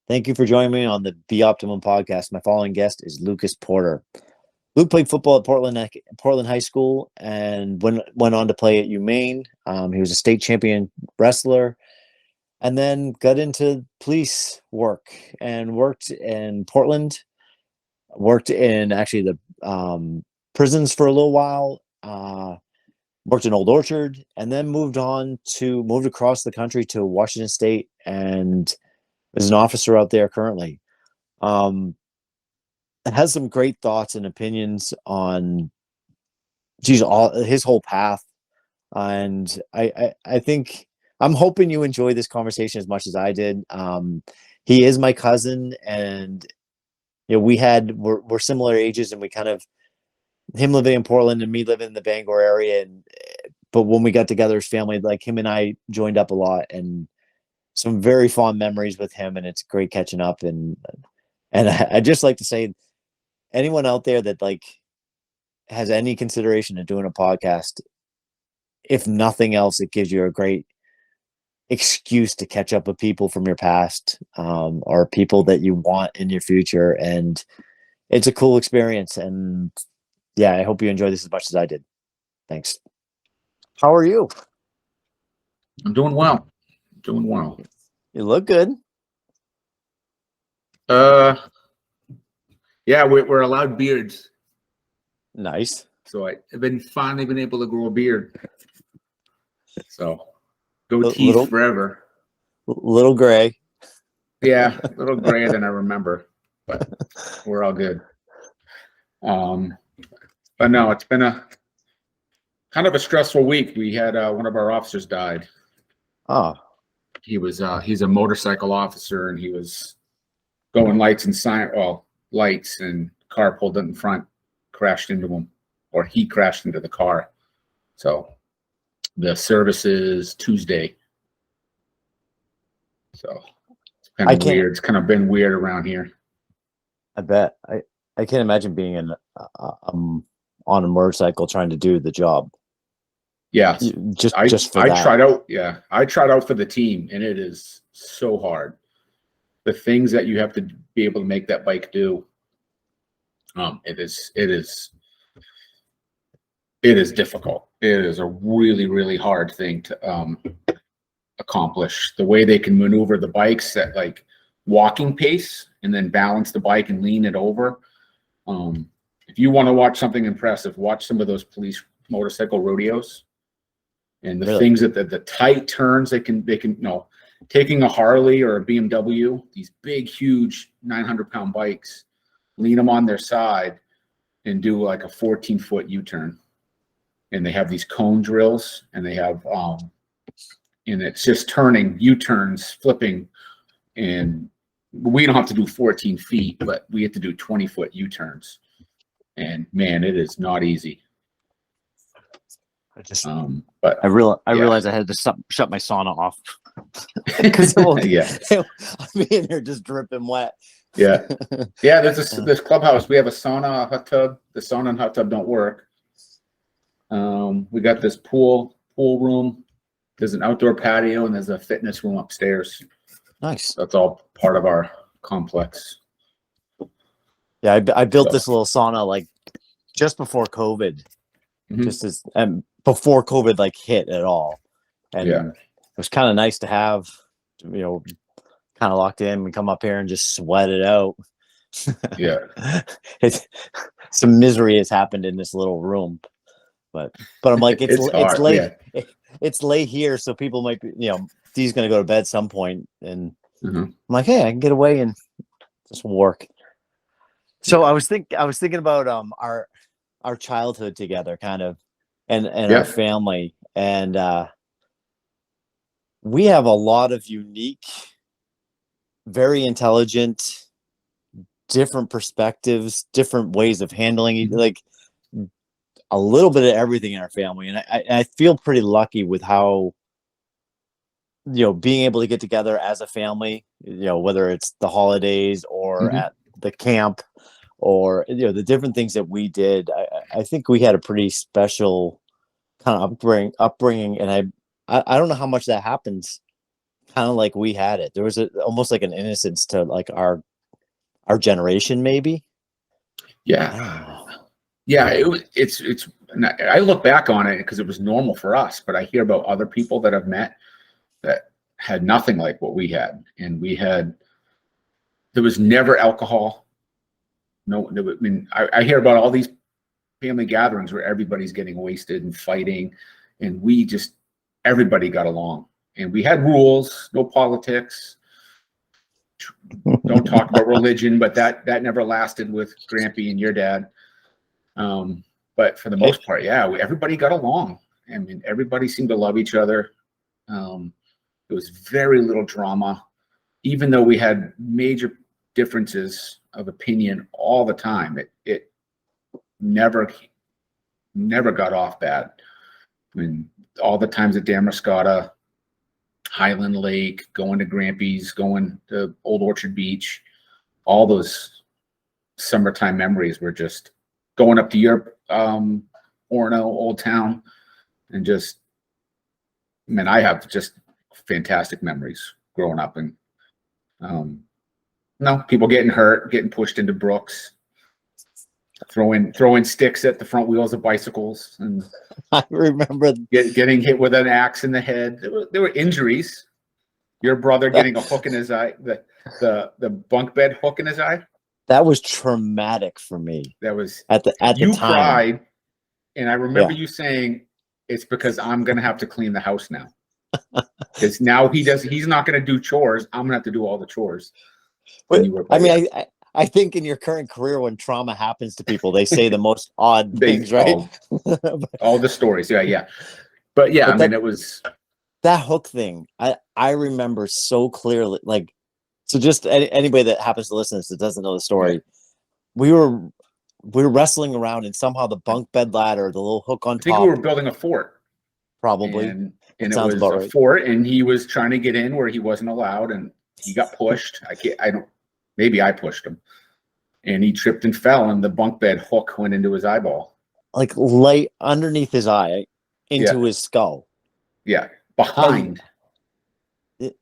Thank you for joining me on the BOPTMN podcast. My following guest is Lucas Porter. Luke played football at Portland High School and went on to play at Maine. He was a state champion wrestler, and then got into police work and worked in Portland. Worked in actually the prisons for a little while. Worked in Old Orchard, and then moved across the country to Washington State and is an officer out there currently. Has some great thoughts and opinions on his whole path. And I think I'm hoping you enjoy this conversation as much as I did. He is my cousin, and we're similar ages, and we kind of, him living in Portland and me living in the Bangor area, but when we got together as family, like him and I joined up a lot, and some very fond memories with him, and it's great catching up. And I just like to say, anyone out there that like has any consideration of doing a podcast, if nothing else, it gives you a great excuse to catch up with people from your past, or people that you want in your future. And it's a cool experience. And yeah, I hope you enjoy this as much as I did. Thanks. How are you? I'm doing well. Doing well. You look good. Yeah, we're allowed beards. Nice. So I've finally been able to grow a beard. So goatees forever. Little gray. Yeah, a little grayer than I remember, but we're all good. But no, it's been a kind of a stressful week. We had one of our officers died. Oh. He's a motorcycle officer, and he was going lights and car pulled in front, crashed into him, or he crashed into the car. So the service is Tuesday. So it's kind of weird. It's kind of been weird around here. I bet. I can't imagine being on a motorcycle trying to do the job. Yeah, I tried out. Yeah, I tried out for the team, and it is so hard. The things that you have to be able to make that bike do, it is difficult. It is a really, really hard thing to accomplish. The way they can maneuver the bikes at like walking pace, and then balance the bike and lean it over. If you want to watch something impressive, watch some of those police motorcycle rodeos. And the things that the tight turns they can taking a Harley or a BMW, these big, huge 900-pound bikes, lean them on their side and do like a 14-foot U-turn. And they have these cone drills, and they have and it's just turning U-turns, flipping, and we don't have to do 14 feet, but we have to do 20-foot U-turns. And man, it is not easy. I realized I had to shut my sauna off because I'll be in here just dripping wet. Yeah. There's this clubhouse. We have a sauna, a hot tub. The sauna and hot tub don't work. We got this pool room. There's an outdoor patio, and there's a fitness room upstairs. Nice. That's all part of our complex. Yeah, I built this little sauna like just before COVID, just as before COVID like hit at all, and it was kind of nice to have, kind of locked in. We come up here and just sweat it out. Yeah, some misery has happened in this little room, but I'm like it's late. Yeah. It's late here, so people might be, Dee's gonna go to bed some point, and I'm like, hey, I can get away and just work. So I was thinking about our childhood together, kind of, and our family, and we have a lot of unique, very intelligent, different perspectives, different ways of handling, like a little bit of everything in our family. And I feel pretty lucky with how, being able to get together as a family, whether it's the holidays or at the camp, or the different things that we did. I think we had a pretty special kind of upbringing, and I don't know how much that happens kind of like we had it. There was almost like an innocence to like our generation, maybe. Yeah. Yeah. It's, and I look back on it because it was normal for us, but I hear about other people that I've met that had nothing like what we had. And there was never alcohol. No, I mean, I hear about all these family gatherings where everybody's getting wasted and fighting, and everybody got along, and we had rules, no politics, don't talk about religion, but that never lasted with Grampy and your dad. But for the most part, yeah, everybody got along. I mean, everybody seemed to love each other. There was very little drama, even though we had major differences of opinion all the time. It never got off bad. I mean, all the times at Damariscotta, Highland Lake, going to Grampy's, going to Old Orchard Beach, all those summertime memories were just going up to your Orono, Old Town, and just, man, I have just fantastic memories growing up. And no, people getting hurt, getting pushed into brooks, throwing sticks at the front wheels of bicycles, and I remember getting hit with an axe in the head. There were injuries. Your brother getting a hook in his eye, the bunk bed hook in his eye. That was traumatic for me. That was at the time. You cried, and I remember you saying, "It's because I'm going to have to clean the house now." Because now he's not going to do chores. I'm going to have to do all the chores. But, I mean, I think in your current career, when trauma happens to people, they say the most odd things, right? All the stories. Yeah. But yeah, I mean, it was that hook thing. I remember so clearly, like, so just anybody that happens to listen to this that doesn't know the story, we were wrestling around, and somehow the bunk bed ladder, the little hook on top. I think we were building a fort. Probably. And it was a fort, and he was trying to get in where he wasn't allowed, and he got pushed. Maybe I pushed him, and he tripped and fell, and the bunk bed hook went into his eyeball. Like light underneath his eye into his skull. Yeah. Behind. And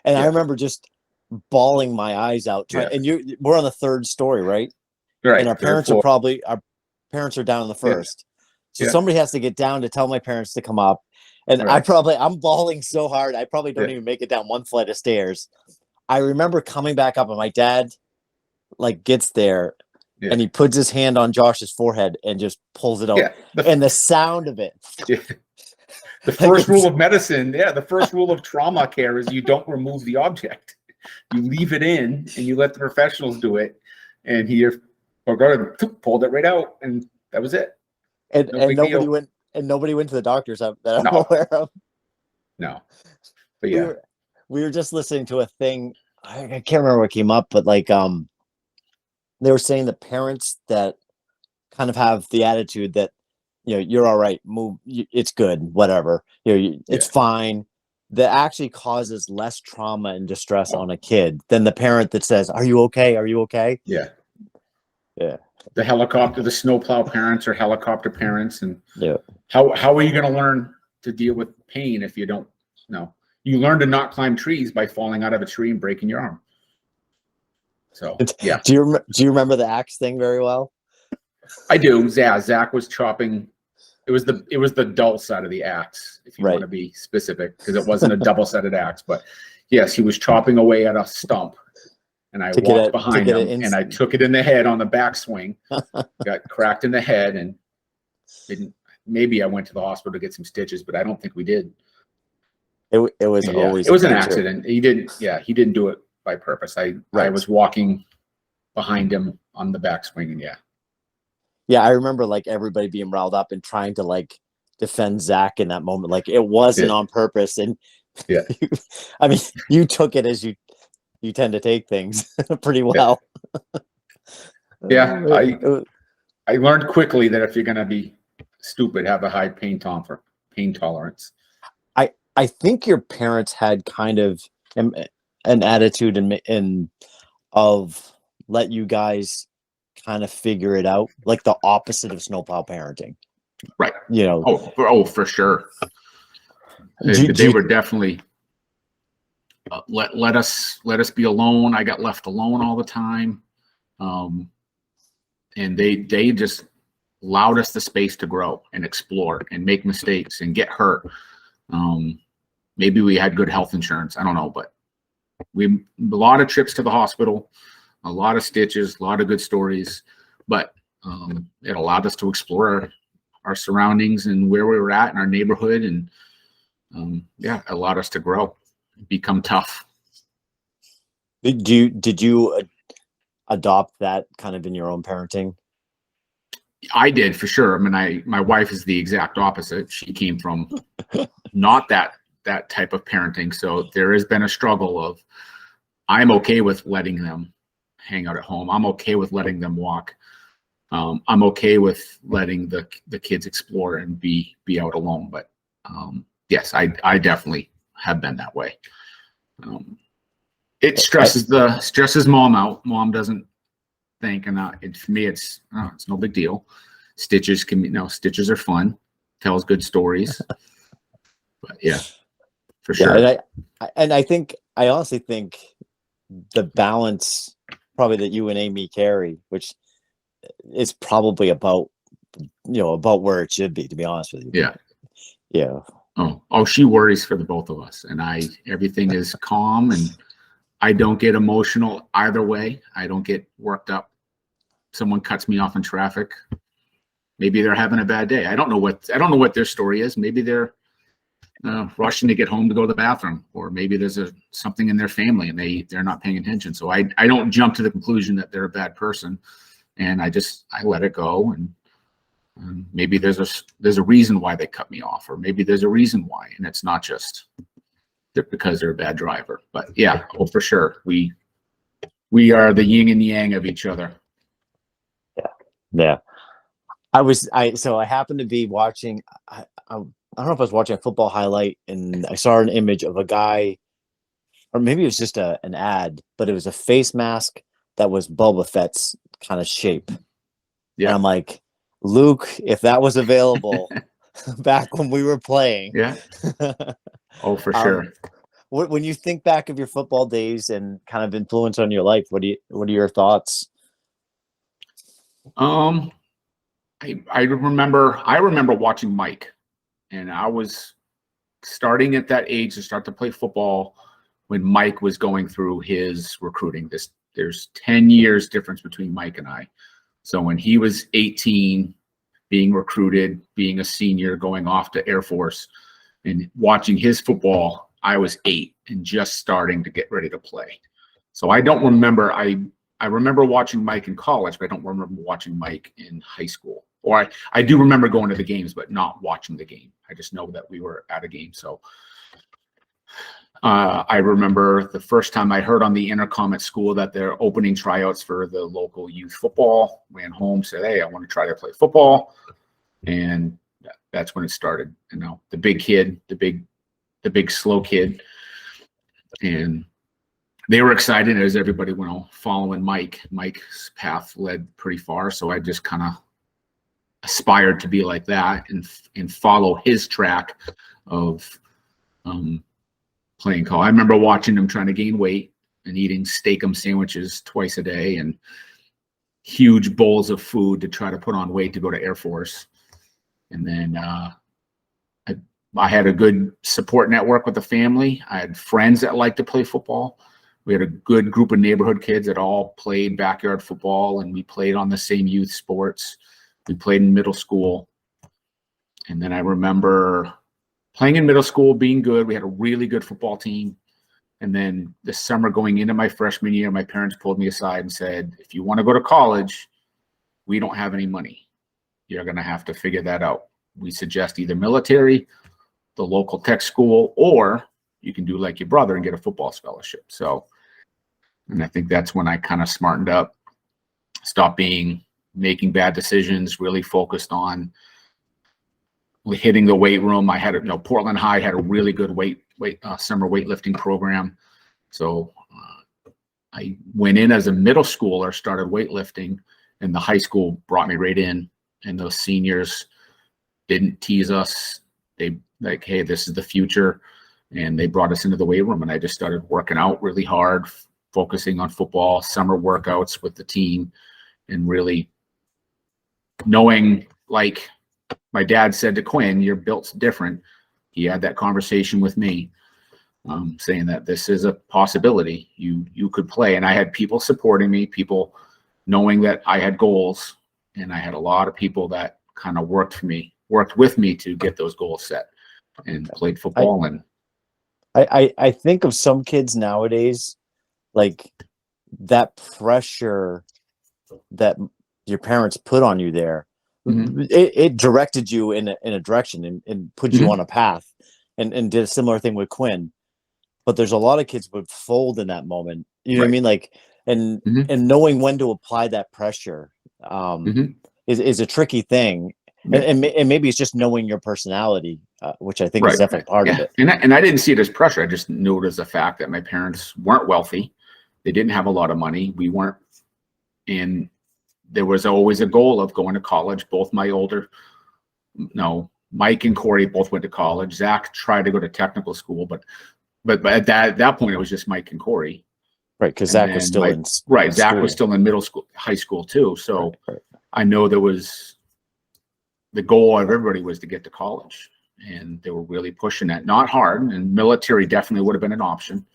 I remember just bawling my eyes out. And we're on the third story, right? Right. And our parents are down on the first. So somebody has to get down to tell my parents to come up. And I'm bawling so hard, I probably don't even make it down one flight of stairs. I remember coming back up, and my dad like gets there and he puts his hand on Josh's forehead and just pulls it out. And the sound of it. The first rule of medicine, the first rule of trauma care is you don't remove the object. You leave it in and you let the professionals do it. And he pulled it right out, and that was it. And nobody went to the doctors that I'm aware of. No. But yeah. We were just listening to a thing. I can't remember what came up, but like they were saying the parents that kind of have the attitude that, you know, you're all right, move, it's good, whatever, it's fine, that actually causes less trauma and distress on a kid than the parent that says, are you okay, the helicopter, the snowplow parents or helicopter parents. And how are you going to learn to deal with pain if you don't know? You learn to not climb trees by falling out of a tree and breaking your arm. So yeah. Do you remember the axe thing very well? I do. Zach was chopping. It was the dull side of the axe, if you want to be specific, because it wasn't a double-sided axe. But yes, he was chopping away at a stump, and I walked behind him, and I took it in the head on the backswing. Got cracked in the head, and didn't. Maybe I went to the hospital to get some stitches, but I don't think we did. It was always. It was an accident. He didn't do it by purpose. I was walking behind him on the backswing, and I remember like everybody being riled up and trying to like defend Zach in that moment. Like it wasn't on purpose. And I mean, you took it as you tend to take things pretty well. I learned quickly that if you're going to be stupid, have a high pain tolerance. I think your parents had kind of an attitude of let you guys kind of figure it out, like the opposite of snowplow parenting, right? You know, oh, for sure. They were definitely. let us be alone. I got left alone all the time. And they just allowed us the space to grow and explore and make mistakes and get hurt. Maybe we had good health insurance. I don't know, but a lot of trips to the hospital, a lot of stitches, a lot of good stories, but it allowed us to explore our surroundings and where we were at in our neighborhood. And it allowed us to grow, become tough. Did you adopt that kind of in your own parenting? I did, for sure. I mean, my wife is the exact opposite. She came from not that type of parenting. So there has been a struggle of, I'm okay with letting them hang out at home. I'm okay with letting them walk. I'm okay with letting the kids explore and be out alone. But yes, I definitely have been that way. It stresses mom out. Mom doesn't think, and for me, it's no big deal. Stitches are fun. Tells good stories. But yeah, for sure. And I honestly think the balance probably that you and Amy carry, which is probably about where it should be, to be honest with you. Yeah. Yeah. Oh, she worries for the both of us, and everything is calm, and I don't get emotional either way. I don't get worked up. Someone cuts me off in traffic. Maybe they're having a bad day. I don't know what their story is. Maybe they're rushing to get home to go to the bathroom, or maybe there's something in their family and they're not paying attention. So I don't jump to the conclusion that they're a bad person, and I let it go. And maybe there's a reason why they cut me off, or maybe there's a reason why, and it's not just because they're a bad driver. But yeah, for sure, we are the yin and yang of each other. Yeah. I happened to be watching. I don't know if I was watching a football highlight, and I saw an image of a guy, or maybe it was just an ad, but it was a face mask that was Boba Fett's kind of shape. Yeah. And I'm like, Luke, if that was available back when we were playing. Yeah. Oh, for sure. When you think back of your football days and kind of influence on your life, what are your thoughts? I remember watching Mike, and I was starting at that age to start to play football when Mike was going through his recruiting. There's 10 years difference between Mike and I. So when he was 18, being recruited, being a senior, going off to Air Force, and watching his football, I was 8 and just starting to get ready to play. So I don't remember. I remember watching Mike in college, but I don't remember watching Mike in high school. Or I do remember going to the games, but not watching the game. I just know that we were at a game. So I remember the first time I heard on the intercom at school that they're opening tryouts for the local youth football. Ran home, said, "Hey, I want to try to play football," and that's when it started. The big kid, the big slow kid, and they were excited as everybody went following Mike. Mike's path led pretty far, so I just kind of aspired to be like that and follow his track of playing college. I remember watching him trying to gain weight and eating steak-'em sandwiches twice a day and huge bowls of food to try to put on weight to go to Air Force. And then I had a good support network with the family. I had friends that liked to play football. We had a good group of neighborhood kids that all played backyard football, and we played on the same youth sports. We played in middle school. And then I remember playing in middle school, being good. We had a really good football team. And then the summer going into my freshman year, my parents pulled me aside and said, "If you want to go to college, we don't have any money. You're going to have to figure that out. We suggest either military, the local tech school, or you can do like your brother and get a football scholarship." So, and I think that's when I kind of smartened up, stopped making bad decisions, really focused on hitting the weight room. I had Portland High had a really good summer weightlifting program. So I went in as a middle schooler, started weightlifting, and the high school brought me right in. And those seniors didn't tease us. They like, "Hey, this is the future." and they brought us into the weight room, and I just started working out really hard, focusing on football, summer workouts with the team, and really knowing, like my dad said to Quinn, you're built different. He had that conversation with me, saying that this is a possibility. You could play. And I had people supporting me, people knowing that I had goals, and I had a lot of people that kind of worked with me to get those goals set, and played football. I think of some kids nowadays, like that pressure that your parents put on you there, it directed you in a direction and put you on a path, and did a similar thing with Quinn. But there's a lot of kids would fold in that moment. You know what I mean? Like, and knowing when to apply that pressure is a tricky thing. And maybe it's just knowing your personality, which I think is definitely part of it. And I didn't see it as pressure. I just knew it as a fact that my parents weren't wealthy. They didn't have a lot of money. We weren't. And there was always a goal of going to college. Both Mike and Corey both went to college. Zach tried to go to technical school, but at that point, it was just Mike and Corey. Right, because Zach was still in Zach was still in middle school, high school too. So I know there was the goal of everybody was to get to college, and they were really pushing that. Not hard, and military definitely would have been an option.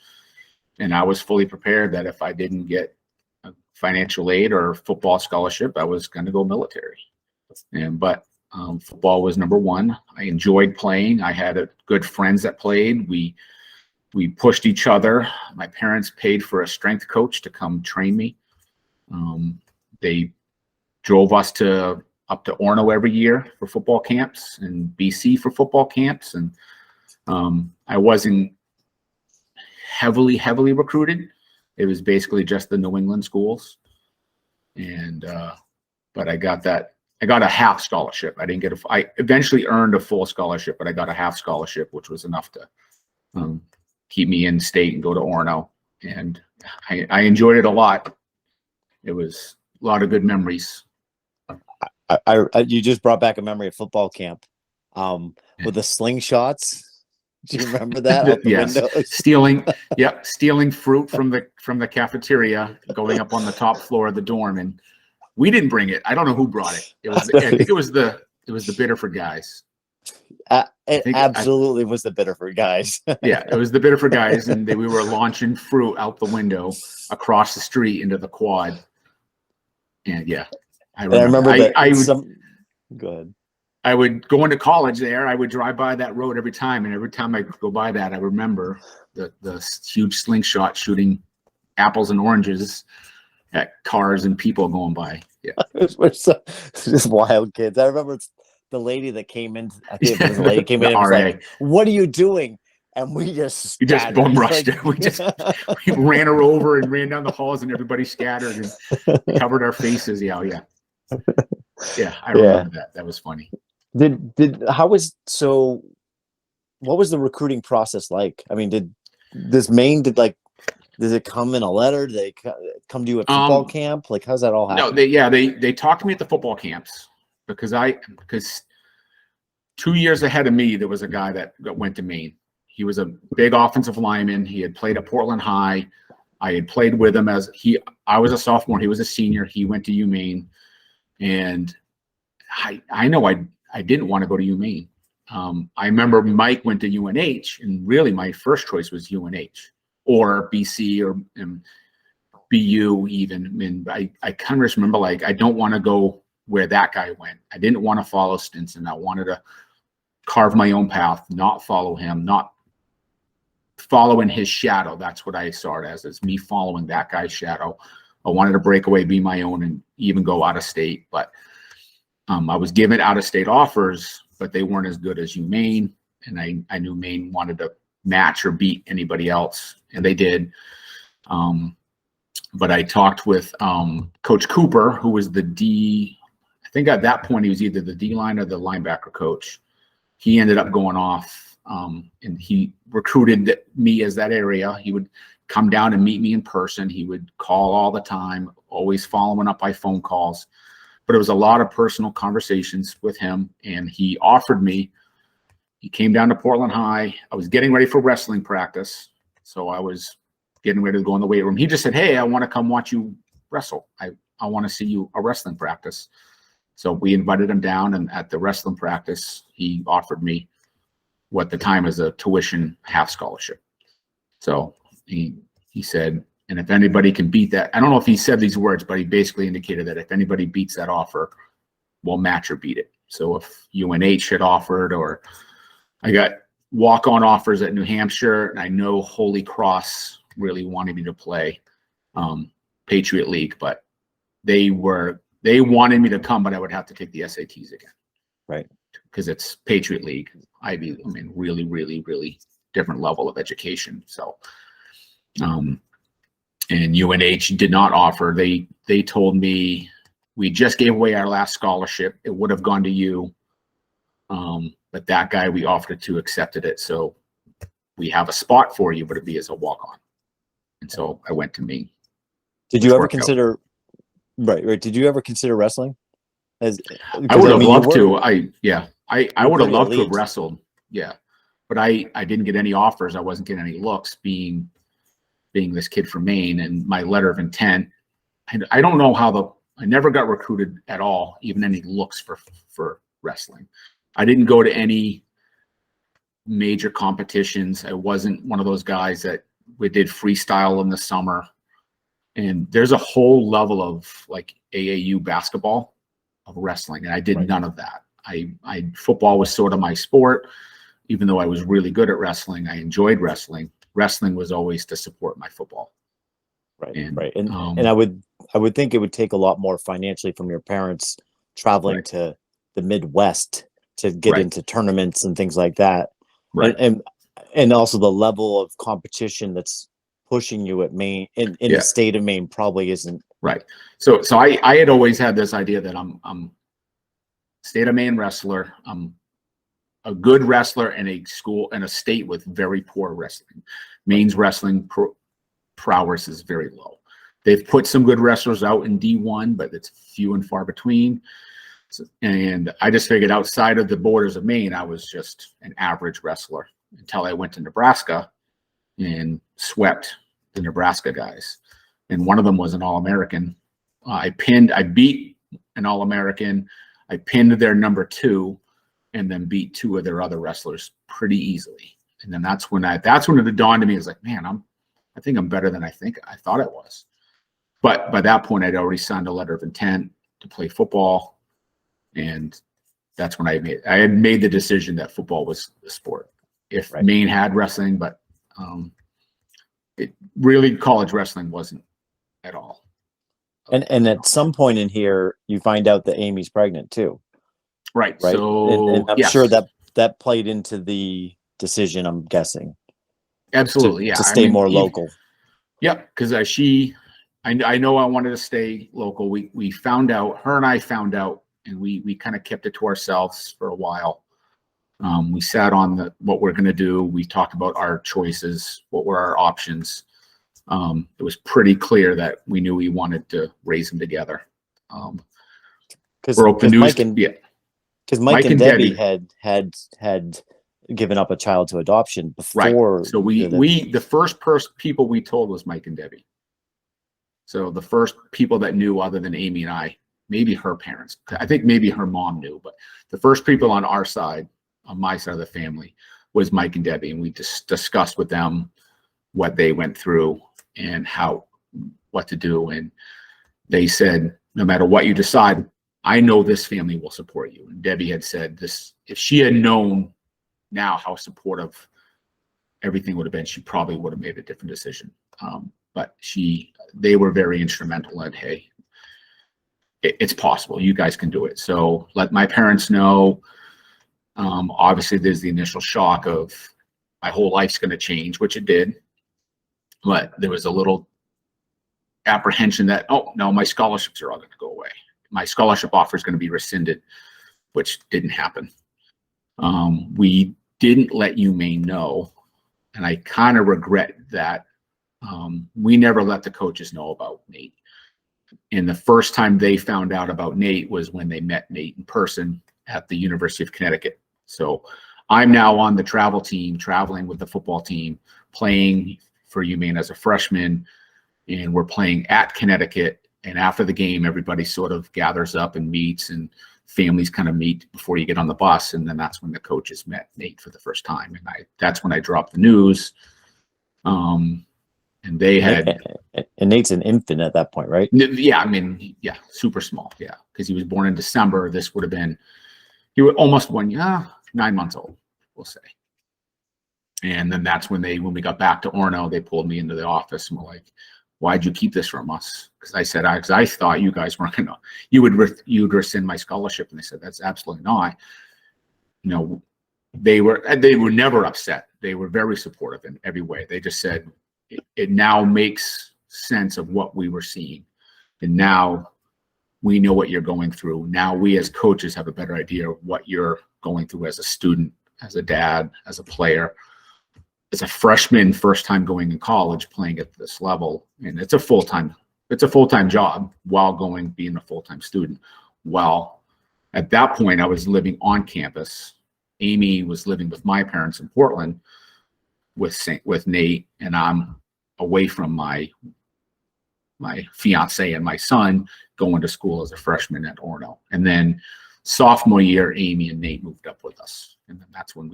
And I was fully prepared that if I didn't get a financial aid or football scholarship, I was going to go military. But football was number one. I enjoyed playing. I had good friends that played. We pushed each other. My parents paid for a strength coach to come train me. They drove us up to Orono every year for football camps, and BC for football camps. And I wasn't heavily recruited. It was basically just the New England schools. And but I got a half scholarship. I eventually earned a full scholarship, but I got a half scholarship, which was enough to keep me in state and go to Orono. And I enjoyed it a lot. It was a lot of good memories. You just brought back a memory of football camp with the slingshots. Do you remember that? Out the windows? Stealing fruit from the cafeteria, going up on the top floor of the dorm, and we didn't bring it. I don't know who brought it. I think it was the Biddeford guys. It absolutely was the Biddeford guys. Yeah, it was the Biddeford guys, and we were launching fruit out the window across the street into the quad. And I remember that. Go ahead. I would go into college there. I would drive by that road every time, and every time I go by that, I remember the huge slingshot shooting apples and oranges at cars and people going by. Yeah, we're just wild kids. I remember the lady that came in. I think it was the lady came in and was like, "What are you doing?" And we just bum rushed her. We ran her over and ran down the halls, and everybody scattered and covered our faces. Yeah, I remember that. That was funny. What was the recruiting process like? I mean, did it come in a letter? Did they come to you at football camp? Like, how's that all happen? No, they talked to me at the football camps because 2 years ahead of me, there was a guy that went to Maine. He was a big offensive lineman. He had played at Portland High. I had played with him I was a sophomore. He was a senior. He went to UMaine, and I know I didn't want to go to UMaine. I remember Mike went to UNH, and really my first choice was UNH or BC or BU even. And I kind of just remember, like, I don't want to go where that guy went. I didn't want to follow Stinson. I wanted to carve my own path, not follow him, not follow in his shadow. That's what I saw it as me following that guy's shadow. I wanted to break away, be my own, and even go out of state. But I was given out-of-state offers, but they weren't as good as UMaine, and I knew Maine wanted to match or beat anybody else, and they did. But I talked with Coach Cooper, who was the D. I think at that point he was either the D-line or the linebacker coach. He ended up going off, and he recruited me as that area. He would come down and meet me in person. He would call all the time, always following up by phone calls. But it was a lot of personal conversations with him, and he offered me he came down to Portland High. I was getting ready for wrestling practice. So I was getting ready to go in the weight room. He just said, hey, I want to come watch you wrestle. I want to see you a wrestling practice. So we invited him down, and at the wrestling practice, he offered me what the time is a tuition half scholarship. So he said, and if anybody can beat that, I don't know if he said these words, but he basically indicated that if anybody beats that offer, we'll match or beat it. So if UNH had offered, or I got walk-on offers at New Hampshire, and I know Holy Cross really wanted me to play Patriot League, but they wanted me to come, but I would have to take the SATs again. Right. Because it's Patriot League. I mean, really, really, really different level of education. So, and UNH did not offer. They told me, we just gave away our last scholarship. It would have gone to you. But that guy we offered it to accepted it. So we have a spot for you, but it'd be as a walk-on. And so I went to Maine. Did you ever consider, right. Did you ever consider wrestling? I would have loved to. I would have loved to have elite. wrestled. Yeah. But I didn't get any offers. I wasn't getting any looks being this kid from Maine, and my letter of intent. I don't know how I never got recruited at all, even any looks for wrestling. I didn't go to any major competitions. I wasn't one of those guys that we did freestyle in the summer. And there's a whole level of like AAU basketball of wrestling, and I did none of that. Football was sort of my sport, even though I was really good at wrestling. I enjoyed wrestling. Wrestling was always to support my football. Right. And I would think it would take a lot more financially from your parents traveling to the Midwest to get into tournaments and things like that. Right. And also the level of competition that's pushing you at Maine in the state of Maine probably isn't. Right. So I had always had this idea that I'm state of Maine wrestler. I'm a good wrestler in a school in a state with very poor wrestling. Maine's wrestling prowess is very low. They've put some good wrestlers out in D1, but it's few and far between. So, and I just figured outside of the borders of Maine, I was just an average wrestler until I went to Nebraska and swept the Nebraska guys. And one of them was an All-American. I beat an All-American. I pinned their number 2 and then beat 2 of their other wrestlers pretty easily. And then that's when it dawned on me, it's like, man, I think I'm better than I thought I was. But by that point, I'd already signed a letter of intent to play football. And that's when I had made the decision that football was the sport. If Maine had wrestling, but it really, college wrestling wasn't at all. And at some point in here, you find out that Amy's pregnant too. Right. So and I'm sure that played into the decision, I'm guessing. Absolutely. To stay more local. Yep. Because I know I wanted to stay local. We found out, her and I found out, and we kind of kept it to ourselves for a while. We sat on what we're going to do. We talked about our choices, what were our options. It was pretty clear that we knew we wanted to raise them together. Because Mike and Debbie had given up a child to adoption before. Right. So the first people we told was Mike and Debbie. So the first people that knew, other than Amy and I, maybe her parents. I think maybe her mom knew, but the first people on our side, on my side of the family, was Mike and Debbie, and we just discussed with them what they went through and what to do. And they said, no matter what you decide, I know this family will support you. And Debbie had said this, if she had known now how supportive everything would have been, she probably would have made a different decision. But they were very instrumental in, hey, it's possible. You guys can do it. So let my parents know. Obviously, there's the initial shock of my whole life's going to change, which it did. But there was a little apprehension that, oh, no, my scholarships are all going to go away. My scholarship offer is going to be rescinded, which didn't happen. We didn't let UMaine know, and I kind of regret that. We never let the coaches know about Nate. And the first time they found out about Nate was when they met Nate in person at the University of Connecticut. So I'm now on the travel team, traveling with the football team, playing for UMaine as a freshman, and we're playing at Connecticut. And after the game, everybody sort of gathers up and meets, and families kind of meet before you get on the bus. And then that's when the coaches met Nate for the first time. And that's when I dropped the news. And they had, and Nate's an infant at that point, right? yeah, I mean, yeah, super small. Yeah. Cause he was born in December. This would have been, he was almost 9 months old, we'll say. And then that's when we got back to Orono, they pulled me into the office and were like, why'd you keep this from us? Because I said, because I thought you guys weren't gonna, you would rescind my scholarship. And they said, that's absolutely not. You know, they were never upset. They were very supportive in every way. They just said, it now makes sense of what we were seeing. And now we know what you're going through. Now we as coaches have a better idea of what you're going through as a student, as a dad, as a player, as a freshman, first time going in college, playing at this level. And it's a full-time job while being a full-time student. Well, at that point I was living on campus. Amy was living with my parents in Portland with Nate, and I'm away from my fiance and my son, going to school as a freshman at Orono. And then sophomore year, Amy and Nate moved up with us. And then that's when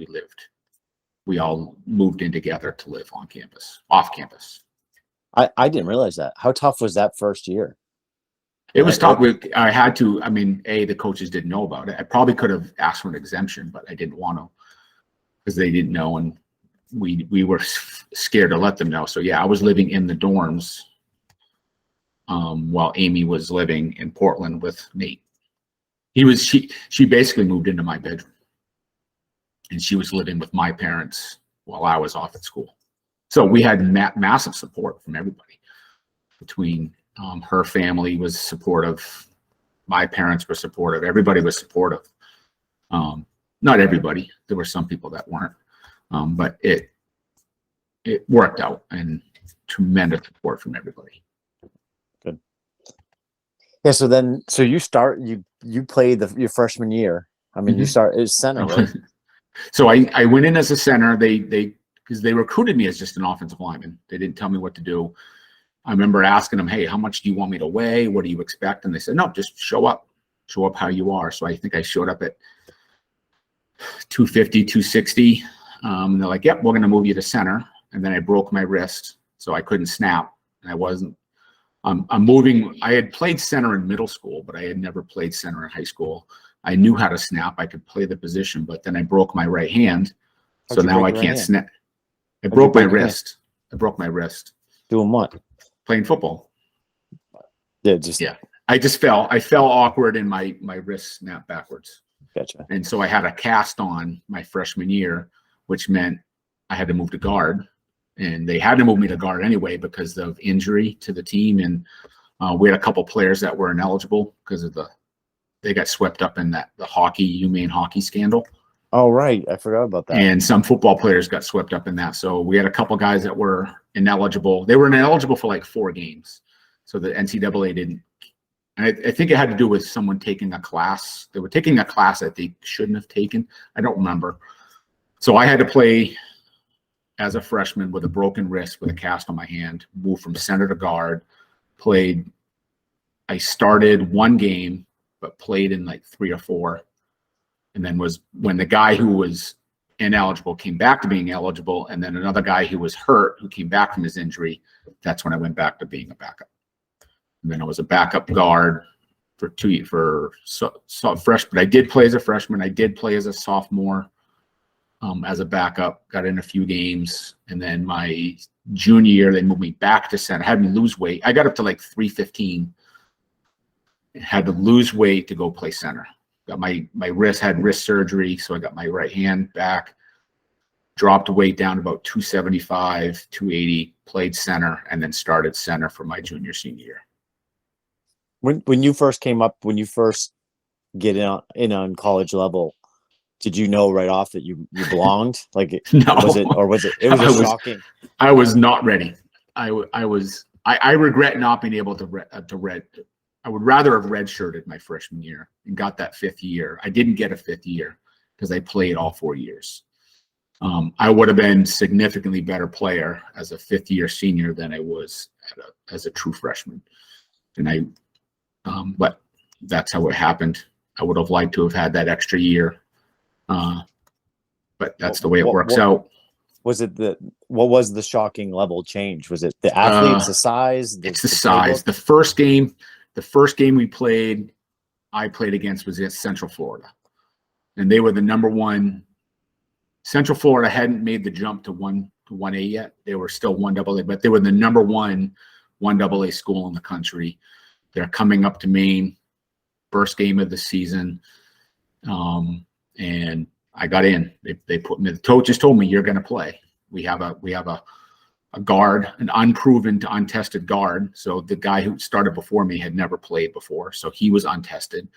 we all moved in together to live on campus, off campus. I didn't realize that. How tough was that first year? It was tough. I had to, I mean, the coaches didn't know about it. I probably could have asked for an exemption, but I didn't want to because they didn't know. And we were scared to let them know. So yeah, I was living in the dorms while Amy was living in Portland with Nate. She basically moved into my bedroom, and she was living with my parents while I was off at school. So we had massive support from everybody. Between her family was supportive, my parents were supportive, everybody was supportive. Not everybody, there were some people that weren't, but it worked out, and tremendous support from everybody. Good. Yeah. So you played your freshman year. I mean, you start as center, right? So I went in as a center. Because they recruited me as just an offensive lineman. They didn't tell me what to do. I remember asking them, hey, how much do you want me to weigh? What do you expect? And they said, no, just show up how you are. So I think I showed up at 250, 260. And they're like, yep, we're going to move you to center. And then I broke my wrist, so I couldn't snap. And I wasn't, I'm moving. I had played center in middle school, but I had never played center in high school. I knew how to snap. I could play the position, but then I broke my right hand. So now I can't snap. I broke my wrist. I broke my wrist. Doing what? Playing football. Yeah. I just fell. I fell awkward, and my wrist snapped backwards. Gotcha. And so I had a cast on my freshman year, which meant I had to move to guard. And they had to move me to guard anyway because of injury to the team. And we had a couple players that were ineligible because of they got swept up in the UMaine hockey scandal. Oh, right. I forgot about that. And some football players got swept up in that. So we had a couple guys that were ineligible. They were ineligible for like 4 games. So the NCAA didn't. And I think it had to do with someone taking a class. They were taking a class that they shouldn't have taken. I don't remember. So I had to play as a freshman with a broken wrist, with a cast on my hand, moved from center to guard, I started 1 game, but played in like 3 or 4. And then when the guy who was ineligible came back to being eligible, and then another guy who was hurt, who came back from his injury, that's when I went back to being a backup. And then I was a backup guard for 2 years freshman. But I did play as a freshman. I did play as a sophomore as a backup, got in a few games. And then my junior year, they moved me back to center, had me lose weight. I got up to like 315, had to lose weight to go play center. Got my wrist, had wrist surgery, so I got my right hand back, dropped weight down to about 275, 280, played center, and then started center for my senior year. When you first came up, when you first get in on college level, did you know right off that you belonged? Like, no. was it shocking? I was not ready. I regret not being able to red. I would rather have redshirted my freshman year and got that 5th year. I didn't get a 5th year. because I played all 4 years. I would have been significantly better player as a 5th-year senior than I was as a true freshman. And but that's how it happened. I would have liked to have had that extra year, but that's the way it works out. Was it what was the shocking level change? Was it the athletes, the size? It's the size. The first game we played, I played against was against Central Florida, and they were the number one. Central Florida hadn't made the jump to 1A yet. They were still 1AA, but they were the number 1AA school in the country. They're coming up to Maine, first game of the season, and I got in. They put me. The coach just told me, "You're going to play." We have a guard, an unproven to untested guard. So the guy who started before me had never played before, so he was untested,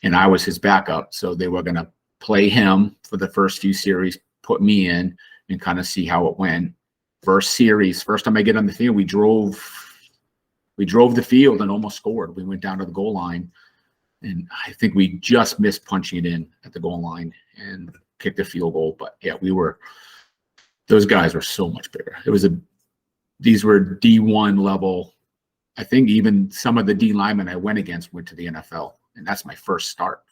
and I was his backup. So they were going to play him for the first few series, put me in, and kind of see how it went. First series, first time I get on the field, we drove the field and almost scored. We went down to the goal line, and I think we just missed punching it in at the goal line and kicked a field goal. But yeah, those guys were so much bigger. These were D1 level. I think even some of the D linemen I went against went to the NFL, and that's my first start.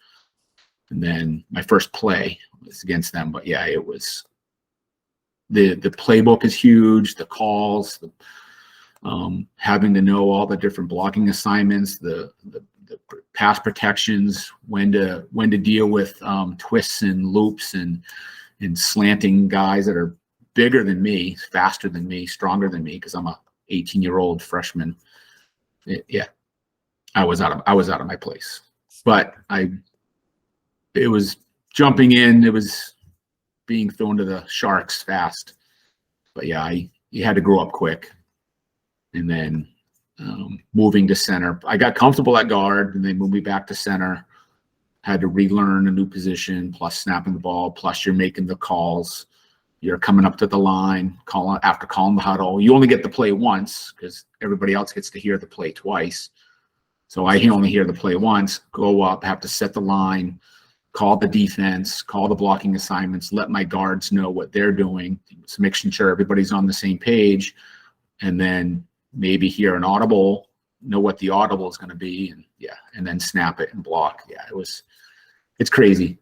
And then my first play was against them. But yeah, it was the playbook is huge. The calls, having to know all the different blocking assignments, the pass protections, when to deal with twists and loops and slanting guys that are bigger than me, faster than me, stronger than me, because I'm a 18-year-old freshman. I was out of my place. But it was jumping in, it was being thrown to the sharks fast. But yeah, you had to grow up quick. And then moving to center, I got comfortable at guard, and they moved me back to center. Had to relearn a new position, plus snapping the ball, plus you're making the calls. You're coming up to the line, after calling the huddle. You only get the play once because everybody else gets to hear the play twice. So I only hear the play once, go up, have to set the line, call the defense, call the blocking assignments, let my guards know what they're doing, so making sure everybody's on the same page, and then maybe hear an audible, know what the audible is going to be, and then snap it and block. Yeah, it's crazy.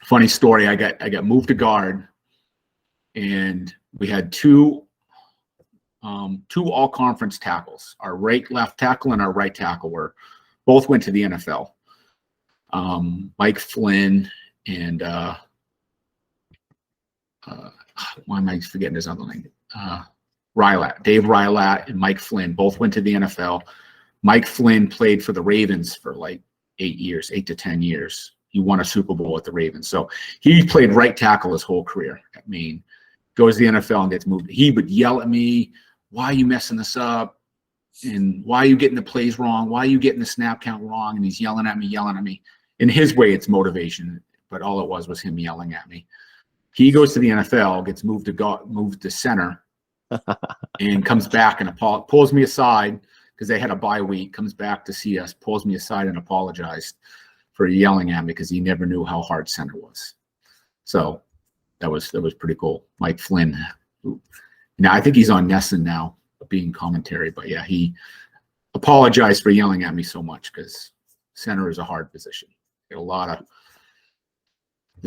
Funny story, I got moved to guard, and we had two all-conference tackles. Our left tackle and our right tackle both went to the NFL. Mike Flynn and why am I forgetting his other name? Dave Rylat and Mike Flynn both went to the NFL. Mike Flynn played for the Ravens for like 8 to 10 years. He won a Super Bowl with the Ravens. So he played right tackle his whole career at Maine. Goes to the NFL and gets moved. He would yell at me, "Why are you messing this up? And why are you getting the plays wrong? Why are you getting the snap count wrong?" And he's yelling at me. In his way, it's motivation, but all it was him yelling at me. He goes to the NFL, gets moved to center, and comes back and pulls me aside because they had a bye week. Comes back to see us, pulls me aside and apologized for yelling at me because he never knew how hard center was. So that was pretty cool. Mike Flynn. Now I think he's on Nesson now, being commentary. But yeah, he apologized for yelling at me so much because center is a hard position. There's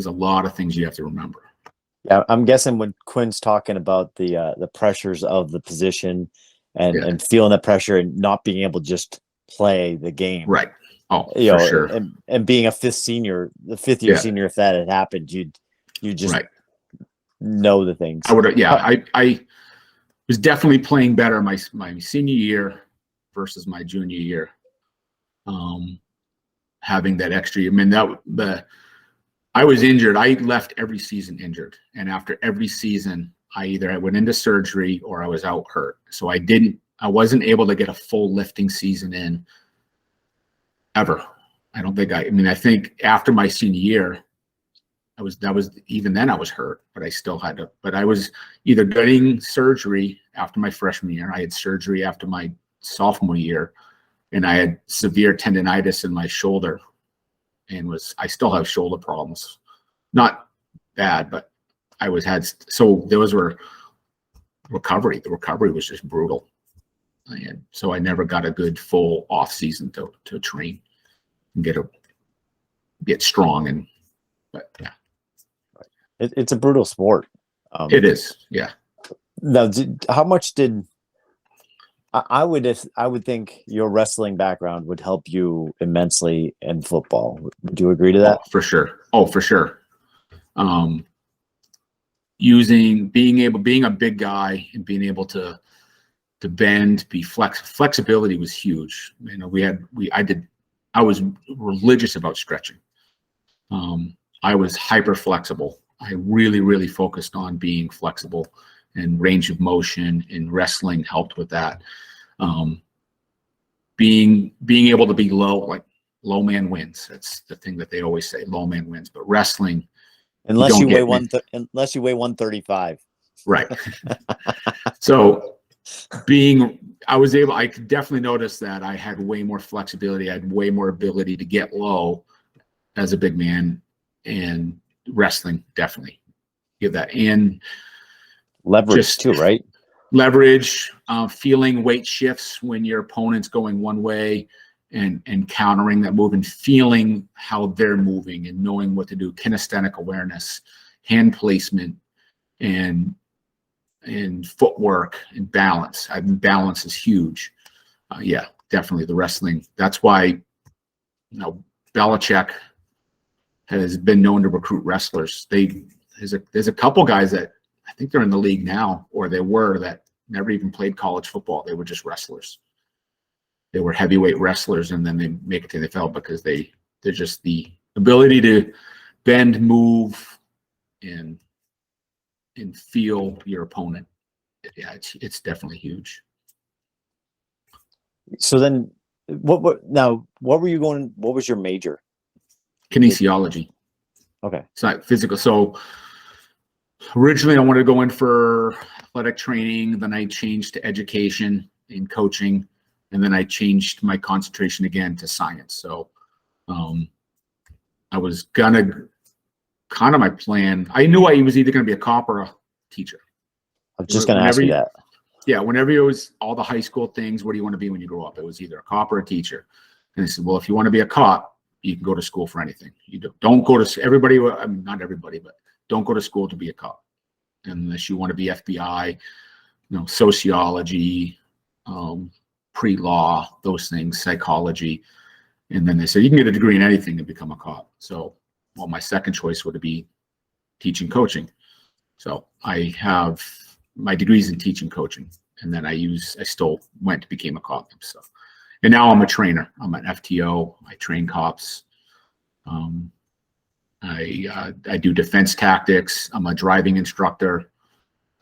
a lot of things you have to remember. Yeah, I'm guessing when Quinn's talking about the pressures of the position and feeling the pressure and not being able to just play the game. Right. Oh, for sure. And being a fifth year senior, if that had happened, you just know the things. I would have. Yeah, I was definitely playing better my senior year versus my junior year. Having that extra year. I mean, I was injured. I left every season injured. And after every season, I went into surgery or I was out hurt. So I wasn't able to get a full lifting season in ever. I think after my senior year, even then I was hurt, but I still had to, but I was either getting surgery after my freshman year. I had surgery after my sophomore year, and I had severe tendonitis in my shoulder, and I still have shoulder problems not bad, but so those were recovery. The recovery was just brutal. And so I never got a good full off season to train and get strong. But yeah, it's a brutal sport. It is. Yeah. Now, how much did I would think your wrestling background would help you immensely in football. Would you agree to that? Oh, for sure. Oh, for sure. Being a big guy and being able to bend, flexibility was huge. You know, I was religious about stretching. I was hyper flexible. I really, really focused on being flexible, and range of motion, and wrestling helped with that. Being able to be low man wins. That's the thing that they always say, low man wins. But wrestling, unless you weigh 135. Right. So I could definitely notice that I had way more flexibility. I had way more ability to get low as a big man, and wrestling definitely give that. And leverage too, right? Leverage, feeling weight shifts when your opponent's going one way, and countering that move, and feeling how they're moving and knowing what to do. Kinesthetic awareness, hand placement, and footwork and balance. I mean, balance is huge. Yeah, definitely the wrestling. That's why, you know, Belichick has been known to recruit wrestlers. There's a couple guys that I think they're in the league now, or they were, that never even played college football. They were just wrestlers. They were heavyweight wrestlers, and then they make it to the NFL because they're just the ability to bend, move, and feel your opponent. Yeah, it's definitely huge. So then, what were you going? What was your major? Kinesiology. Okay. It's not physical. So originally I wanted to go in for athletic training. Then I changed to education and coaching. And then I changed my concentration again to science. So I was kind of my plan. I knew I was either going to be a cop or a teacher. I was just going to ask you that. Yeah. Whenever it was all the high school things, what do you want to be when you grow up? It was either a cop or a teacher. And I said, well, if you want to be a cop, you can go to school for anything. You don't go to everybody. I mean, not everybody, but don't go to school to be a cop unless you want to be FBI, sociology, pre-law, those things, psychology. And then they said, you can get a degree in anything to become a cop. So, well, my second choice would be teaching, coaching. So I have my degrees in teaching, coaching, and then I still became a cop. So, and now I'm a trainer. I'm an FTO. I train cops. I do defense tactics. I'm a driving instructor.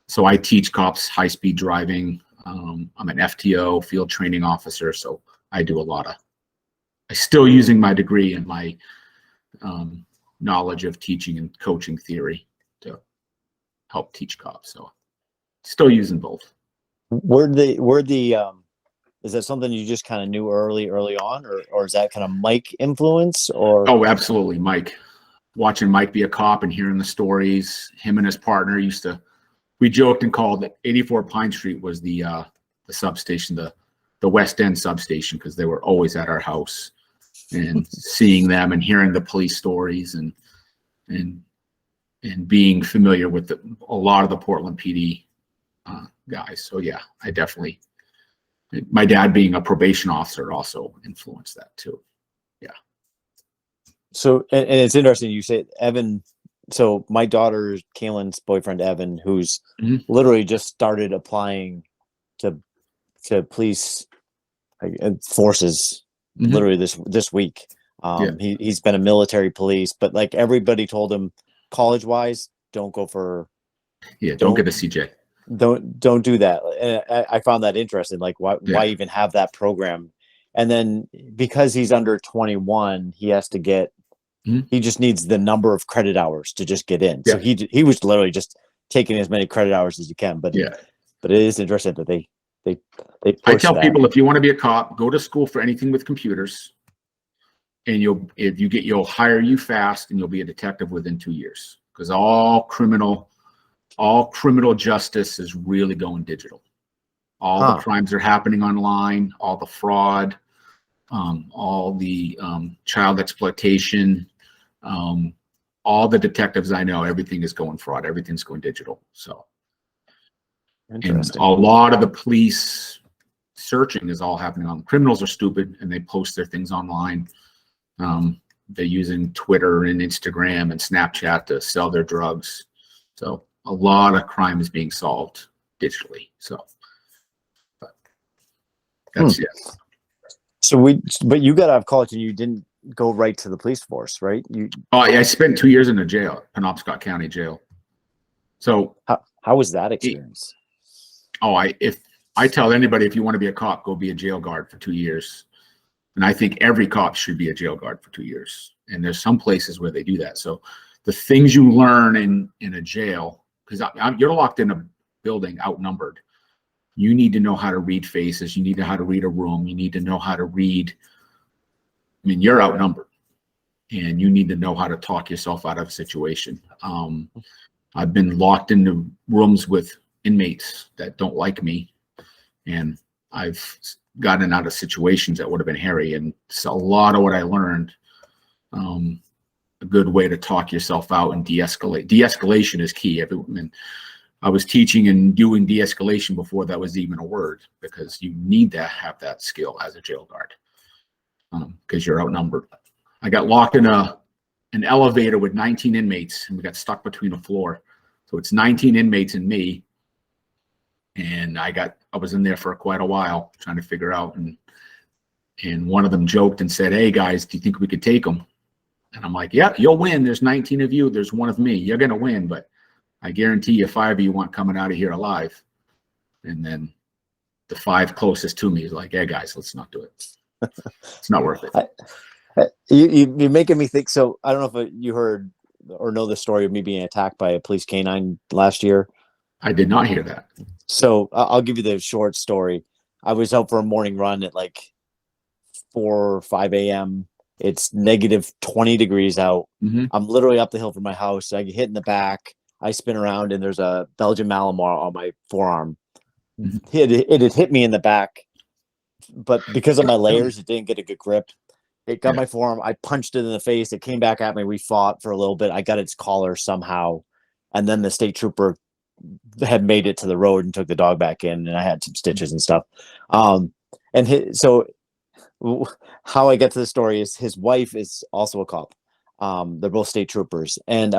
So I teach cops high-speed driving. I'm an FTO, field training officer. So I do I'm still using my degree and my knowledge of teaching and coaching theory to help teach cops. So still using both. Is that something you just kind of knew early on, or is that kind of Mike influence? Or oh, absolutely, Mike. Watching Mike be a cop and hearing the stories, him and his partner we joked and called that 84 Pine Street was the substation, the West End substation, because they were always at our house, and seeing them and hearing the police stories and being familiar with a lot of the Portland PD guys. So yeah, I definitely. My dad being a probation officer also influenced that too. Yeah. So, and it's interesting you say Evan. So my daughter, Kaylin's boyfriend, Evan, who's literally just started applying to police forces literally this week. He's been a military police, but like everybody told him, college wise, don't go for. Yeah. Don't get a CJ. Don't do that. And I found that interesting. Like, why even have that program? And then because he's under 21, he has to get. He just needs the number of credit hours to just get in. Yeah. So he was literally just taking as many credit hours as you can. But but it is interesting that they I tell people, if you want to be a cop, go to school for anything with computers, and you'll hire you fast, and you'll be a detective within 2 years, because all criminal justice is really going digital. All the crimes are happening online, all the fraud, all the child exploitation, all the detectives I know, everything is going fraud, everything's going digital. So, and a lot of the police searching is all happening on. Criminals are stupid and they post their things online. They're using Twitter and Instagram and Snapchat to sell their drugs. So a lot of crime is being solved digitally. So but that's it. So but you got out of college and you didn't go right to the police force, right? I spent 2 years in the jail, Penobscot County Jail. So how was that experience? If I tell anybody, if you want to be a cop, go be a jail guard for 2 years. And I think every cop should be a jail guard for 2 years. And there's some places where they do that. So the things you learn in a jail, because you're locked in a building outnumbered. You need to know how to read faces. You need to know how to read a room. You need to know how to read. I mean, you're outnumbered, and you need to know how to talk yourself out of a situation. I've been locked into rooms with inmates that don't like me, and I've gotten out of situations that would have been hairy. And so a lot of what I learned, a good way to talk yourself out and de-escalate. De-escalation is key. I was teaching and doing de-escalation before that was even a word, because you need to have that skill as a jail guard, because you're outnumbered. I got locked in an elevator with 19 inmates, and we got stuck between a floor. So it's 19 inmates and me. And I was in there for quite a while trying to figure out, and one of them joked and said, "Hey guys, do you think we could take them?" And I'm like, "Yeah, you'll win. There's 19 of you. There's one of me. You're going to win, but I guarantee you 5 of you aren't coming out of here alive." And then the 5 closest to me is like, "Hey guys, let's not do it. It's not worth it." You're making me think. So I don't know if you heard or know the story of me being attacked by a police canine last year. I did not hear that. So I'll give you the short story. I was out for a morning run at like 4 or 5 a.m. It's negative 20 degrees out. Mm-hmm. I'm literally up the hill from my house. I get hit in the back. I spin around and there's a Belgian Malinois on my forearm. Mm-hmm. It had hit me in the back, but because of my layers, it didn't get a good grip. It got my forearm. I punched it in the face. It came back at me. We fought for a little bit. I got its collar somehow. And then the state trooper had made it to the road and took the dog back in, and I had some stitches and stuff. So how I get to the story is his wife is also a cop. They're both state troopers. And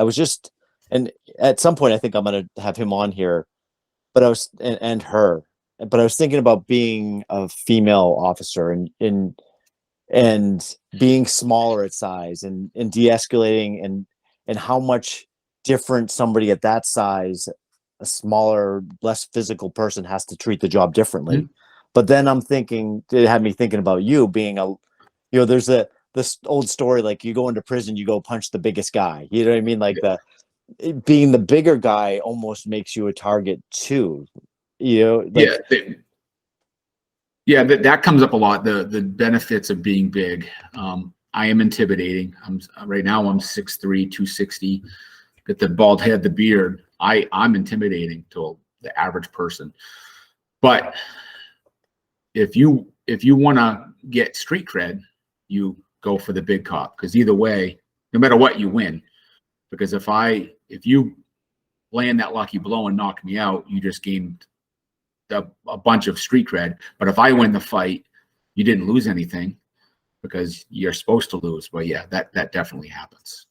and at some point I think I'm going to have him on here, but I was thinking about being a female officer and being smaller at size and de-escalating and how much different somebody at that size, a smaller, less physical person, has to treat the job differently. Mm-hmm. But then it had me thinking about you being there's this old story, like you go into prison, you go punch the biggest guy. You know what I mean? Like being the bigger guy almost makes you a target too. That comes up a lot. The benefits of being big. I am intimidating. Right now I'm 6'3", 260. Got the bald head, the beard. I'm intimidating to the average person. But if you want to get street cred, you go for the big cop, because either way, no matter what, you win. Because if you land that lucky blow and knock me out, you just gained a bunch of street cred. But if I win the fight, you didn't lose anything, because you're supposed to lose. But yeah, that definitely happens.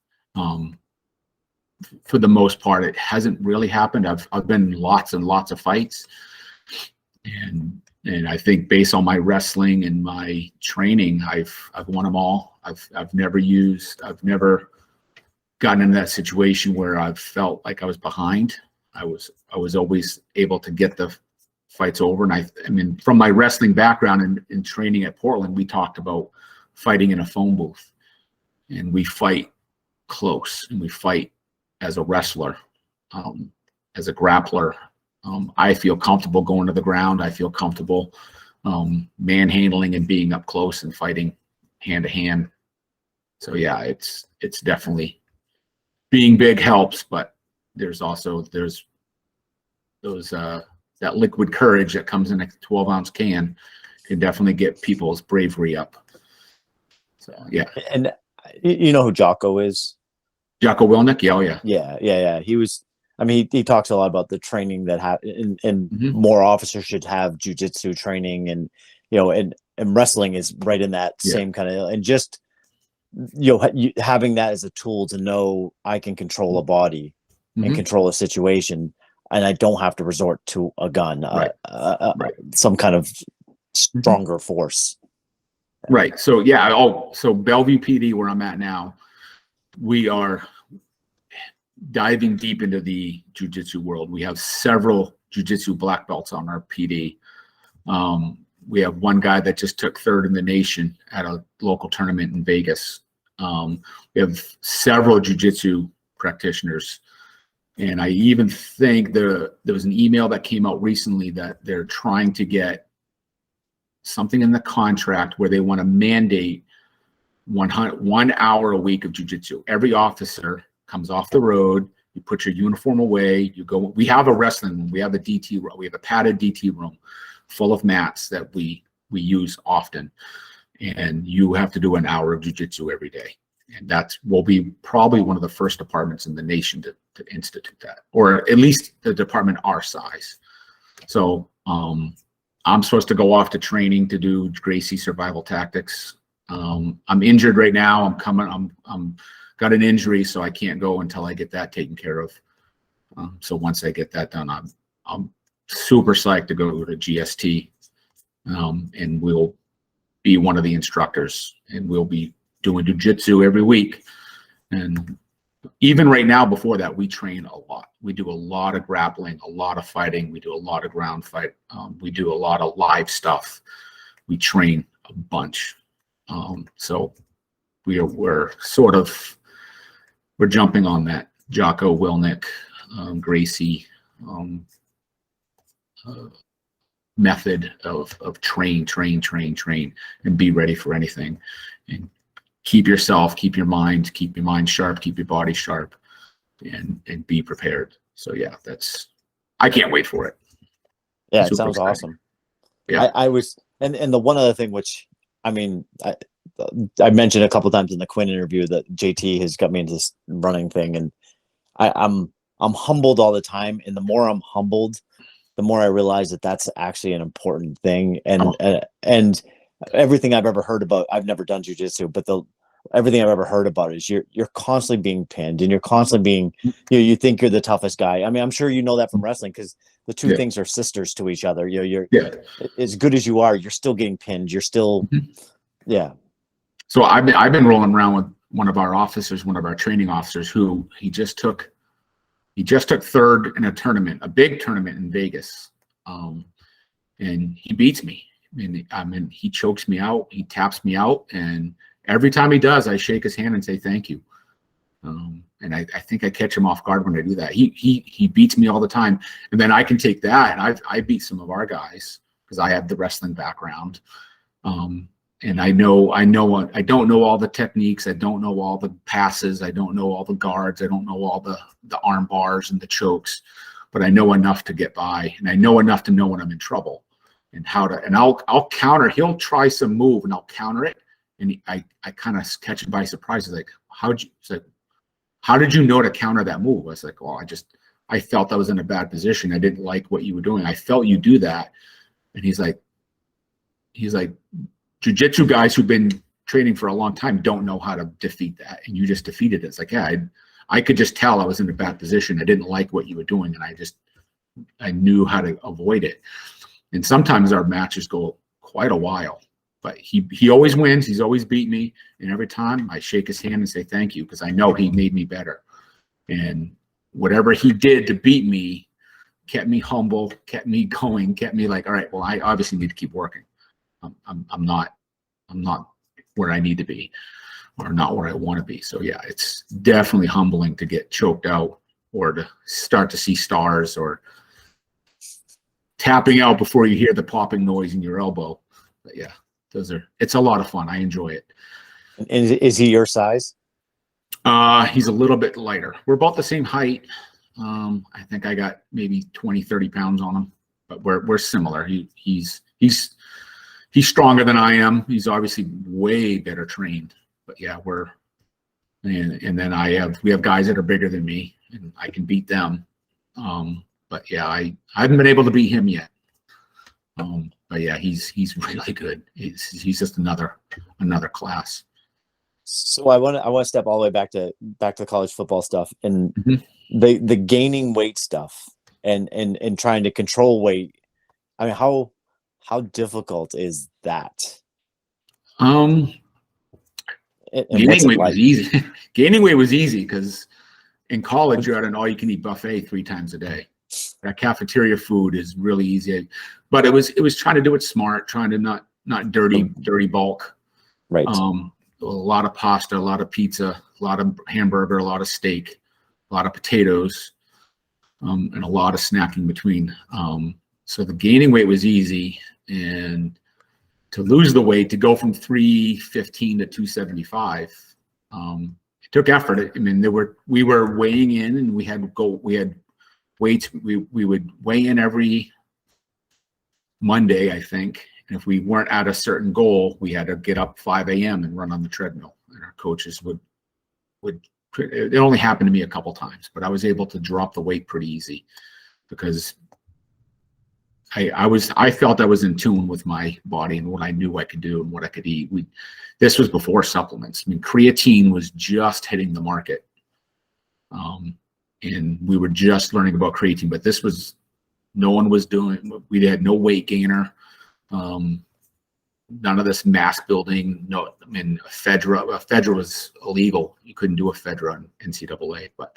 For the most part, it hasn't really happened. I've been in lots and lots of fights, and I think based on my wrestling and my training, I've won them all. I've never gotten into that situation where I've felt like I was behind. I was always able to get the fights over. And I mean, from my wrestling background and training at Portland, we talked about fighting in a phone booth, and we fight close, and we fight as a wrestler, as a grappler. I feel comfortable going to the ground. I feel comfortable manhandling and being up close and fighting hand to hand. So yeah, it's definitely, being big helps, but there's those that liquid courage that comes in a 12-ounce can can definitely get people's bravery up. So yeah. And you know who Jocko is? Jocko Willink? Yeah, oh yeah. Yeah. He was. I mean, he talks a lot about the training that and Mhm. more officers should have jujitsu training, and and wrestling is right in that Yeah. same kind of, and just having that as a tool to know I can control a body and Mhm. control a situation, and I don't have to resort to a gun, Right. Right. some kind of stronger force. Right. So yeah. So Bellevue PD, where I'm at now, we are diving deep into the jiu-jitsu world. We have several jiu-jitsu black belts on our PD. We have one guy that just took third in the nation at a local tournament in Vegas. We have several jiu-jitsu practitioners. And I even think there was an email that came out recently that they're trying to get something in the contract where they want to mandate 1 hour a week of jiu-jitsu. Every officer comes off the road, you put your uniform away, you go. We have a wrestling room, we have a DT room, we have a padded DT room full of mats that we use often, and you have to do an hour of jiu-jitsu every day. And will be probably one of the first departments in the nation to institute that, or at least the department our size. So I'm supposed to go off to training to do Gracie survival tactics. I'm injured right now. I'm got an injury, so I can't go until I get that taken care of. So once I get that done, I'm super psyched to go to GST, and we'll be one of the instructors, and we'll be doing jiu-jitsu every week. And even right now, before that, we train a lot. We do a lot of grappling, a lot of fighting. We do a lot of ground fight. We do a lot of live stuff. We train a bunch. So we're jumping on that Jocko Willink, Gracie method of train, and be ready for anything, and keep your mind sharp, keep your body sharp, and be prepared. So yeah, I can't wait for it. Yeah, Super it sounds exciting. awesome. Yeah. I was, and the one other thing, which I mean, I mentioned a couple times in the Quinn interview that JT has got me into this running thing, and I'm humbled all the time. And the more I'm humbled, the more I realize that that's actually an important thing. And everything I've ever heard about, I've never done jujitsu, but everything I've ever heard about is you're constantly being pinned, and you're constantly being, you think you're the toughest guy. I mean, I'm sure you know that from wrestling, because the two things are sisters to each other. You're as good as you are, you're still getting pinned. You're still, yeah. So I've been rolling around with one of our training officers, who he just took third in a tournament, a big tournament in Vegas, and he beats me. I mean, he chokes me out, he taps me out, and every time he does, I shake his hand and say thank you. And I think I catch him off guard when I do that. He beats me all the time, and then I can take that, and I beat some of our guys because I have the wrestling background. And I don't know all the techniques. I don't know all the passes. I don't know all the guards. I don't know all the arm bars and the chokes, but I know enough to get by, and I know enough to know when I'm in trouble and I'll counter. He'll try some move and I'll counter it. And I kind of catch him by surprise. He's like, how did you know to counter that move? I was like, well, I felt I was in a bad position. I didn't like what you were doing. I felt you do that. And he's like, jiu-jitsu guys who've been training for a long time don't know how to defeat that, and you just defeated it. It's like, yeah, I could just tell I was in a bad position. I didn't like what you were doing, and I knew how to avoid it. And sometimes our matches go quite a while, but he always wins. He's always beat me, and every time I shake his hand and say thank you, because I know he made me better. And whatever he did to beat me kept me humble, kept me going, kept me like, all right, well, I obviously need to keep working. I'm not where I need to be, or not where I want to be. So yeah, it's definitely humbling to get choked out, or to start to see stars, or tapping out before you hear the popping noise in your elbow. But yeah, it's a lot of fun. I enjoy it. Is he your size? He's a little bit lighter. We're about the same height. I think I got maybe 20, 30 pounds on him, but we're similar. He's stronger than I am. He's obviously way better trained, but yeah, and then we have guys that are bigger than me and I can beat them. But yeah, I haven't been able to beat him yet. But yeah, he's really good. He's just another class. So I want to step all the way back to the college football stuff and the gaining weight stuff and trying to control weight. I mean, how difficult is that? Gaining weight was easy. Gaining weight was easy because in college you're at an all-you-can-eat buffet 3 times a day. That cafeteria food is really easy, but it was trying to do it smart, trying to not dirty bulk. Right. A lot of pasta, a lot of pizza, a lot of hamburger, a lot of steak, a lot of potatoes, and a lot of snacking between. So the gaining weight was easy, and to lose the weight, to go from 315 to 275, it took effort. I mean, we were weighing in, and we had weights. We would weigh in every Monday, I think. And if we weren't at a certain goal, we had to get up 5 a.m. and run on the treadmill. And our coaches would, it only happened to me a couple times, but I was able to drop the weight pretty easy because I felt I was in tune with my body and what I knew I could do and what I could eat. This was before supplements. I mean, creatine was just hitting the market. And we were just learning about creatine, but no one was doing, we had no weight gainer. None of this mass building. No, I mean, Fedra was illegal. You couldn't do a Fedra in NCAA, but,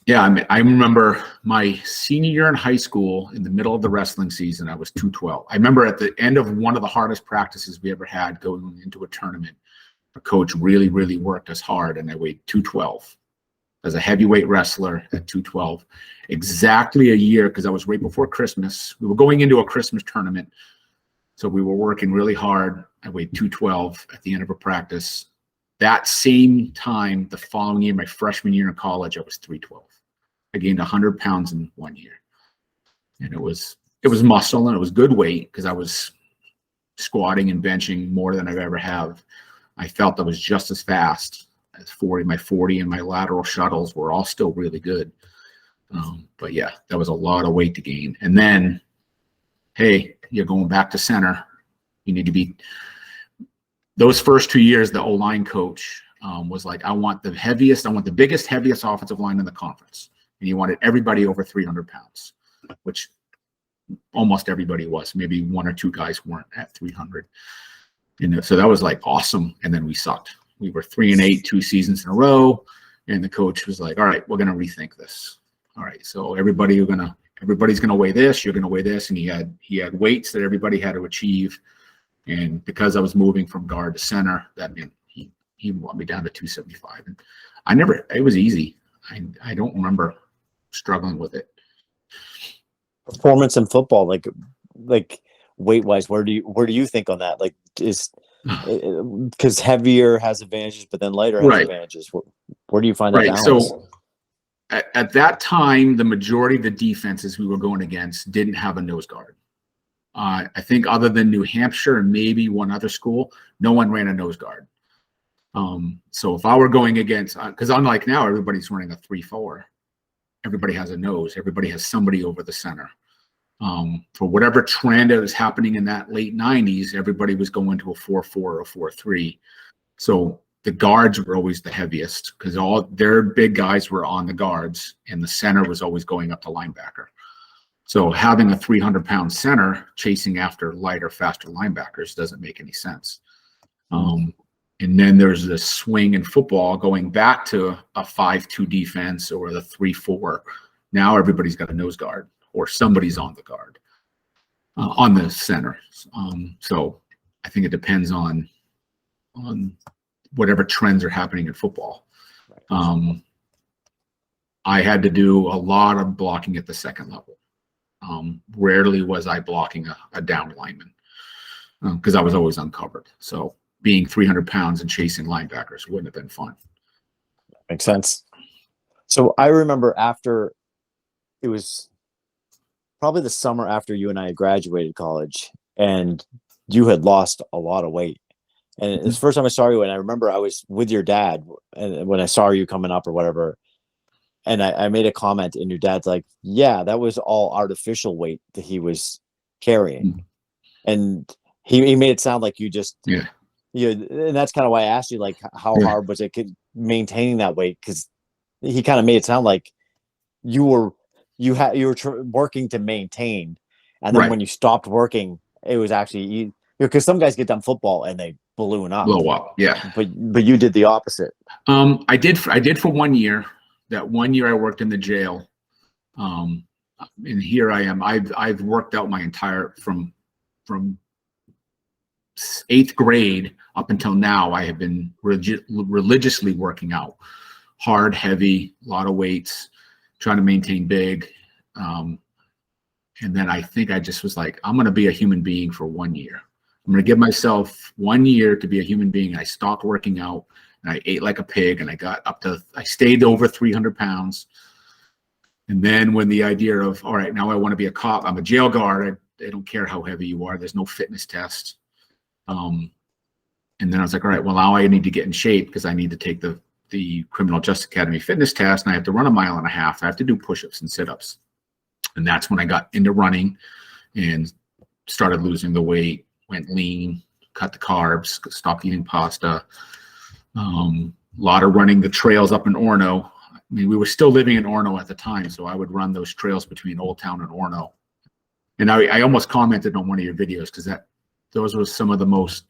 yeah, I mean, I remember my senior year in high school, in the middle of the wrestling season, I was 212. I remember at the end of one of the hardest practices we ever had going into a tournament, a coach really, really worked us hard, and I weighed 212 as a heavyweight wrestler at 212. Exactly a year, because I was right before Christmas. We were going into a Christmas tournament, so we were working really hard. I weighed 212 at the end of a practice. That same time, the following year, my freshman year in college, I was 312. I gained 100 pounds in 1 year. And it was muscle, and it was good weight because I was squatting and benching more than I've ever have. I felt I was just as fast as 40. My 40 and my lateral shuttles were all still really good. But yeah, that was a lot of weight to gain. And then, hey, you're going back to center. You need to be, those first 2 years, the O-line coach was like, I want the biggest, heaviest offensive line in the conference. And he wanted everybody over 300 pounds, which almost everybody was. Maybe 1 or 2 guys weren't at 300. And so that was like awesome. And then we sucked. We were 3-8 2 seasons in a row. And the coach was like, all right, we're going to rethink this. All right, so everybody's going to weigh this. You're going to weigh this. And he had weights that everybody had to achieve. And because I was moving from guard to center, that meant he wanted me down to 275. And it was easy. I don't remember struggling with it. Performance in football, like weight wise, where do you think on that? Like, is because heavier has advantages, but then lighter has advantages. Where do you find that balance? So at that time, the majority of the defenses we were going against didn't have a nose guard. I think other than New Hampshire and maybe one other school, no one ran a nose guard. So if I were going against, because unlike now, everybody's running a 3-4. Everybody has a nose. Everybody has somebody over the center. For whatever trend that was happening in that late 90s, everybody was going to a 4-4 or a 4-3. So the guards were always the heaviest because all their big guys were on the guards, and the center was always going up to linebacker. So having a 300-pound center chasing after lighter, faster linebackers doesn't make any sense. And then there's this swing in football going back to a 5-2 defense or the 3-4. Now everybody's got a nose guard or somebody's on the guard, on the center. So I think it depends on whatever trends are happening in football. I had to do a lot of blocking at the second level. Rarely was I blocking a down lineman. because I was always uncovered. So being 300 pounds and chasing linebackers wouldn't have been fun. Makes sense. So I remember after, it was probably the summer after you and I had graduated college, and you had lost a lot of weight. And it's the first time I saw you, and I remember I was with your dad, and when I saw you coming up or whatever, and I made a comment, and your dad's like, yeah, that was all artificial weight that he was carrying. And he made it sound like you just, Yeah. and that's kind of why I asked you, like, how hard was it maintaining that weight? Because he kind of made it sound like you were working to maintain, and then when you stopped working, it was actually because some guys get done football and they balloon up, blow up. Yeah. But you did the opposite. I did for 1 year. That 1 year I worked in the jail. And here I am. I've worked out my entire from 8th grade up until now. I have been religiously working out, hard, heavy, a lot of weights, trying to maintain big. And then I think I just was like, I'm going to be a human being for 1 year. I'm going to give myself 1 year to be a human being. And I stopped working out, and I ate like a pig, and I stayed over 300 pounds. And then when the idea of, all right, now I want to be a cop, I'm a jail guard. I don't care how heavy you are. There's no fitness test. And then I was like, all right, well, now I need to get in shape because I need to take the Criminal Justice Academy fitness test, and I have to run 1.5 miles. I have to do push-ups and sit-ups. And that's when I got into running and started losing the weight, went lean, cut the carbs, stopped eating pasta. A lot of running the trails up in Orono. I mean, we were still living in Orono at the time, so I would run those trails between Old Town and Orono. And I almost commented on one of your videos because those were some of the most.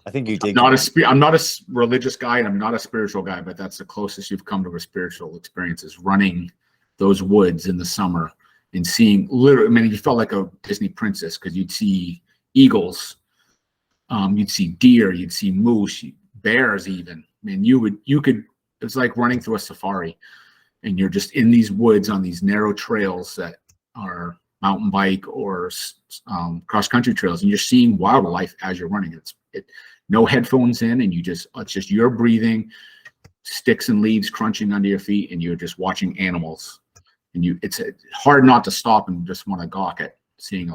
I think you did. I'm not a religious guy, and I'm not a spiritual guy, but that's the closest you've come to a spiritual experience, is running those woods in the summer and seeing literally. I mean, you felt like a Disney princess because you'd see eagles, you'd see deer, you'd see moose, bears even. I mean, you could. It was like running through a safari, and you're just in these woods on these narrow trails that are mountain bike or cross country trails, and you're seeing wildlife as you're running. No headphones in, and it's just your breathing, sticks and leaves crunching under your feet, and you're just watching animals. And it's hard not to stop and just want to gawk at seeing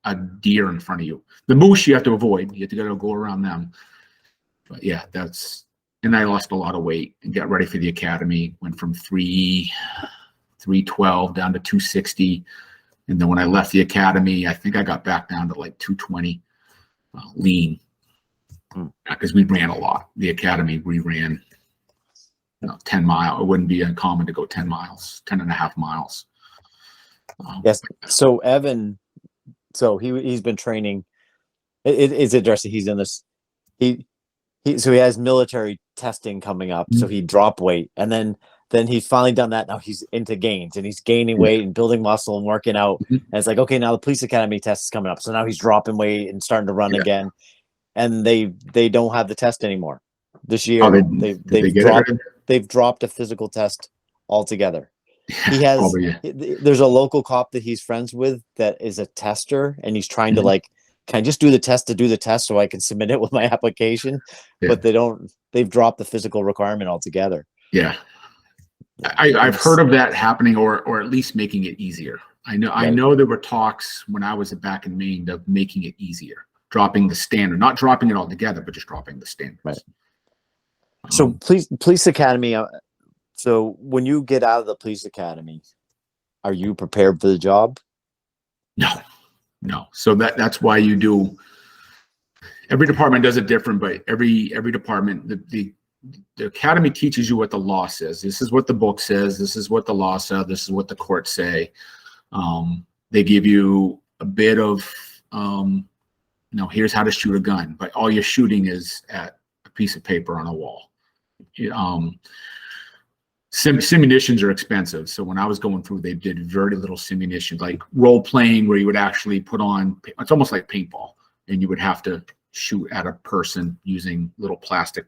a deer in front of you. The moose you have to avoid. You have to go around them. But yeah, and I lost a lot of weight and got ready for the academy. Went from 312 down to 260. And then when I left the academy, I think I got back down to like 220 lean. Because we ran a lot. The academy, we ran 10 miles. It wouldn't be uncommon to go 10 miles, 10.5 miles. Yes. So Evan, he's been training. It's interesting. He's in this. So he has military testing coming up. So he dropped weight, and then he's finally done that. Now he's into gains, and he's gaining weight and building muscle and working out. And it's like, okay, now the police academy test is coming up. So now he's dropping weight and starting to run again. And they don't have the test anymore this year. They've dropped a physical test altogether. He has there's a local cop that he's friends with that is a tester, and he's trying to like, can I just do the test to do the test so I can submit it with my application? But they've dropped the physical requirement altogether. Yeah. I've heard of that happening, or at least making it easier. I know there were talks when I was back in Maine of making it easier. Dropping the standard, not dropping it all together, but just dropping the standards. Right. So police academy. So when you get out of the police academy, are you prepared for the job? No. So that's why you do. Every department does it different, but every department, the academy teaches you what the law says. This is what the book says. This is what the law says. This is what the courts say. They give you a bit of. Here's how to shoot a gun, but all you're shooting is at a piece of paper on a wall. Simunitions are expensive. So when I was going through, they did very little simunitions, like role playing, where you would actually put on, it's almost like paintball, and you would have to shoot at a person using little plastic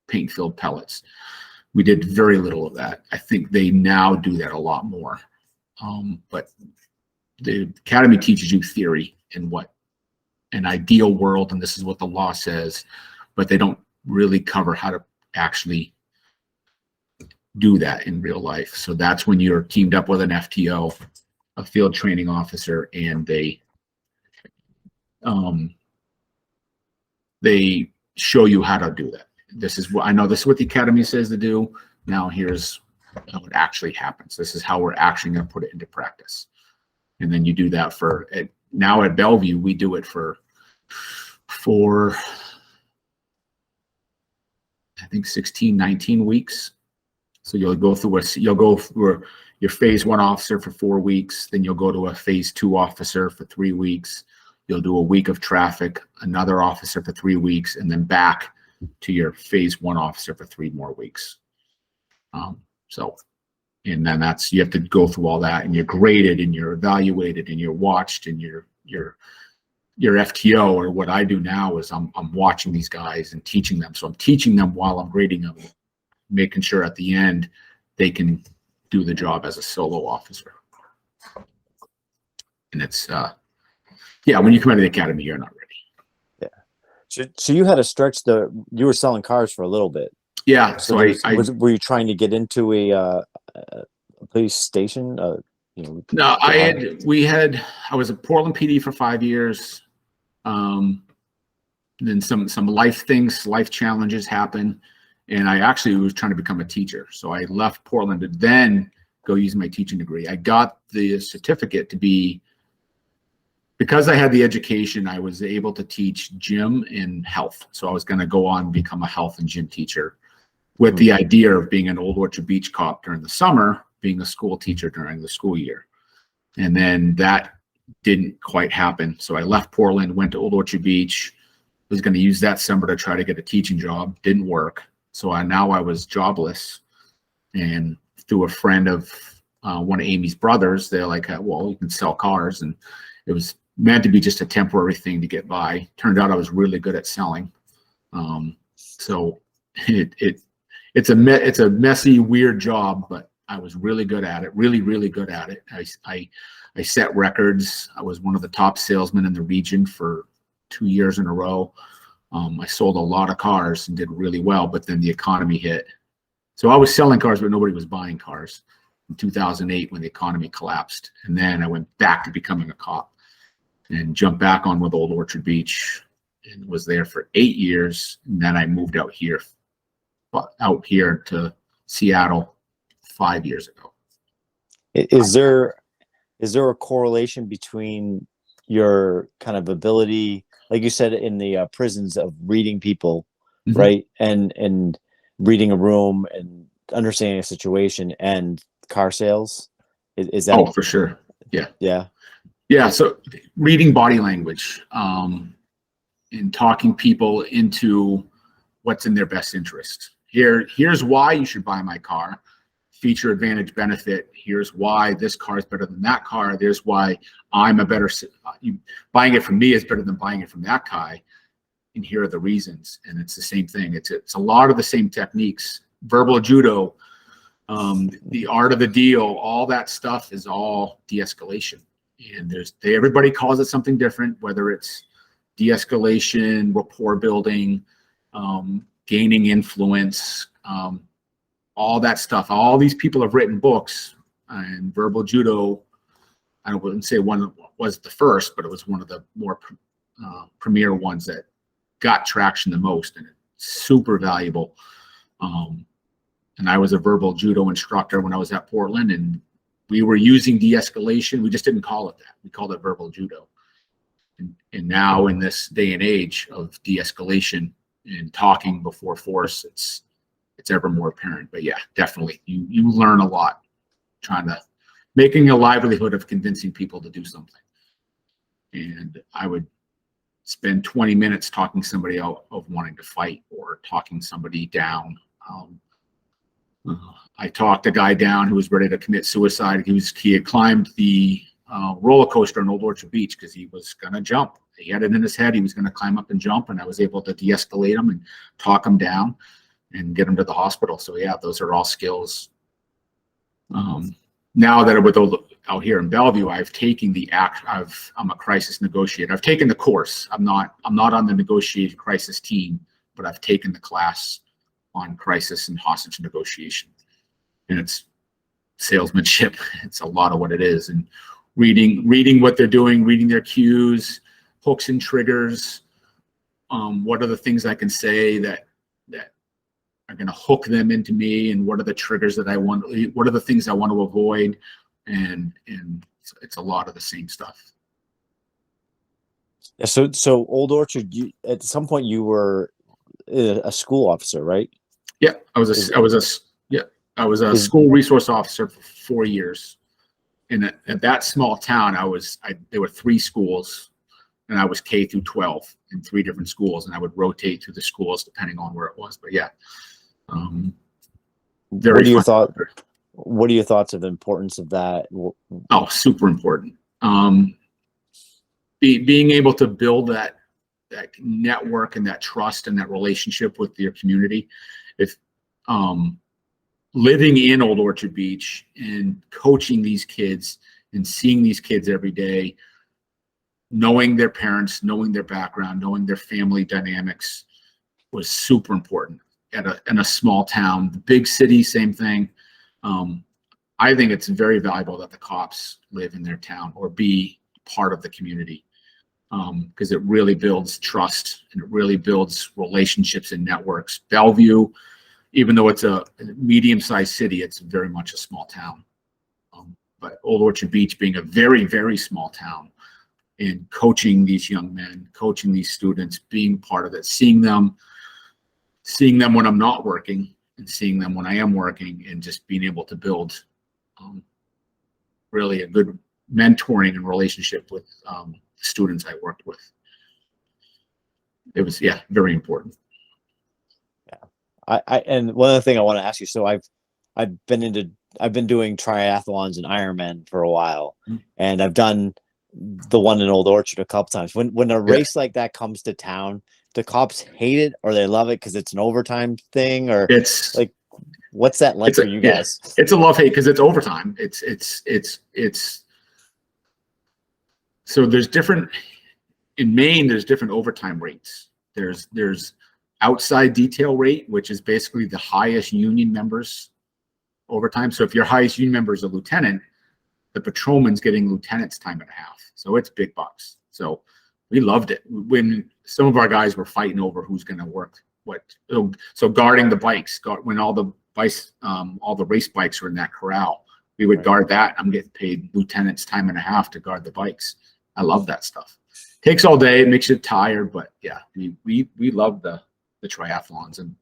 paint-filled pellets. We did very little of that. I think they now do that a lot more. But the academy teaches you theory and what an ideal world and this is what the law says, but they don't really cover how to actually do that in real life. So that's when you're teamed up with an FTO, a field training officer, and they show you how to do that. This is what I know. This is what the academy says to do. Now here's how it actually happens. This is how we're actually going to put it into practice. And then you do that now at Bellevue, we do it for I think 16, 19 weeks. So you'll go through your phase 1 officer for 4 weeks. Then you'll go to a phase 2 officer for 3 weeks. You'll do a week of traffic, another officer for 3 weeks, and then back to your phase 1 officer for 3 more weeks. And then you have to go through all that, and you're graded and you're evaluated and you're watched, and your FTO, or what I do now is I'm watching these guys and teaching them. So I'm teaching them while I'm grading them, making sure at the end they can do the job as a solo officer. And it's when you come out of the academy, you're not ready. Yeah. So you had to stretch you were selling cars for a little bit. Yeah. So were you trying to get into a police station? No, I was at Portland PD for 5 years. Then some life challenges happened, and I actually was trying to become a teacher. So I left Portland to then go use my teaching degree. I got the certificate because I had the education, I was able to teach gym and health. So I was going to go on and become a health and gym teacher, with the idea of being an Old Orchard Beach cop during the summer, being a school teacher during the school year. And then that didn't quite happen. So I left Portland, went to Old Orchard Beach, was going to use that summer to try to get a teaching job. Didn't work. So now I was jobless. And through a friend of one of Amy's brothers, they're like, well, you can sell cars. And it was meant to be just a temporary thing to get by. Turned out I was really good at selling. So it's a messy, weird job, but I was really good at it, really, really good at it. I set records. I was one of the top salesmen in the region for 2 years in a row. I sold a lot of cars and did really well, but then the economy hit. So I was selling cars, but nobody was buying cars in 2008 when the economy collapsed. And then I went back to becoming a cop and jumped back on with Old Orchard Beach and was there for 8 years. And then I moved out here to Seattle 5 years ago. Is there a correlation between your kind of ability, like you said, in the prisons, of reading people, mm-hmm. right, and reading a room and understanding a situation, and car sales? Is that? Oh, for sure. Yeah. So reading body language, and talking people into what's in their best interest. Here's why you should buy my car. Feature, advantage, benefit. Here's why this car is better than that car. There's why I'm a better. Buying it from me is better than buying it from that guy. And here are the reasons. And it's the same thing. It's a lot of the same techniques. Verbal judo, the art of the deal, all that stuff is all de-escalation. And everybody calls it something different, whether it's de-escalation, rapport building, gaining influence, all that stuff. All these people have written books, and verbal judo, I wouldn't say one was the first, but it was one of the more premier ones that got traction the most, and it's super valuable. And I was a verbal judo instructor when I was at Portland, and we were using de-escalation. We just didn't call it that. We called it verbal judo. And now in this day and age of de-escalation and talking before force, it's ever more apparent. But yeah, definitely, you learn a lot making a livelihood of convincing people to do something. And I would spend 20 minutes talking somebody out of wanting to fight, or talking somebody down. I talked a guy down who was ready to commit suicide. He had climbed the roller coaster in Old Orchard Beach because he was going to jump. He had it in his head he was going to climb up and jump, and I was able to de-escalate him and talk him down and get him to the hospital. So yeah, those are all skills. Now that out here in Bellevue, I've taken I'm a crisis negotiator. I've taken the course. I'm not on the negotiated crisis team, but I've taken the class on crisis and hostage negotiation. And it's salesmanship. It's a lot of what it is. And reading what they're doing, reading their cues, hooks and triggers. What are the things I can say that are going to hook them into me, and what are the triggers that I want? What are the things I want to avoid? And it's a lot of the same stuff. Yeah, so Old Orchard, at some point you were a school officer, right? Yeah, I was a school resource officer for 4 years. And at that small town, there were 3 schools, and I was K through 12 in 3 different schools, and I would rotate through the schools depending on where it was. But yeah, what are your thoughts of the importance of that? Oh, super important. Being able to build that network and that trust and that relationship with your community. If living in Old Orchard Beach and coaching these kids and seeing these kids every day, knowing their parents, knowing their background, knowing their family dynamics was super important in a small town. The big city, same thing. I think it's very valuable that the cops live in their town or be part of the community, because it really builds trust and it really builds relationships and networks. Bellevue, even though it's a medium-sized city, it's very much a small town. But Old Orchard Beach being a very, very small town, and coaching these young men, coaching these students, being part of it, seeing them when I'm not working and seeing them when I am working, and just being able to build really a good mentoring and relationship with students I worked with. It was, yeah, very important. Yeah, and one other thing I want to ask you. So I've been doing triathlons and Ironman for a while, and I've done the one in Old Orchard a couple times. When a race like that comes to town, the cops hate it or they love it because it's an overtime thing, or it's like, what's that like for you guys? Yeah, it's a love-hate because it's overtime. It's so there's different in Maine. There's different overtime rates. There's outside detail rate, which is basically the highest union members overtime. So if your highest union member is a lieutenant, the patrolman's getting lieutenant's time and a half. So it's big bucks. So we loved it when some of our guys were fighting over who's going to work what. So guarding the bikes, when all the race bikes were in that corral, we would guard that. I'm getting paid lieutenant's time and a half to guard the bikes. I love that stuff. Takes all day. It makes you tired, but yeah, we love the triathlons. And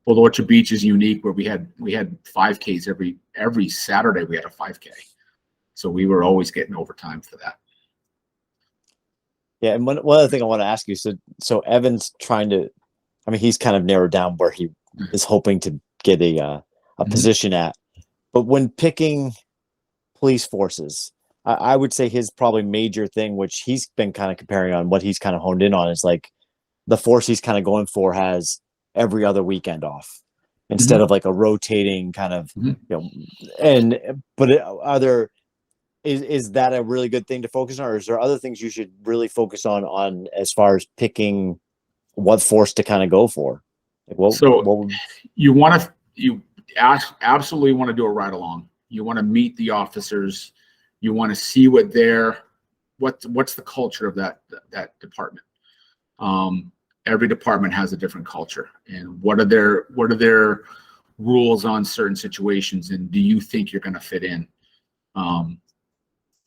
Old Orchard Beach is unique, where we had 5Ks every Saturday. We had a 5K, so we were always getting overtime for that. Yeah, and one other thing I want to ask you. So Evan's trying to, I mean, he's kind of narrowed down where he is hoping to get a position at. But when picking police forces, I would say his probably major thing, which he's been kind of comparing on, what he's kind of honed in on, is like the force he's kind of going for has every other weekend off instead of like a rotating kind of, you know, is that a really good thing to focus on, or is there other things you should really focus on as far as picking what force to kind of go for? Like you absolutely want to do a ride along. You want to meet the officers. You want to see what's the culture of that department. Every department has a different culture, and what are their rules on certain situations, and do you think you're going to fit in?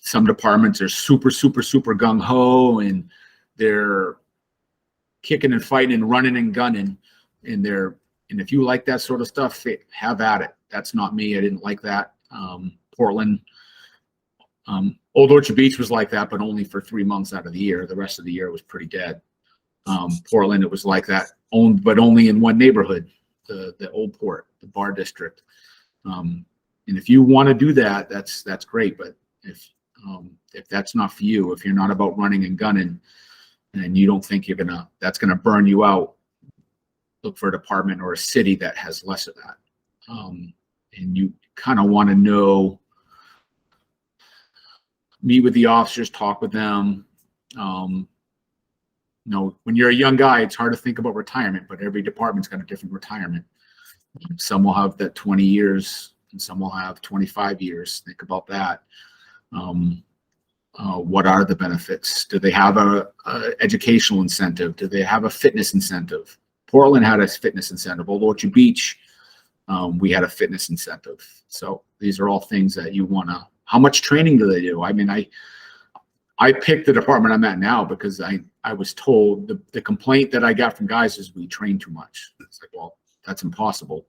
Some departments are super gung ho, and they're kicking and fighting and running and gunning, and if you like that sort of stuff, have at it. That's not me. I didn't like that. Portland, Old Orchard Beach was like that, but only for 3 months out of the year. The rest of the year was pretty dead. Portland, it was like that, but only in one neighborhood, the Old Port, the Bar District. And if you want to do that, that's great. But if that's not for you, if you're not about running and gunning, and you don't think that's gonna burn you out, look for a department or a city that has less of that. And you kind of want to know meet with the officers, talk with them. You know, when you're a young guy, it's hard to think about retirement, but every department's got a different retirement. Some will have that 20 years and some will have 25 years. Think about that. What are the benefits? Do they have a educational incentive? Do they have a fitness incentive? Portland had a fitness incentive. Old Orchard Beach, we had a fitness incentive. So these are all things that you want to, how much training do they do? I mean, I picked the department I'm at now because I was told the complaint that I got from guys is we train too much. It's like, well, that's impossible.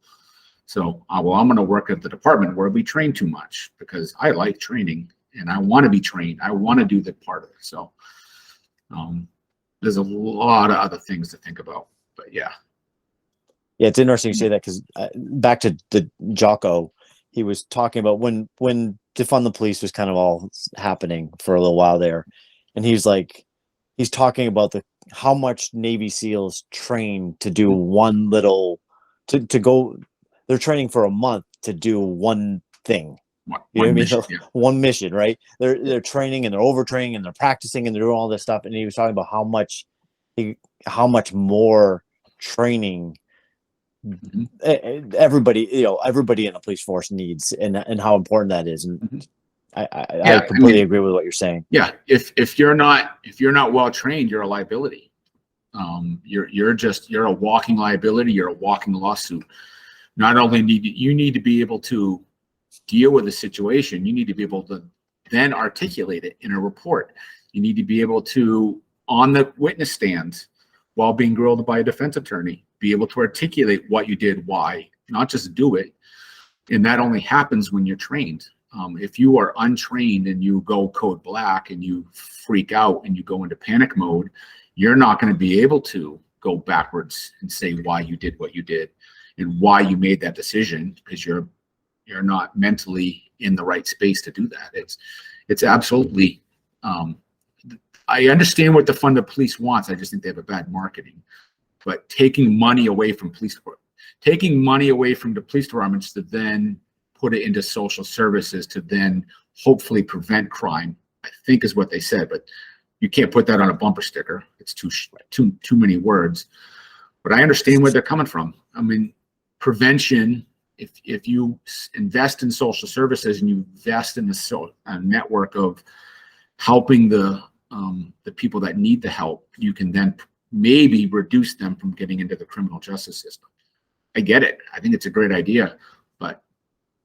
So, well, I'm going to work at the department where we train too much because I like training and I want to be trained. I want to do that part of it. So there's a lot of other things to think about, but yeah. Yeah, it's interesting you say that because back to the Jocko, he was talking about when defund the police was kind of all happening for a little while there, and he's talking about how much Navy SEALs train to do one little to go. They're training for a month to do one thing. You know what I mean? Yeah. One mission, right? They're training and they're overtraining and they're practicing and they're doing all this stuff. And he was talking about how much more training everybody in the police force needs, and how important that is. And I completely agree with what you're saying. Yeah, if you're not well trained, you're a liability. You're a walking liability. You're a walking lawsuit. Not only you need to be able to deal with the situation, you need to be able to then articulate it in a report. You need to be able to, on the witness stand, while being grilled by a defense attorney, be able to articulate what you did, why, not just do it. And that only happens when you're trained. If you are untrained and you go code black and you freak out and you go into panic mode, you're not going to be able to go backwards and say why you did what you did and why you made that decision, because you're not mentally in the right space to do that. It's absolutely, I understand what the fund of police wants. I just think they have a bad marketing. But taking money away from the police departments to then put it into social services to then hopefully prevent crime, I think is what they said. But you can't put that on a bumper sticker. It's too many words. But I understand where they're coming from. I mean, prevention. If you invest in social services and you invest in a network of helping the people that need the help, you can then maybe reduce them from getting into the criminal justice system. I get it. I think it's a great idea. But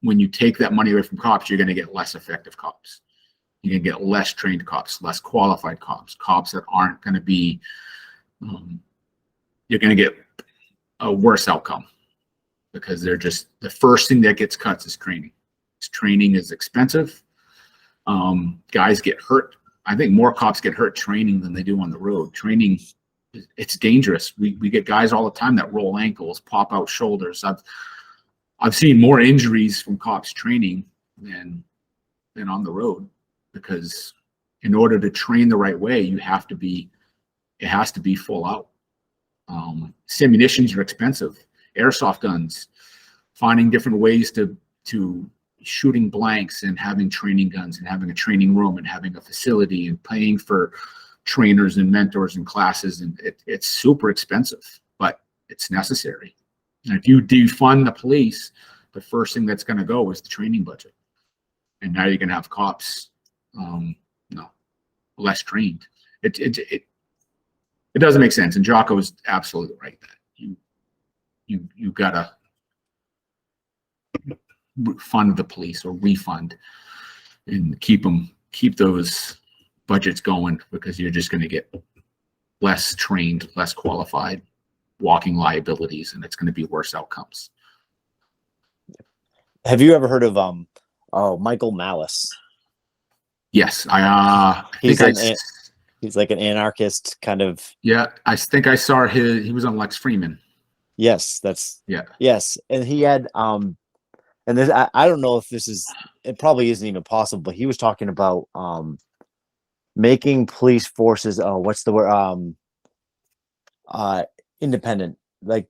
when you take that money away from cops, you're going to get less effective cops. You're going to get less trained cops, less qualified cops that aren't going to be, you're going to get a worse outcome. Because they're just, the first thing that gets cut is training. Training is expensive. Guys get hurt. I think more cops get hurt training than they do on the road. Training, it's dangerous. We get guys all the time that roll ankles, pop out shoulders. I've seen more injuries from cops training than on the road, because in order to train the right way, it has to be full out. Simunitions are expensive. Airsoft guns, finding different ways to shooting blanks and having training guns and having a training room and having a facility and paying for trainers and mentors and classes. And it's super expensive, but it's necessary. And if you defund the police, the first thing that's going to go is the training budget. And now you're going to have cops, less trained. It doesn't make sense. And Jocko is absolutely right that you gotta fund the police or refund and keep those budgets going, because you're just going to get less trained, less qualified, walking liabilities, and it's going to be worse outcomes. Have you ever heard of Michael Malice? Yes, he's like an anarchist kind of. Yeah, I think I saw he was on Lex Freeman. Yes, yes, and he had and this I don't know if it probably isn't even possible, but he was talking about making police forces what's the word independent, like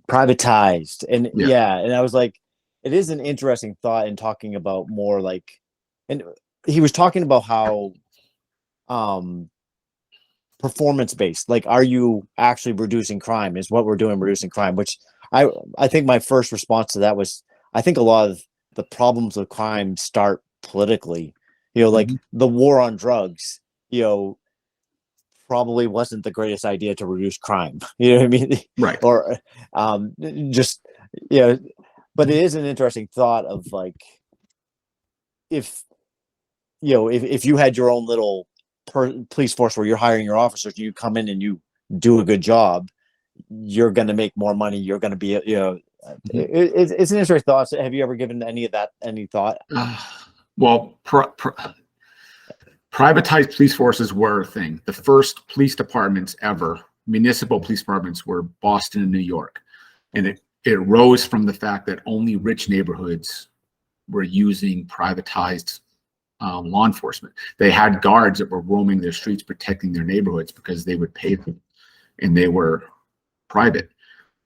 privatized, and yeah, and I was like, it is an interesting thought in talking about more like and he was talking about how performance based, like, are you actually reducing crime? Is what we're doing reducing crime? Which I think my first response to that was, I think a lot of the problems with crime start politically. Like the war on drugs, probably wasn't the greatest idea to reduce crime. You know what I mean? Right. Or just, but it is an interesting thought of, like, if you had your own little police force where you're hiring your officers, you come in and you do a good job, you're going to make more money. You're going to be, it's an interesting thought. Have you ever given any of that any thought? Well, privatized police forces were a thing. The first police departments ever, municipal police departments, were Boston and New York. And it rose from the fact that only rich neighborhoods were using privatized law enforcement. They had guards that were roaming their streets protecting their neighborhoods because they would pay them, and they were private.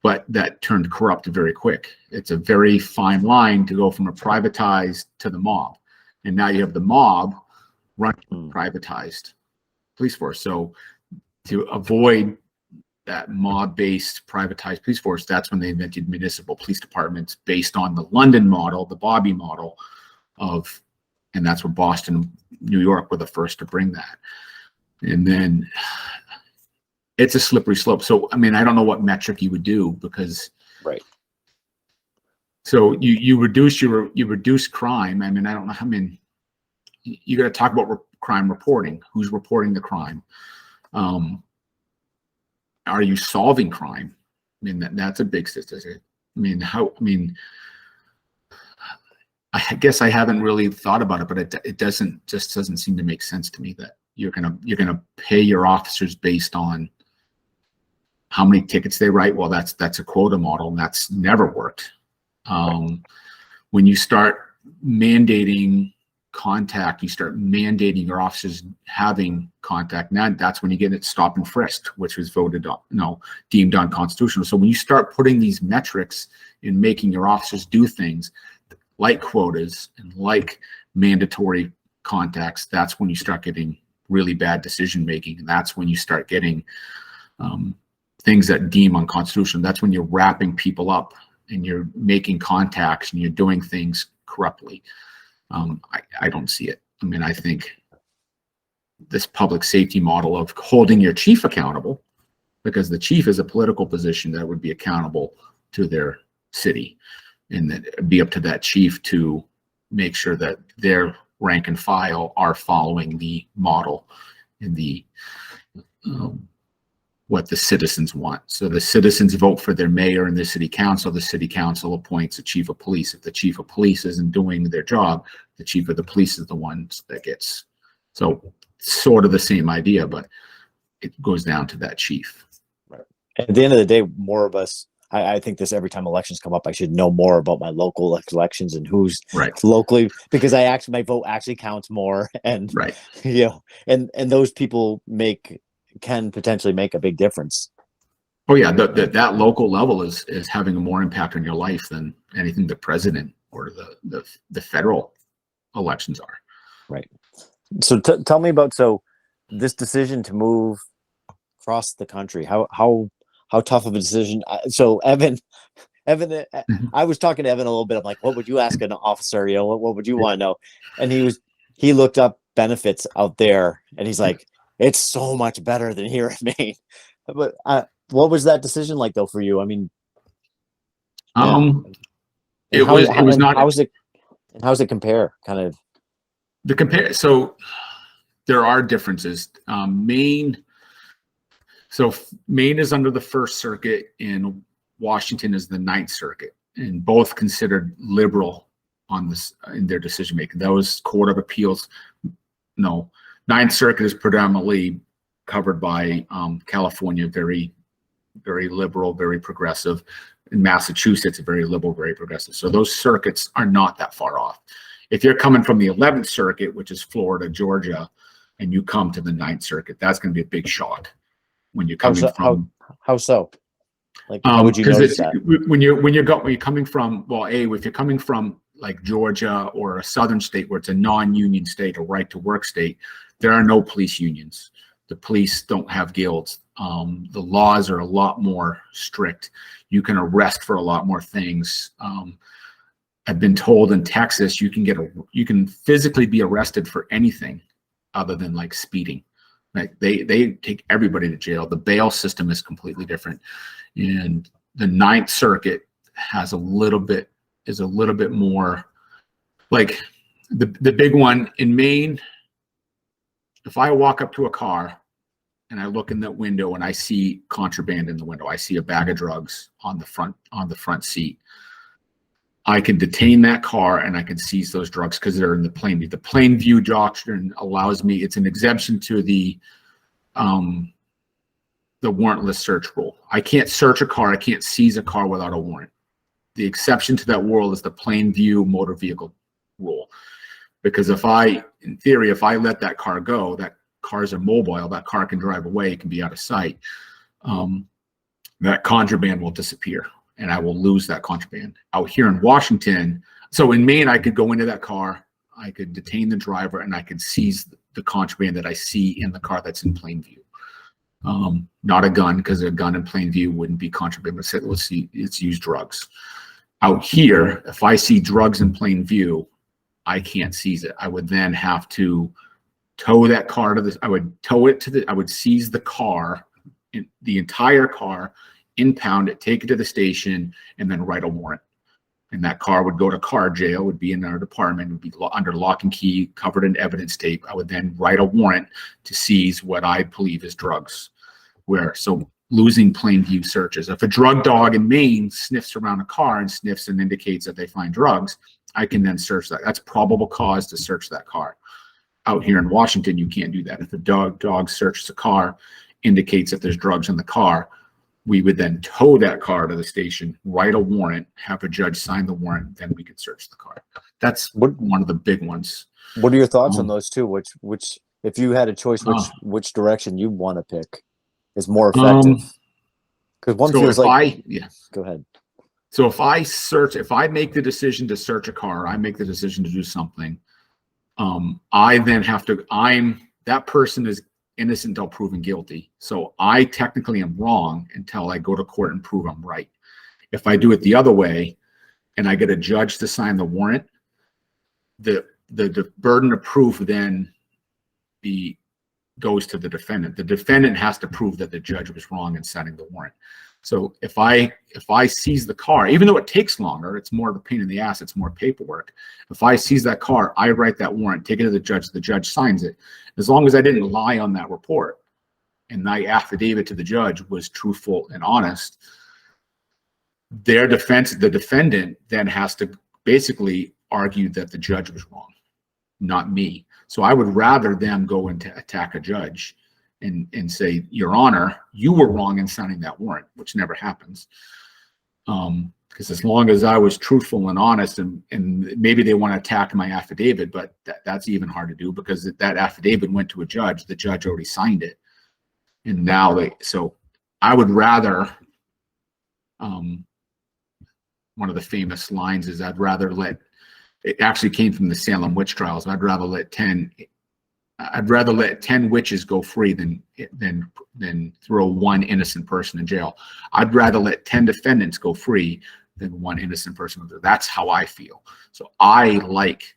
But that turned corrupt very quick. It's a very fine line to go from a privatized to the mob. And now you have the mob running privatized police force. So to avoid that mob-based privatized police force, that's when they invented municipal police departments based on the London model, the Bobby model of, and that's where Boston, New York were the first to bring that. And then it's a slippery slope. So, I mean, I don't know what metric you would do, because right. So you reduce crime. I mean, I don't know. I mean, you got to talk about crime reporting. Who's reporting the crime? Are you solving crime? I mean, that's a big statistic. I mean, I guess I haven't really thought about it, but it doesn't seem to make sense to me that you're gonna pay your officers based on how many tickets they write. Well, that's a quota model, and that's never worked. When you start mandating contact, you start mandating your officers having contact. Now that's when you get it stop and frisk, which was deemed unconstitutional. So when you start putting these metrics in making your officers do things like quotas and like mandatory contacts, that's when you start getting really bad decision making, and that's when you start getting things that deem unconstitutional. That's when you're wrapping people up and you're making contacts and you're doing things corruptly. I don't see it. I mean, I think this public safety model of holding your chief accountable, because the chief is a political position that would be accountable to their city, and that it'd be up to that chief to make sure that their rank and file are following the model and the what the citizens want. So the citizens vote for their mayor and the city council appoints a chief of police. If the chief of police isn't doing their job, the chief of the police is the one that gets. So sort of the same idea, but it goes down to that chief. Right. At the end of the day, more of us, I think this every time elections come up, I should know more about my local elections and who's locally, because my vote actually counts more. And, and those people can potentially make a big difference. Oh yeah, that local level is having a more impact on your life than anything the president or the federal elections are. Right. So tell me about this decision to move across the country. How tough of a decision? So Evan, I was talking to Evan a little bit. I'm like, what would you ask an officer? What would you want to know? And he looked up benefits out there, and he's like, it's so much better than here in Maine. But what was that decision like, though, for you? I mean, it was not. How's it compare? Kind of So there are differences. Maine is under the First Circuit, and Washington is the Ninth Circuit, and both considered liberal on this in their decision making. Those Court of Appeals, no. Ninth Circuit is predominantly covered by California, very, very liberal, very progressive. In Massachusetts, very liberal, very progressive. So those circuits are not that far off. If you're coming from the 11th Circuit, which is Florida, Georgia, and you come to the Ninth Circuit, that's going to be a big shock when you're coming from. How so? Like, how would you notice that? When you're coming from, well, if you're coming from like Georgia or a southern state where it's a non-union state, a right to work state, there are no police unions. The police don't have guilds. The laws are a lot more strict. You can arrest for a lot more things. I've been told in Texas you can physically be arrested for anything other than like speeding. Like they take everybody to jail. The bail system is completely different, and the Ninth Circuit is a little bit more like the big one in Maine. If I walk up to a car and I look in the window and I see contraband in the window, I see a bag of drugs on the front seat, I can detain that car and I can seize those drugs because they're in the plain view. The plain view doctrine allows me, it's an exemption to the warrantless search rule. I can't search a car, I can't seize a car without a warrant. The exception to that rule is the plain view motor vehicle rule. Because in theory, if I let that car go, that car's immobile, that car can drive away, it can be out of sight. That contraband will disappear and I will lose that contraband. Out here in Washington, so in Maine, I could go into that car, I could detain the driver, and I could seize the contraband that I see in the car that's in plain view. Not a gun, because a gun in plain view wouldn't be contraband, but let's see, it's used drugs. Out here, if I see drugs in plain view, I can't seize it. I would then have to tow that car to this. I would tow it to the, I would seize the car, the entire car, impound it, take it to the station, and then write a warrant. And that car would go to car jail, would be in our department, would be under lock and key, covered in evidence tape. I would then write a warrant to seize what I believe is drugs. So losing plain view searches. If a drug dog in Maine sniffs around a car and sniffs and indicates that they find drugs, I can then search that. That's probable cause to search that car. Out here in Washington, you can't do that. If a dog searches a car, indicates that there's drugs in the car, we would then tow that car to the station, write a warrant, have a judge sign the warrant, then we could search the car. That's one of the big ones. What are your thoughts on those two? Which, if you had a choice, which direction you want to pick is more effective? Because one feels like, go ahead. So if I make the decision to search a car, I make the decision to do something, I then have to, that person is innocent until proven guilty. So I technically am wrong until I go to court and prove I'm right. If I do it the other way and I get a judge to sign the warrant, the burden of proof then goes to the defendant. The defendant has to prove that the judge was wrong in signing the warrant. So if I seize the car, even though it takes longer, it's more of a pain in the ass, it's more paperwork. If I seize that car, I write that warrant, take it to the judge signs it. As long as I didn't lie on that report and my affidavit to the judge was truthful and honest, the defendant then has to basically argue that the judge was wrong, not me. So I would rather them go and attack a judge and say, Your Honor, you were wrong in signing that warrant, which never happens. Because as long as I was truthful and honest, and maybe they want to attack my affidavit, but that's even hard to do because that affidavit went to a judge, the judge already signed it. And now so I would rather, one of the famous lines is, it actually came from the Salem witch trials. I'd rather let 10 witches go free than throw one innocent person in jail. I'd rather let 10 defendants go free than one innocent person. That's how I feel. So I like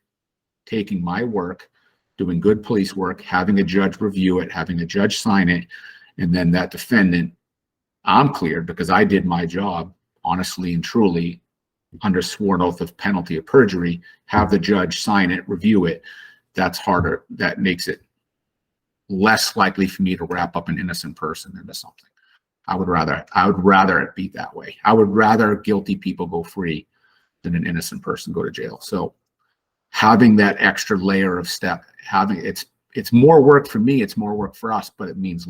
taking my work, doing good police work, having a judge review it, having a judge sign it, and then that defendant, I'm cleared because I did my job honestly and truly under sworn oath of penalty of perjury, have the judge sign it, review it. That's harder. That makes it less likely for me to wrap up an innocent person into something. I would rather it be that way. I would rather guilty people go free than an innocent person go to jail. So having that extra layer of step, it's more work for me, it's more work for us, but it means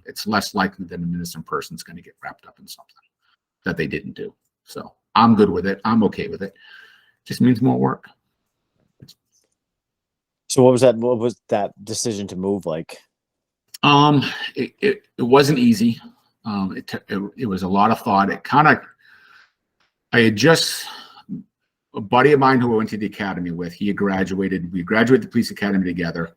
it's less likely that an innocent person's going to get wrapped up in something that they didn't do. So I'm good with it. I'm okay with it. Just means more work. So what was that decision to move like? It wasn't easy. It was a lot of thought. I had just a buddy of mine who I went to the academy with, he had graduated. We graduated the police academy together.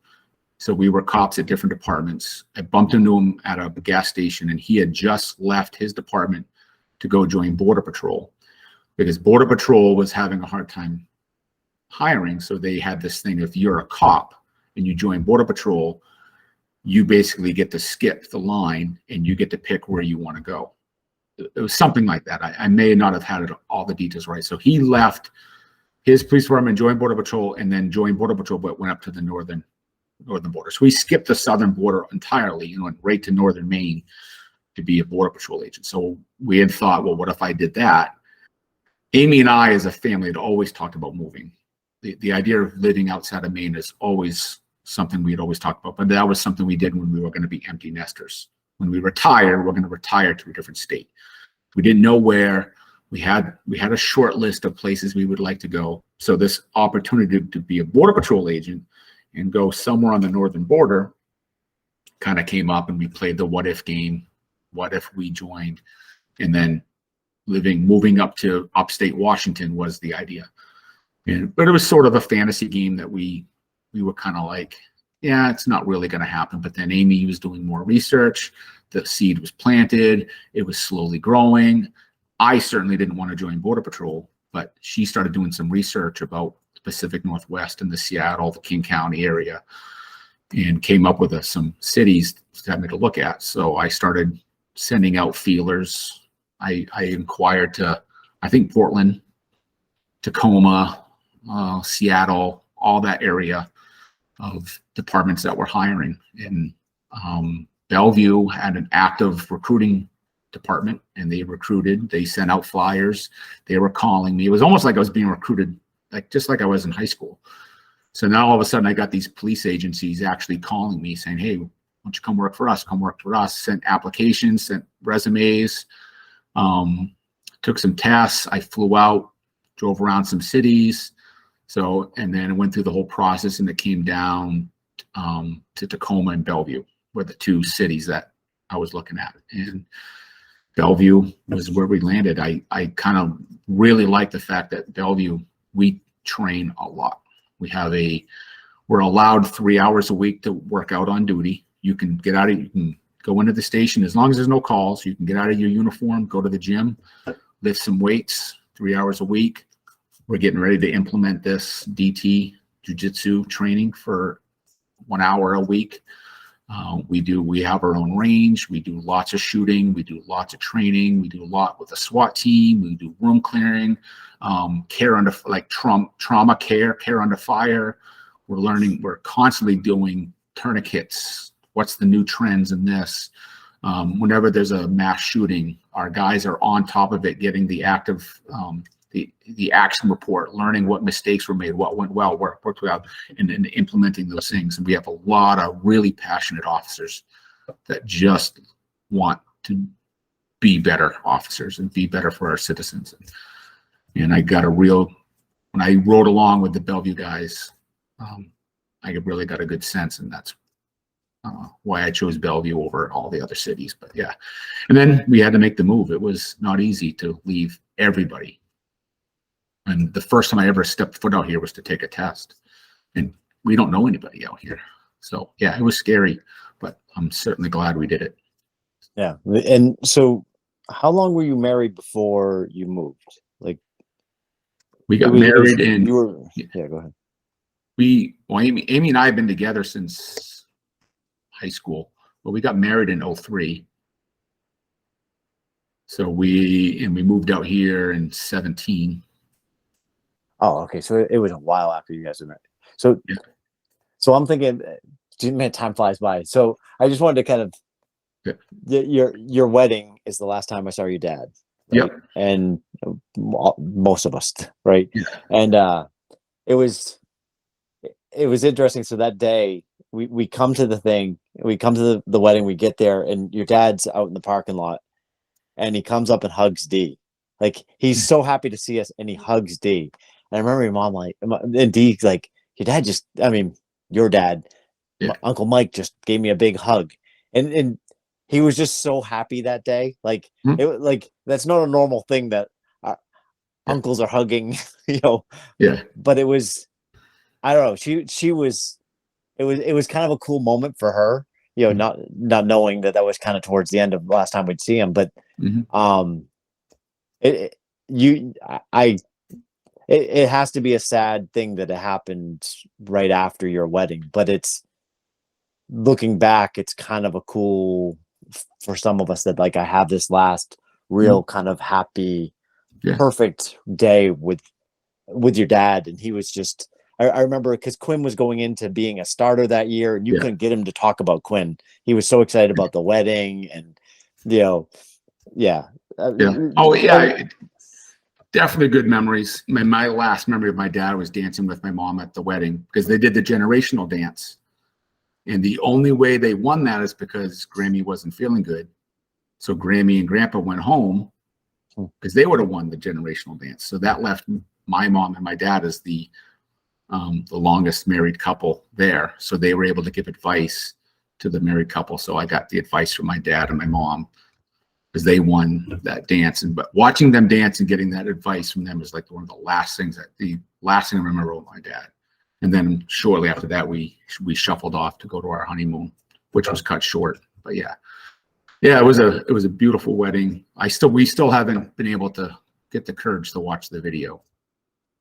So we were cops at different departments. I bumped into him at a gas station, and he had just left his department to go join Border Patrol because Border Patrol was having a hard time hiring. So they had this thing, if you're a cop and you join Border Patrol, you basically get to skip the line and you get to pick where you want to go. It was something like that. I may not have had all the details right. So he left his police department, joined Border Patrol, and then joined Border Patrol, but went up to the northern border. So we skipped the southern border entirely and went right to northern Maine to be a Border Patrol agent. So we had thought, well, what if I did that? Amy and I, as a family, had always talked about moving. The idea of living outside of Maine is always something we had always talked about, but that was something we did when we were going to be empty nesters. When we retire, we're going to retire to a different state. We didn't know where. We had a short list of places we would like to go. So this opportunity to be a Border Patrol agent and go somewhere on the northern border kind of came up, and we played the what if game. What if we joined? And then moving up to upstate Washington was the idea. But it was sort of a fantasy game that we were kind of like, yeah, it's not really going to happen. But then Amy was doing more research. The seed was planted. It was slowly growing. I certainly didn't want to join Border Patrol, but she started doing some research about the Pacific Northwest and the Seattle, the King County area, and came up with some cities to me to look at. So I started sending out feelers. I inquired to, I think, Portland, Tacoma, Seattle, all that area of departments that were hiring. And Bellevue had an active recruiting department, and they recruited. They sent out flyers. They were calling me. It was almost like I was being recruited, just like I was in high school. So now all of a sudden I got these police agencies actually calling me saying, hey, why don't you come work for us? Come work for us. Sent applications, sent resumes, took some tests. I flew out, drove around some cities. So, and then went through the whole process, and it came down to Tacoma and Bellevue were the two cities that I was looking at. And Bellevue was where we landed. I kind of really like the fact that Bellevue, we train a lot. We're allowed 3 hours a week to work out on duty. You can you can go into the station as long as there's no calls. You can get out of your uniform, go to the gym, lift some weights 3 hours a week. We're getting ready to implement this DT jiu-jitsu training for 1 hour a week. We have our own range. We do lots of shooting. We do lots of training. We do a lot with the SWAT team. We do room clearing, care under, like trauma care under fire. We're constantly doing tourniquets. What's the new trends in this? Whenever there's a mass shooting, our guys are on top of it, getting the active, the action report, learning what mistakes were made, what went well, what worked well, and then implementing those things. And we have a lot of really passionate officers that just want to be better officers and be better for our citizens. And I got when I rode along with the Bellevue guys, I really got a good sense, and that's why I chose Bellevue over all the other cities. But yeah, and then we had to make the move. It was not easy to leave everybody. And the first time I ever stepped foot out here was to take a test. And we don't know anybody out here. So yeah, it was scary, but I'm certainly glad we did it. Yeah. And so how long were you married before you moved? Like, we got married in, yeah, go ahead. Amy and I have been together since high school, but we got married in 2003. So we moved out here in 2017. Oh, okay. So it was a while after you guys were married. So, yeah. So I'm thinking, man, time flies by. So I just wanted to kind of, your wedding is the last time I saw your dad. Right? Yep. And most of us, right? Yeah. And it was interesting. So that day we come to the thing, we come to the wedding, we get there, and your dad's out in the parking lot, and he comes up and hugs D. Like, he's so happy to see us, and he hugs D. And I remember your mom, and D's like, your dad your dad, yeah. Uncle Mike just gave me a big hug. And he was just so happy that day. Like, it was like, that's not a normal thing that uncles are hugging, you know. Yeah. But it was, I don't know. She was, it was kind of a cool moment for her, you know, not knowing that was kind of towards the end of the last time we'd see him. But it you I it has to be a sad thing that it happened right after your wedding. But it's, looking back, it's kind of a cool for some of us that like I have this last real kind of happy, perfect day with your dad. And he was just, I remember because Quinn was going into being a starter that year, and you couldn't get him to talk about Quinn. He was so excited about the wedding, and you know, Oh yeah, definitely good memories. My last memory of my dad was dancing with my mom at the wedding, because they did the generational dance, and the only way they won that is because Grammy wasn't feeling good. So Grammy and Grandpa went home because they would have won the generational dance. So that left my mom and my dad as the longest married couple there. So they were able to give advice to the married couple. So I got the advice from my dad and my mom because they won that dance. But watching them dance and getting that advice from them is like one of the last things I remember with my dad. And then shortly after that, we shuffled off to go to our honeymoon, which was cut short. But yeah, it was a beautiful wedding. We still haven't been able to get the courage to watch the video.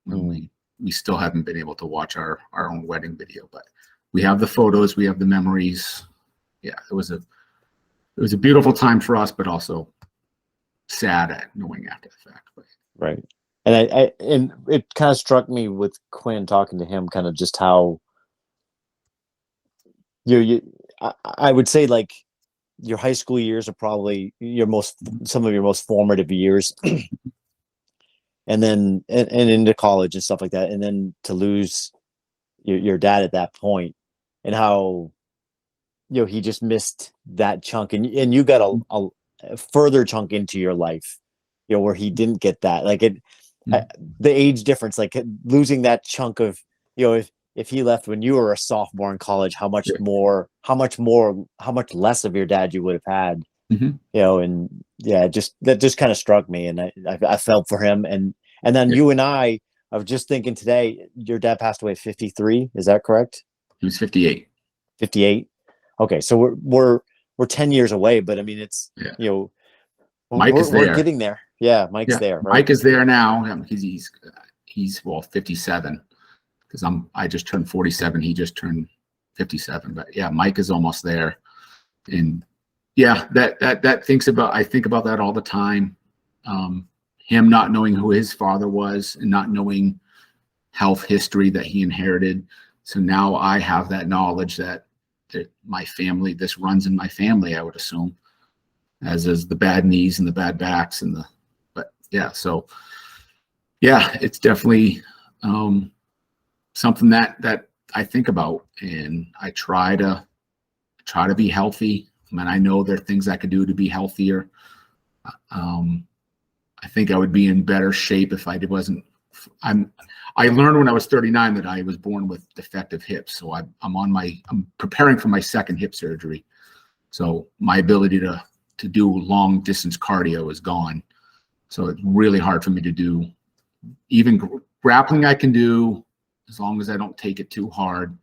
We still haven't been able to watch our own wedding video, but we have the photos, we have the memories. Yeah, it was a beautiful time for us, but also sad at knowing after the fact. But. Right. And and it kind of struck me with Quinn, talking to him, kind of just how I would say like your high school years are probably some of your most formative years. And then and into college and stuff like that, and then to lose your dad at that point, and how he just missed that chunk, and you got a further chunk into your life, where he didn't get that, like the age difference, like losing that chunk of, if he left when you were a sophomore in college, how much less of your dad you would have had. And that just kind of struck me, and I felt for him. And then you and I was just thinking today, your dad passed away at 53. Is that correct? He was 58. 58. Okay. So we're 10 years away, but I mean, it's, Mike is there. We're getting there. Yeah. Mike's there. Right? Mike is there now. He's 57, because I just turned 47. He just turned 57, but yeah, Mike is almost there. And yeah, I think about that all the time. Him not knowing who his father was and not knowing health history that he inherited. So now I have that knowledge that my family, this runs in my family, I would assume, as is the bad knees and the bad backs so it's definitely something that I think about, and I try to be healthy. I mean, I know there are things I could do to be healthier. I think I would be in better shape if I wasn't. I learned when I was 39 that I was born with defective hips. So I'm preparing for my second hip surgery. So my ability to do long distance cardio is gone. So it's really hard for me to do. Even grappling I can do, as long as I don't take it too hard.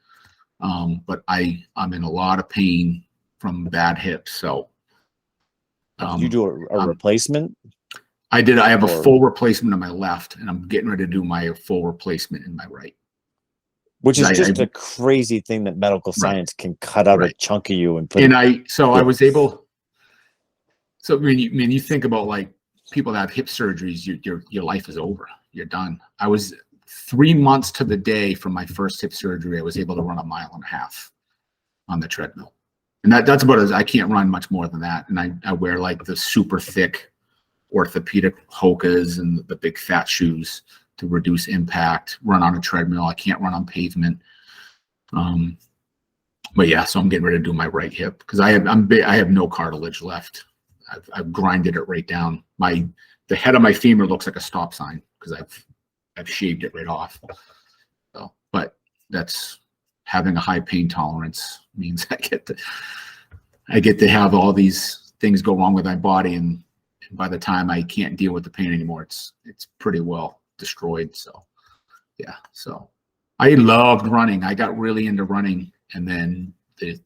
But I'm in a lot of pain from bad hips. So did you do a replacement? I did. I have a full replacement on my left, and I'm getting ready to do my full replacement in my right. Which is just a crazy thing that medical science can cut out a chunk of you and put. And I was able. So when you think about like people that have hip surgeries, your life is over. You're done. I was 3 months to the day from my first hip surgery. I was able to run 1.5 miles on the treadmill, and that's about as I can't run much more than that. And I wear like the super thick orthopedic Hokas and the big fat shoes to reduce impact. Run on a treadmill. I can't run on pavement. But yeah, so I'm getting ready to do my right hip because I have no cartilage left. I've grinded it right down. The head of my femur looks like a stop sign because I've shaved it right off. So, but that's having a high pain tolerance means I get to have all these things go wrong with my body, and by the time I can't deal with the pain anymore, it's pretty well destroyed. So yeah, so I loved running. I got really into running, and then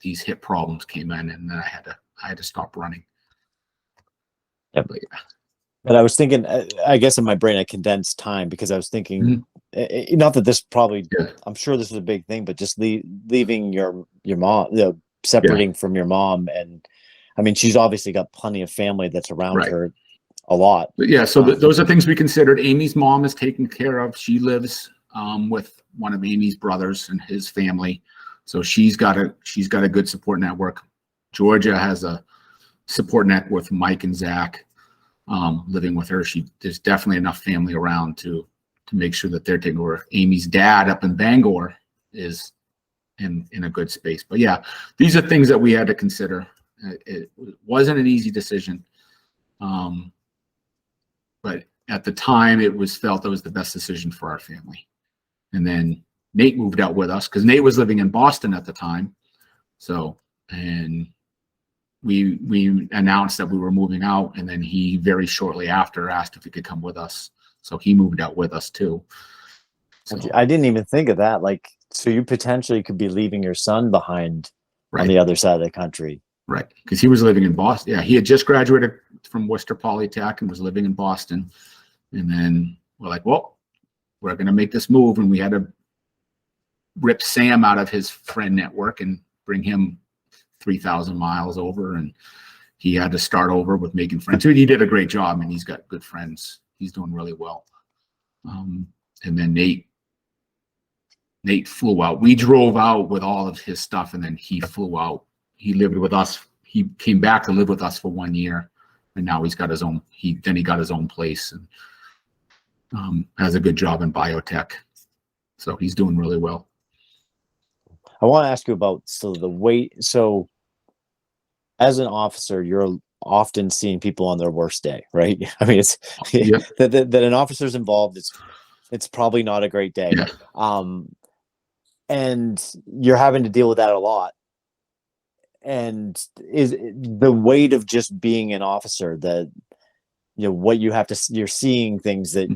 these hip problems came in, and then I had to stop running. Yep. But yeah. But I was thinking, I guess in my brain, I condensed time because I was thinking, not that this probably, I'm sure this was a big thing, but just leaving your mom, separating from your mom. And I mean, she's obviously got plenty of family that's around her a lot. But yeah, so those are things we considered. Amy's mom is taken care of. She lives with one of Amy's brothers and his family. So she's got a good support network. Georgia has a support network with Mike and Zach. Living with her, there's definitely enough family around to make sure that they're taking over. Amy's dad up in Bangor is in a good space. But yeah, these are things that we had to consider. It wasn't an easy decision, but at the time it was felt that was the best decision for our family. And then Nate moved out with us because Nate was living in Boston at the time. So, and we announced that we were moving out, and then he very shortly after asked if he could come with us. So he moved out with us too. So, I didn't even think of that. Like, so you potentially could be leaving your son behind on the other side of the country. Right. Because he was living in Boston. Yeah. He had just graduated from Worcester Polytech and was living in Boston. And then we're like, well, we're going to make this move. And we had to rip Sam out of his friend network and bring him 3,000 miles over, and he had to start over with making friends. So he did a great job, and he's got good friends. He's doing really well. And then Nate flew out. We drove out with all of his stuff, and then he flew out. He lived with us. He came back to live with us for 1 year, and now he's got his own. He got his own place and has a good job in biotech. So he's doing really well. I want to ask you about the weight. So as an officer, you're often seeing people on their worst day, right? I mean, it's that an officer's involved. It's probably not a great day. Yeah. And you're having to deal with that a lot. And is the weight of just being an officer that, what you have to, you're seeing things that,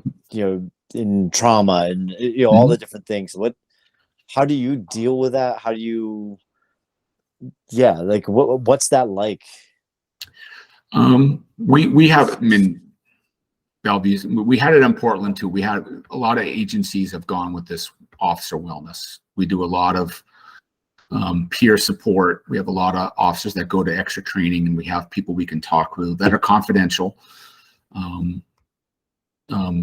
in trauma and, all the different things. How do you deal with that? How do you, like what's that like? We have, I mean, Bellevue's, we had it in Portland too. We had a lot of agencies have gone with this officer wellness. We do a lot of peer support. We have a lot of officers that go to extra training, and we have people we can talk with that are confidential.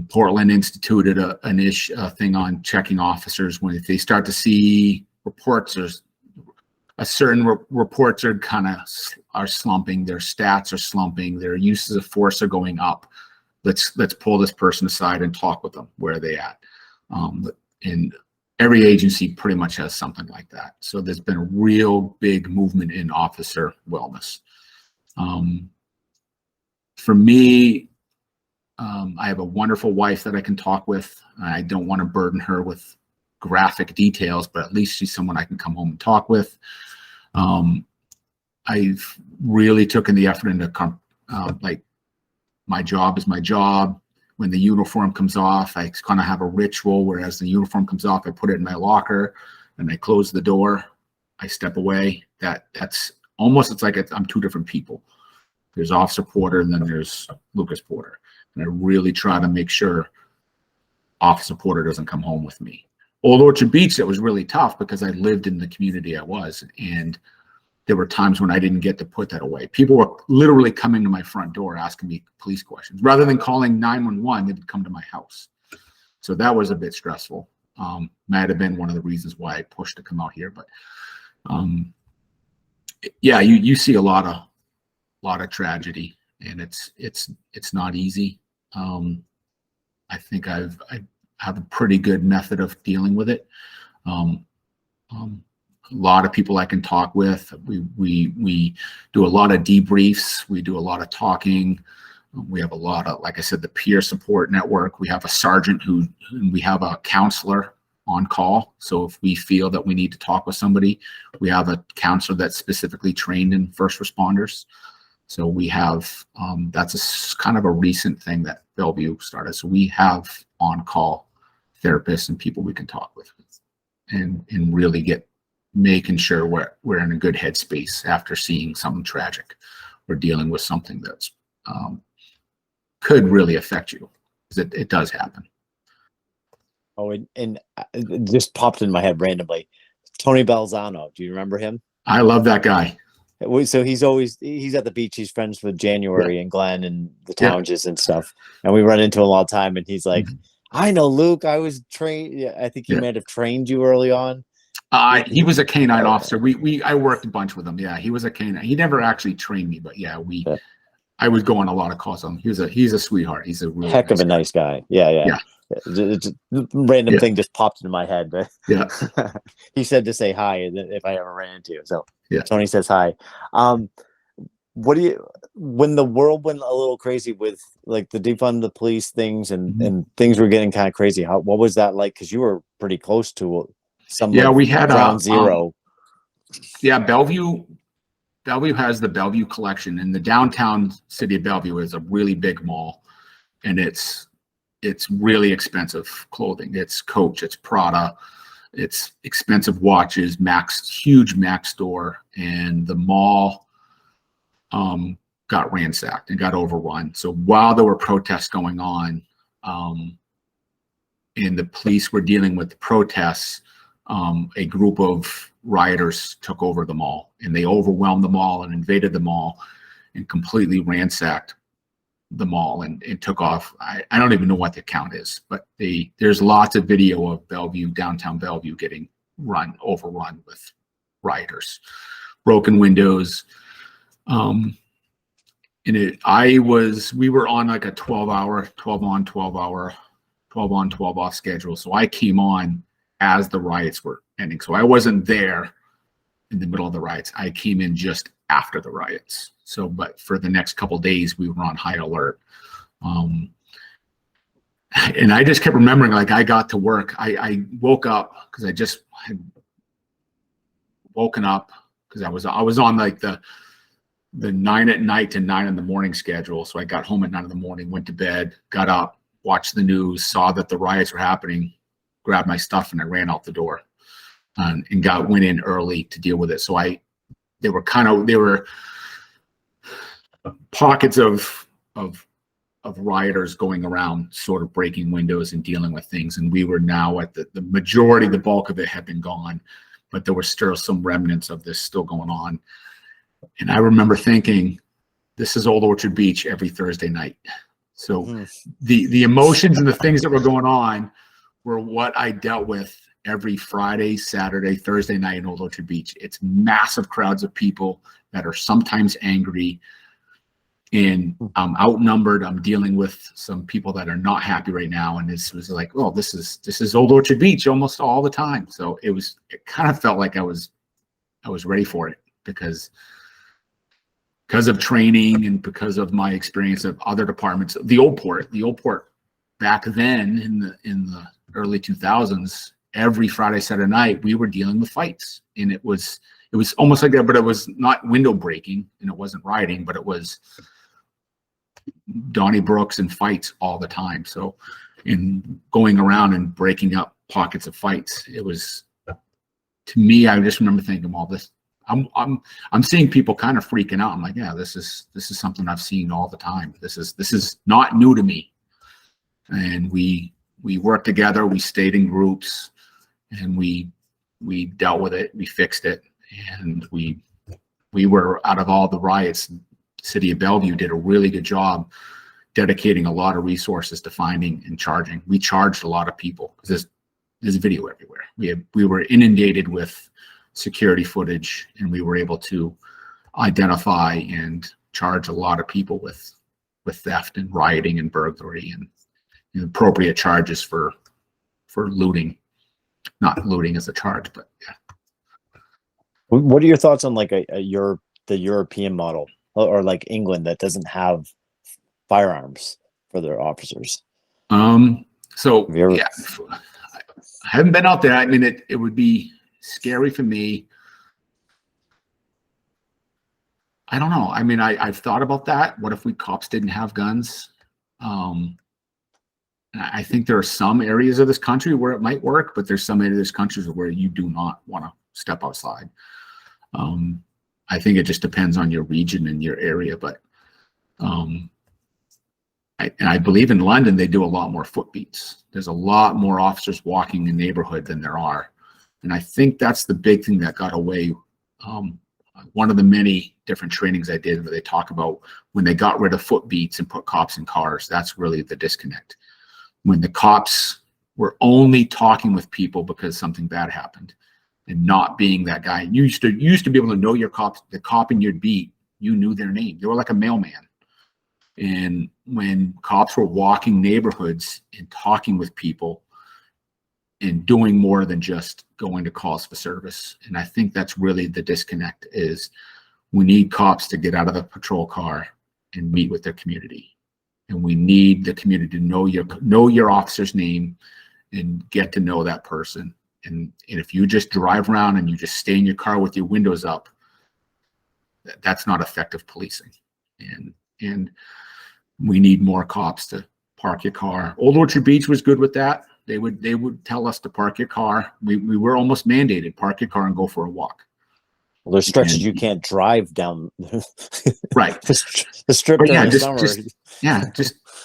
Portland instituted a thing on checking officers if they start to see reports or a certain reports are are slumping, their stats are slumping, their uses of force are going up. Let's pull this person aside and talk with them. Where are they at? And every agency pretty much has something like that. So there's been a real big movement in officer wellness. For me, I have a wonderful wife that I can talk with. I don't want to burden her with graphic details, but at least she's someone I can come home and talk with. I've really taken the effort into like my job is my job. When the uniform comes off, I kind of have a ritual, whereas the uniform comes off, I put it in my locker and I close the door. I step away. That's almost, it's like I'm two different people. There's Officer Porter and then there's Lucas Porter. And I really try to make sure Officer Porter doesn't come home with me. Old Orchard Beach, that was really tough because I lived in the community I was. And there were times when I didn't get to put that away. People were literally coming to my front door asking me police questions. Rather than calling 911, they would come to my house. So that was a bit stressful. Might have been one of the reasons why I pushed to come out here. But yeah, you see a lot of tragedy, and it's not easy. I think I have a pretty good method of dealing with it. A lot of people I can talk with. We do a lot of debriefs. We do a lot of talking. We have a lot of, like I said, the peer support network. We have a sergeant we have a counselor on call. So if we feel that we need to talk with somebody, we have a counselor that's specifically trained in first responders. So we have, that's kind of a recent thing that Bellevue started. So we have on-call therapists and people we can talk with and really making sure we're in a good headspace after seeing something tragic or dealing with something that's could really affect you, because it does happen. Oh, and it just popped in my head randomly. Tony Balzano, do you remember him? I love that guy. So he's at the beach. He's friends with January and Glenn and the Townses and stuff. And we run into him all the time. And he's like, I know Luke. I was trained. Yeah, I think he might have trained you early on. He was a canine officer. I worked a bunch with him. Yeah, he was a canine. He never actually trained me, but I would go on a lot he was a sweetheart. He's a really heck of a nice guy. Yeah. It's random thing just popped into my head, but he said to say hi if I ever ran into you. So Tony says hi. When the world went a little crazy with like the defund the police things and things were getting kind of crazy, what was that like? Because you were pretty close to we had ground zero. Bellevue has the Bellevue collection, and the downtown city of Bellevue is a really big mall, and it's really expensive clothing. It's Coach, it's Prada, it's expensive watches, huge Max store, and the mall got ransacked and got overrun. So while there were protests going on, and the police were dealing with the protests, a group of rioters took over the mall, and they overwhelmed the mall and invaded the mall and completely ransacked the mall and took off. I don't even know what the count is, but there's lots of video of downtown Bellevue getting overrun with rioters, broken windows. We were on like a 12 on, 12 off schedule. So I came on as the riots were ending. So I wasn't there in the middle of the riots. I came in just after the riots. So, but for the next couple of days, we were on high alert. And I just kept remembering, like, I got to work. I woke up because I just had woken up because I was on like the 9 at night to 9 in the morning schedule. So I got home at 9 in the morning, went to bed, got up, watched the news, saw that the riots were happening, grabbed my stuff, and I ran out the door and went in early to deal with it. So there were pockets of rioters going around, sort of breaking windows and dealing with things. And we were now at the majority, the bulk of it had been gone, but there were still some remnants of this still going on. And I remember thinking, this is Old Orchard Beach every Thursday night. So the emotions and the things that were going on were what I dealt with every Friday, Saturday, Thursday night in Old Orchard Beach. It's massive crowds of people that are sometimes angry, and I'm outnumbered. I'm dealing with some people that are not happy right now. And this was like, oh, this is Old Orchard Beach almost all the time. So it kind of felt like I was ready for it because of training and because of my experience of other departments. The old port back then in the early 2000s, every Friday, Saturday night, we were dealing with fights, and it was almost like that, but it was not window breaking and it wasn't rioting, but it was Donniebrooks and fights all the time. So in going around and breaking up pockets of fights, it was, to me, I just remember thinking, well, this, I'm seeing people kind of freaking out. I'm like, yeah, this is something I've seen all the time. This is not new to me. And we worked together, we stayed in groups, and we dealt with it, we fixed it. And we were, out of all the riots, City of Bellevue did a really good job dedicating a lot of resources to finding and charging. We charged a lot of people because there's video everywhere. We were inundated with security footage, and we were able to identify and charge a lot of people with theft and rioting and burglary and appropriate charges for looting. Not looting as a charge, but yeah. What are your thoughts on like the European model, or like England that doesn't have firearms for their officers? So yeah, I haven't been out there. I mean, it would be scary for me I don't know. I mean, I've thought about that. What if we cops didn't have guns? I think there are some areas of this country where it might work, but there's some areas of this country where you do not want to step outside. I think it just depends on your region and your area, but I believe in London, they do a lot more foot beats. There's a lot more officers walking in the neighborhood than there are. And I think that's the big thing that got away. One of the many different trainings I did where they talk about when they got rid of foot beats and put cops in cars, that's really the disconnect. When the cops were only talking with people because something bad happened and not being that guy. You used to be able to know your cops, the cop in your beat, you knew their name. They were like a mailman. And when cops were walking neighborhoods and talking with people and doing more than just going to calls for service. And I think that's really the disconnect is we need cops to get out of the patrol car and meet with their community. And we need the community to know your officer's name and get to know that person. And if you just drive around and you just stay in your car with your windows up, that's not effective policing. And we need more cops to park your car. Old Orchard Beach was good with that. They would tell us to park your car. We were almost mandated, park your car and go for a walk. Well, there's stretches you can't drive down. Right. the strip But yeah, during the summer.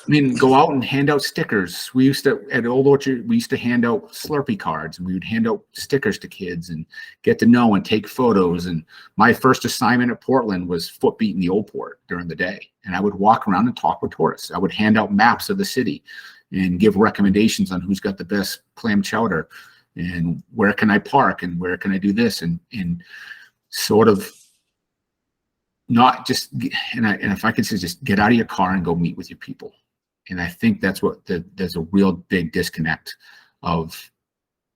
I mean, go out and hand out stickers. We used to, at Old Orchard, we used to hand out Slurpee cards, and we would hand out stickers to kids and get to know and take photos. And my first assignment at Portland was foot beat in the Old Port during the day. And I would walk around and talk with tourists. I would hand out maps of the city and give recommendations on who's got the best clam chowder and where can I park and where can I do this and sort of not just, and if I could say, just get out of your car and go meet with your people. And I think that's what there's a real big disconnect of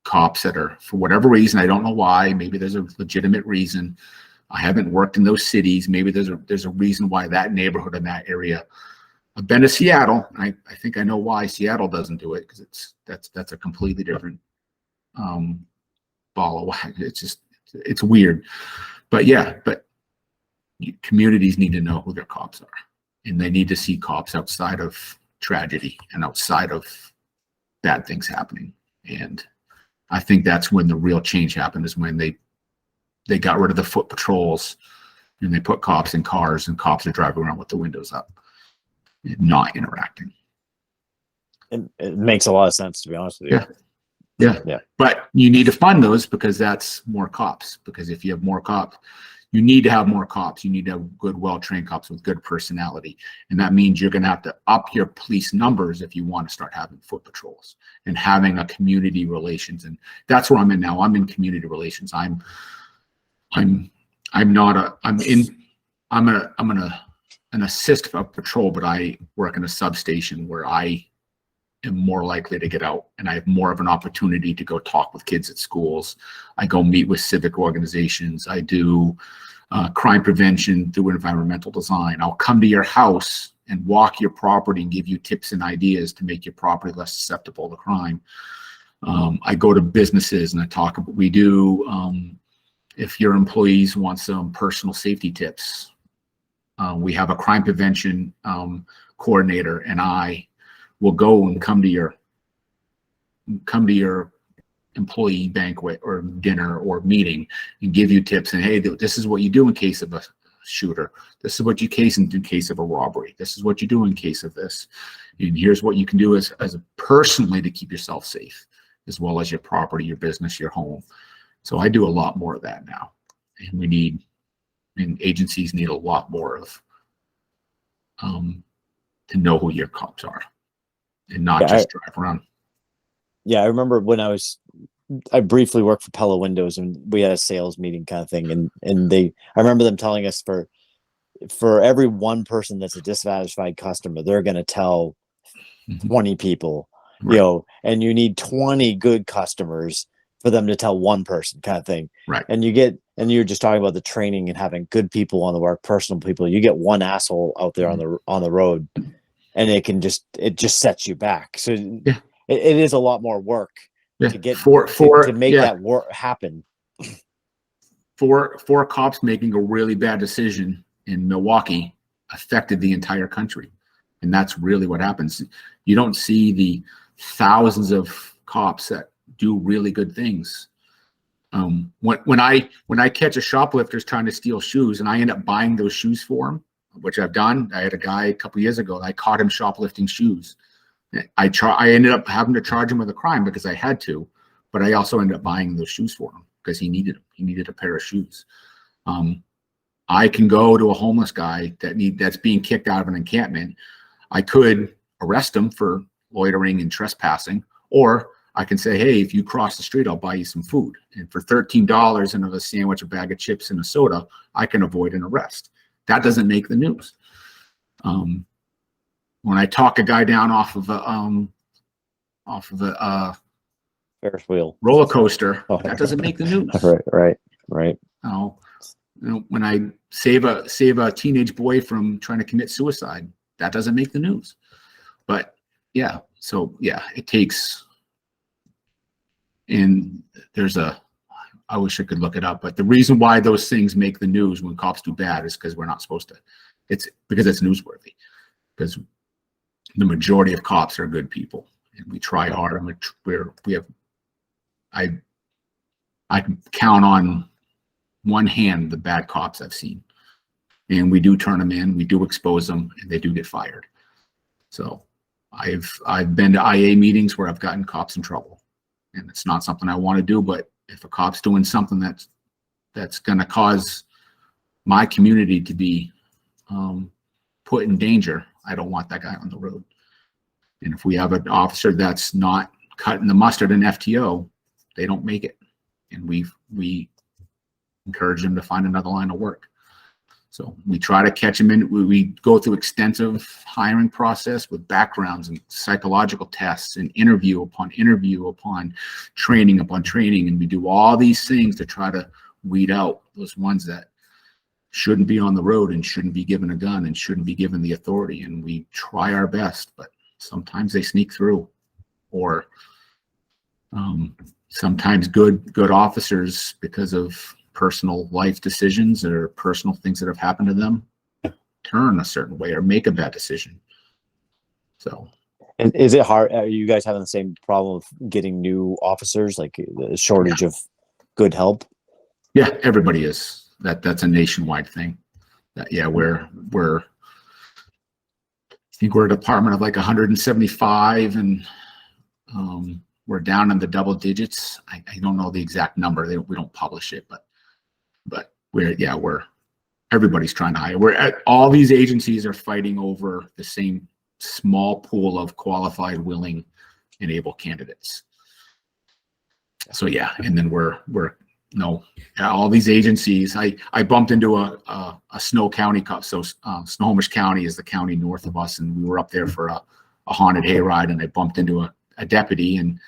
cops that are, for whatever reason, I don't know why, maybe there's a legitimate reason. I haven't worked in those cities. Maybe there's a reason why that neighborhood in that area. I've been to Seattle. I think I know why Seattle doesn't do it, because that's a completely different ball of wax. It's weird. But yeah, communities need to know who their cops are, and they need to see cops outside of tragedy and outside of bad things happening. And I think that's when the real change happened, is when they got rid of the foot patrols and they put cops in cars, and cops are driving around with the windows up and not interacting. It makes a lot of sense, to be honest with you. Yeah. But you need to fund those, because that's more cops. Because if you have more cops, you need to have more cops. You need to have good, well-trained cops with good personality. And that means you're going to have to up your police numbers if you want to start having foot patrols and having a community relations. And that's where I'm in now. I'm in community relations. I'm an assist of patrol, but I work in a substation where I am more likely to get out, and I have more of an opportunity to go talk with kids at schools. I go meet with civic organizations. I do crime prevention through environmental design. I'll come to your house and walk your property and give you tips and ideas to make your property less susceptible to crime. I go to businesses and I talk about, we do, if your employees want some personal safety tips, we have a crime prevention coordinator, and I will go and come to your employee banquet or dinner or meeting and give you tips. And hey, this is what you do in case of a shooter. This is what you case in case of a robbery. This is what you do in case of this. And here's what you can do as personally to keep yourself safe, as well as your property, your business, your home. So I do a lot more of that now. And agencies need a lot more of to know who your cops are and not just drive around. Yeah, I remember when I briefly worked for Pella Windows, and we had a sales meeting kind of thing, and I remember them telling us for every one person that's a dissatisfied customer, they're going to tell 20 people, right. And you need 20 good customers for them to tell one person, kind of thing. Right. And you're just talking about the training and having good people on the work, personal people. You get one asshole out there on the road, and it just sets you back. So it is a lot more work to get to make that work happen. For cops making a really bad decision in Milwaukee affected the entire country. And that's really what happens. You don't see the thousands of cops that do really good things. When I catch a shoplifter's trying to steal shoes and I end up buying those shoes for him, which I've done. I had a guy a couple years ago, I caught him shoplifting shoes. I ended up having to charge him with a crime because I had to, but I also ended up buying those shoes for him because he needed them. He needed a pair of shoes. I can go to a homeless guy that's being kicked out of an encampment. I could arrest him for loitering and trespassing, or I can say, hey, if you cross the street, I'll buy you some food. And for $13 and a sandwich, a bag of chips, and a soda, I can avoid an arrest. That doesn't make the news. When I talk a guy down off of a Ferris wheel roller coaster, that doesn't make the news. Right. When I save a teenage boy from trying to commit suicide, that doesn't make the news. But yeah, so yeah, it takes. And I wish I could look it up, but the reason why those things make the news when cops do bad is because we're not supposed to. It's because it's newsworthy. Because the majority of cops are good people, and we try hard. I can count on one hand the bad cops I've seen, and we do turn them in, we do expose them, and they do get fired. So I've been to IA meetings where I've gotten cops in trouble, and it's not something I want to do. But if a cop's doing something that's going to cause my community to be put in danger, I don't want that guy on the road. And if we have an officer that's not cutting the mustard in FTO, they don't make it. And we encourage them to find another line of work. So we try to catch them in. We go through extensive hiring process with backgrounds and psychological tests and interview upon training upon training. And we do all these things to try to weed out those ones that shouldn't be on the road and shouldn't be given a gun and shouldn't be given the authority. And we try our best, but sometimes they sneak through, or sometimes good officers, because of personal life decisions or personal things that have happened to them, turn a certain way or make a bad decision. So, and is it hard? Are you guys having the same problem of getting new officers, like the shortage of good help? Yeah, everybody is. That's a nationwide thing. We're I think we're a department of like 175, and we're down in the double digits. I don't know the exact number. We don't publish it, but everybody's trying to hire. All these agencies are fighting over the same small pool of qualified, willing, and able candidates. So yeah, and then all these agencies. I bumped into a Snow County cop. So Snohomish County is the county north of us, and we were up there for a haunted hayride, and I bumped into a deputy and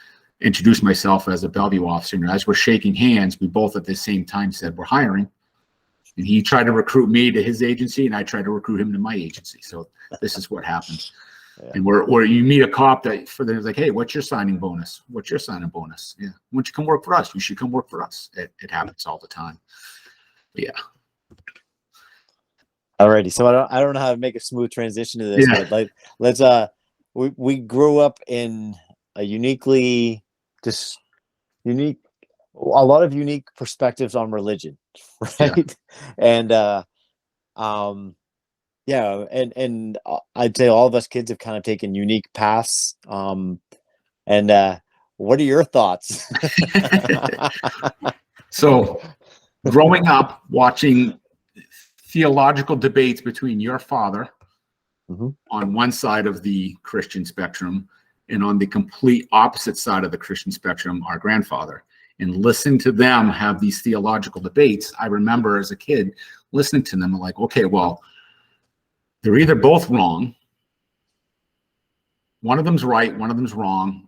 introduced myself as a Bellevue officer. And as we're shaking hands, we both at the same time said we're hiring. And he tried to recruit me to his agency, and I tried to recruit him to my agency. So this is what happened. Yeah. And where you meet a cop that like, hey, what's your signing bonus? What's your signing bonus? Yeah, why don't you come work for us? You should come work for us. It happens all the time. But yeah. Alrighty, so I don't know how to make a smooth transition to this, but let's we grew up in a a lot of unique perspectives on religion, right? Yeah. And and I'd say all of us kids have kind of taken unique paths. And what are your thoughts? So, growing up watching theological debates between your father on one side of the Christian spectrum, and on the complete opposite side of the Christian spectrum, our grandfather, and listening to them have these theological debates, I remember as a kid listening to them, like, okay, well, they're either both wrong. One of them's right, one of them's wrong.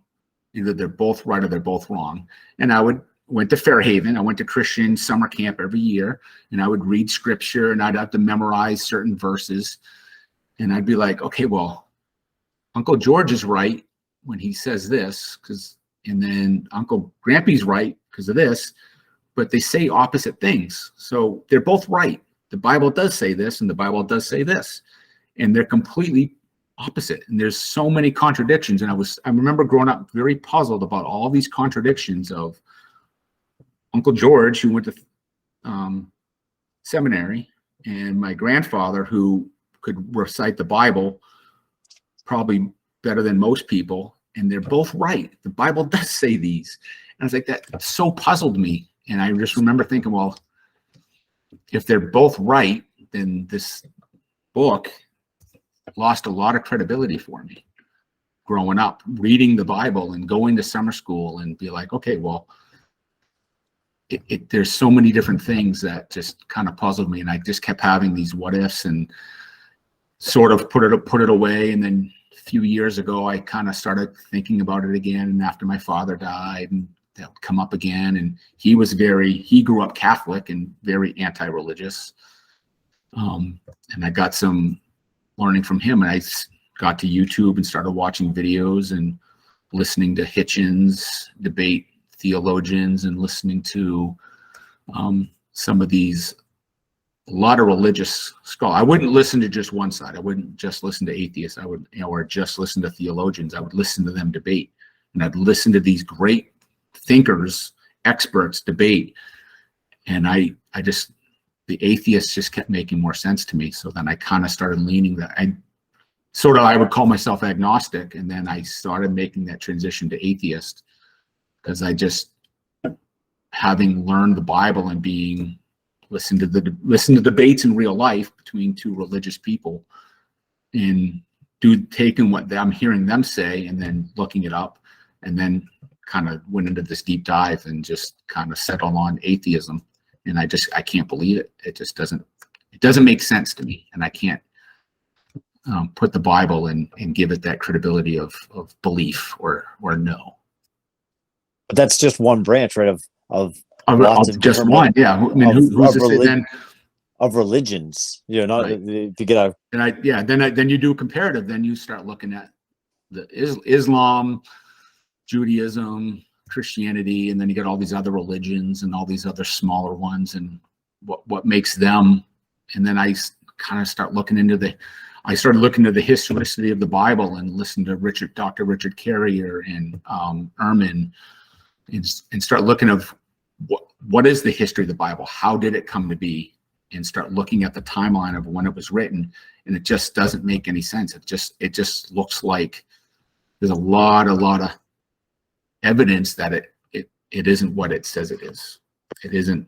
Either they're both right or they're both wrong. And I went to Fairhaven. I went to Christian summer camp every year, and I would read scripture, and I'd have to memorize certain verses. And I'd be like, okay, well, Uncle George is right when he says this, and then Uncle Grampy's right because of this, but they say opposite things. So they're both right. the Bible does say this and the Bible does say this, and they're completely opposite. And there's so many contradictions. And I remember growing up very puzzled about all these contradictions of Uncle George, who went to seminary, and my grandfather, who could recite the Bible probably better than most people, and they're both right. The Bible does say these. And I was like, that so puzzled me. And I just remember thinking, well, if they're both right, then this book lost a lot of credibility for me growing up, reading the Bible and going to summer school and be like, okay, well, there's so many different things that just kind of puzzled me. And I just kept having these what ifs and sort of put it away. And then a few years ago, I kind of started thinking about it again. And after my father died, and that would come up again. And he grew up Catholic and very anti-religious. And I got some learning from him, and I got to YouTube and started watching videos and listening to Hitchens debate theologians, and listening to some of these, a lot of religious scholars. I wouldn't listen to just one side. I wouldn't just listen to atheists. I would, or just listen to theologians. I would listen to them debate, and I'd listen to these great thinkers, experts debate. And I just, the atheists just kept making more sense to me. So then I kind of started leaning that I would call myself agnostic. And then I started making that transition to atheist, because I just, having learned the Bible and listen to debates in real life between two religious people, and taking what I'm hearing them say and then looking it up, and then kind of went into this deep dive and just kind of settled on atheism. And I can't believe it. It doesn't make sense to me. And I can't put the Bible and give it that credibility of belief or no. But that's just one branch, right? Of lots of just one. Yeah. I mean, who's to say then? Of religions, not right. To get out. And then you do a comparative. Then you start looking at the Islam, Judaism, Christianity, and then you get all these other religions and all these other smaller ones, and what makes them. And then I kind of started looking into the historicity of the Bible, and listened to Dr. Richard Carrier and Ehrman, and start looking of what is the history of the Bible? How did it come to be? And start looking at the timeline of when it was written, and it just doesn't make any sense. It just looks like there's a lot of evidence that it isn't what it says it is. It isn't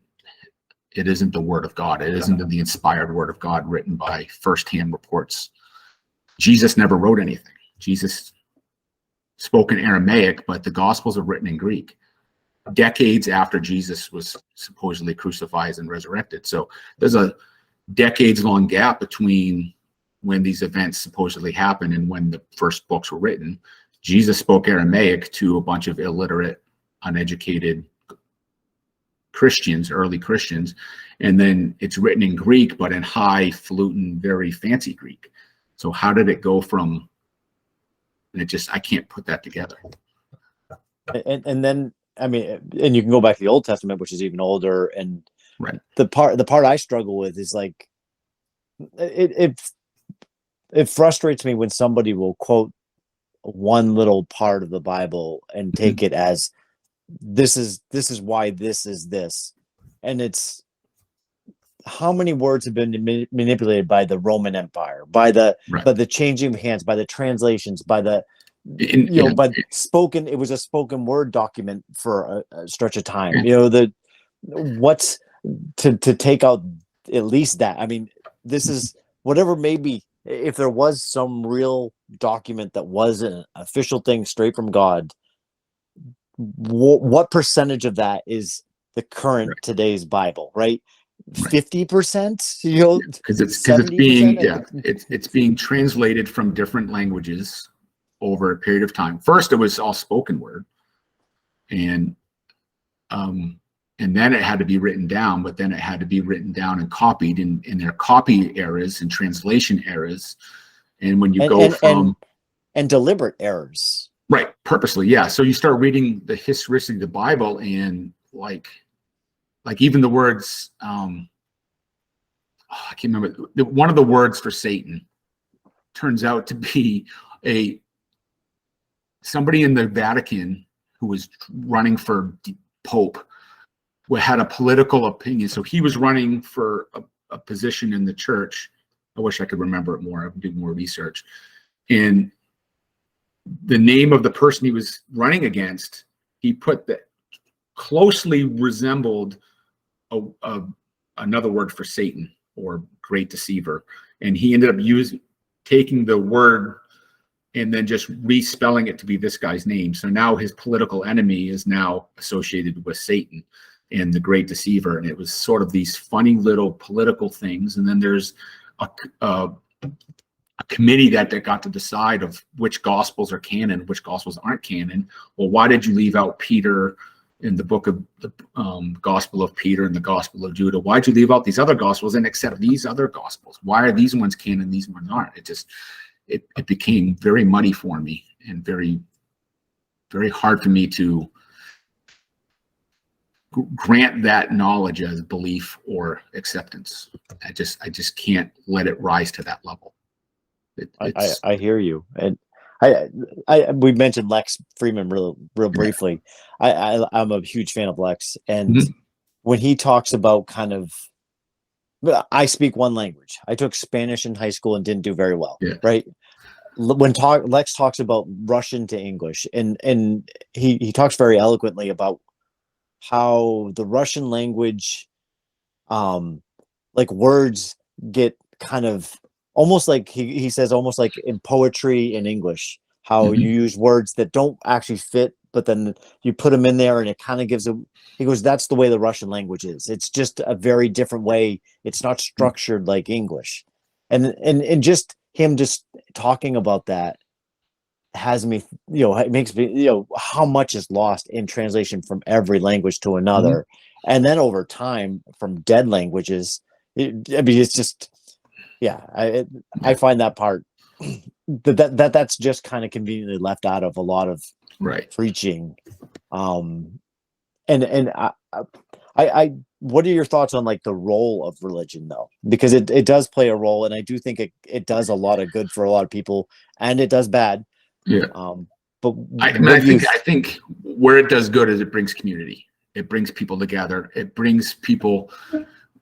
the word of God. It isn't the inspired word of God written by firsthand reports. Jesus never wrote anything. Jesus spoke in Aramaic, but the Gospels are written in Greek, decades after Jesus was supposedly crucified and resurrected. So there's a decades-long gap between when these events supposedly happened and when the first books were written. Jesus spoke Aramaic to a bunch of illiterate, uneducated Christians, early Christians, and then it's written in Greek, but in highfalutin, very fancy Greek. So how did it go from? And I can't put that together. And then, I mean, and you can go back to the Old Testament, which is even older. And right. The part I struggle with is like, it frustrates me when somebody will quote one little part of the Bible and take it as this is why this is this. And it's how many words have been manipulated by the Roman Empire, by the changing of hands, by the translations, by the spoken. It was a spoken word document for a stretch of time. What's to take out at least that. I mean, this is whatever maybe. If there was some real document that was an official thing straight from God, what percentage of that is the current today's Bible, right? 50%, because it's being translated from different languages over a period of time. First, it was all spoken word, and then it had to be written down, but then it had to be written down and copied in their copy errors and translation errors. And when you and deliberate errors. Right. Purposely. Yeah. So you start reading the history of the Bible, and like even the words, I can't remember, one of the words for Satan turns out to be somebody in the Vatican who was running for Pope, who had a political opinion. So he was running for a position in the church. I wish I could remember it more. I would do more research. And the name of the person he was running against, he put that closely resembled another word for Satan, or great deceiver. And he ended up taking the word and then just respelling it to be this guy's name. So now his political enemy is now associated with Satan and the great deceiver. And it was sort of these funny little political things. And then there's a committee that got to decide of which gospels are canon, which gospels aren't canon. Well, why did you leave out Peter in the book of the Gospel of Peter and the Gospel of Judah? Why'd you leave out these other gospels and accept these other gospels? Why are these ones canon, these ones aren't? It became very muddy for me, and very, very hard for me to grant that knowledge as belief or acceptance. I just can't let it rise to that level. I hear you. And we mentioned Lex Freeman real briefly. I'm a huge fan of Lex, and when he talks about kind of, I speak one language. I took Spanish in high school and didn't do very well. Yeah. Right. When Lex talks about Russian to English, and he talks very eloquently about how the Russian language, like words get kind of almost like he says, almost like in poetry in English, how you use words that don't actually fit, but then you put them in there and it kind of gives he goes, that's the way the Russian language is. It's just a very different way. It's not structured like English. And just him just talking about that has me, it makes me, how much is lost in translation from every language to another. And then over time from dead languages, it's just, I find that part that's just kind of conveniently left out of a lot of preaching. And I what are your thoughts on like the role of religion though? Because it does play a role, and I do think it does a lot of good for a lot of people, and it does bad. Yeah. But I think where it does good is it brings community. It brings people together. It brings people.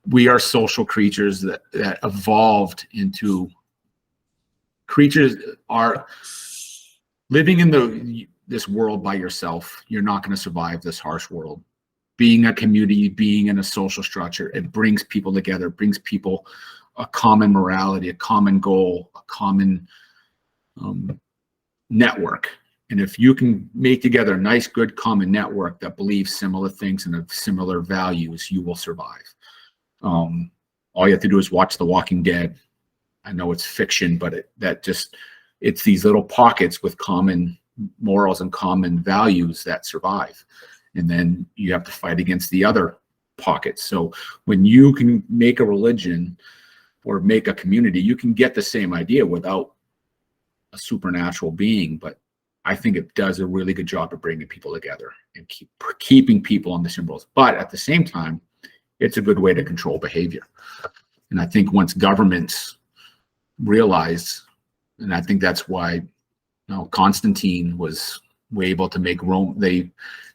We are social creatures that evolved into creatures are living in this world by yourself. You're not going to survive this harsh world. Being a community, being in a social structure, it brings people together, it brings people a common morality, a common goal, a common network. And if you can make together a nice, good, common network that believes similar things and have similar values, you will survive. All you have to do is watch The Walking Dead. I know it's fiction, but it's these little pockets with common morals and common values that survive. And then you have to fight against the other pockets. So when you can make a religion or make a community, you can get the same idea without a supernatural being. But I think it does a really good job of bringing people together and keeping people on the same roles. But at the same time, it's a good way to control behavior. And I think once governments realize, and I think that's why Constantine was able to make Rome,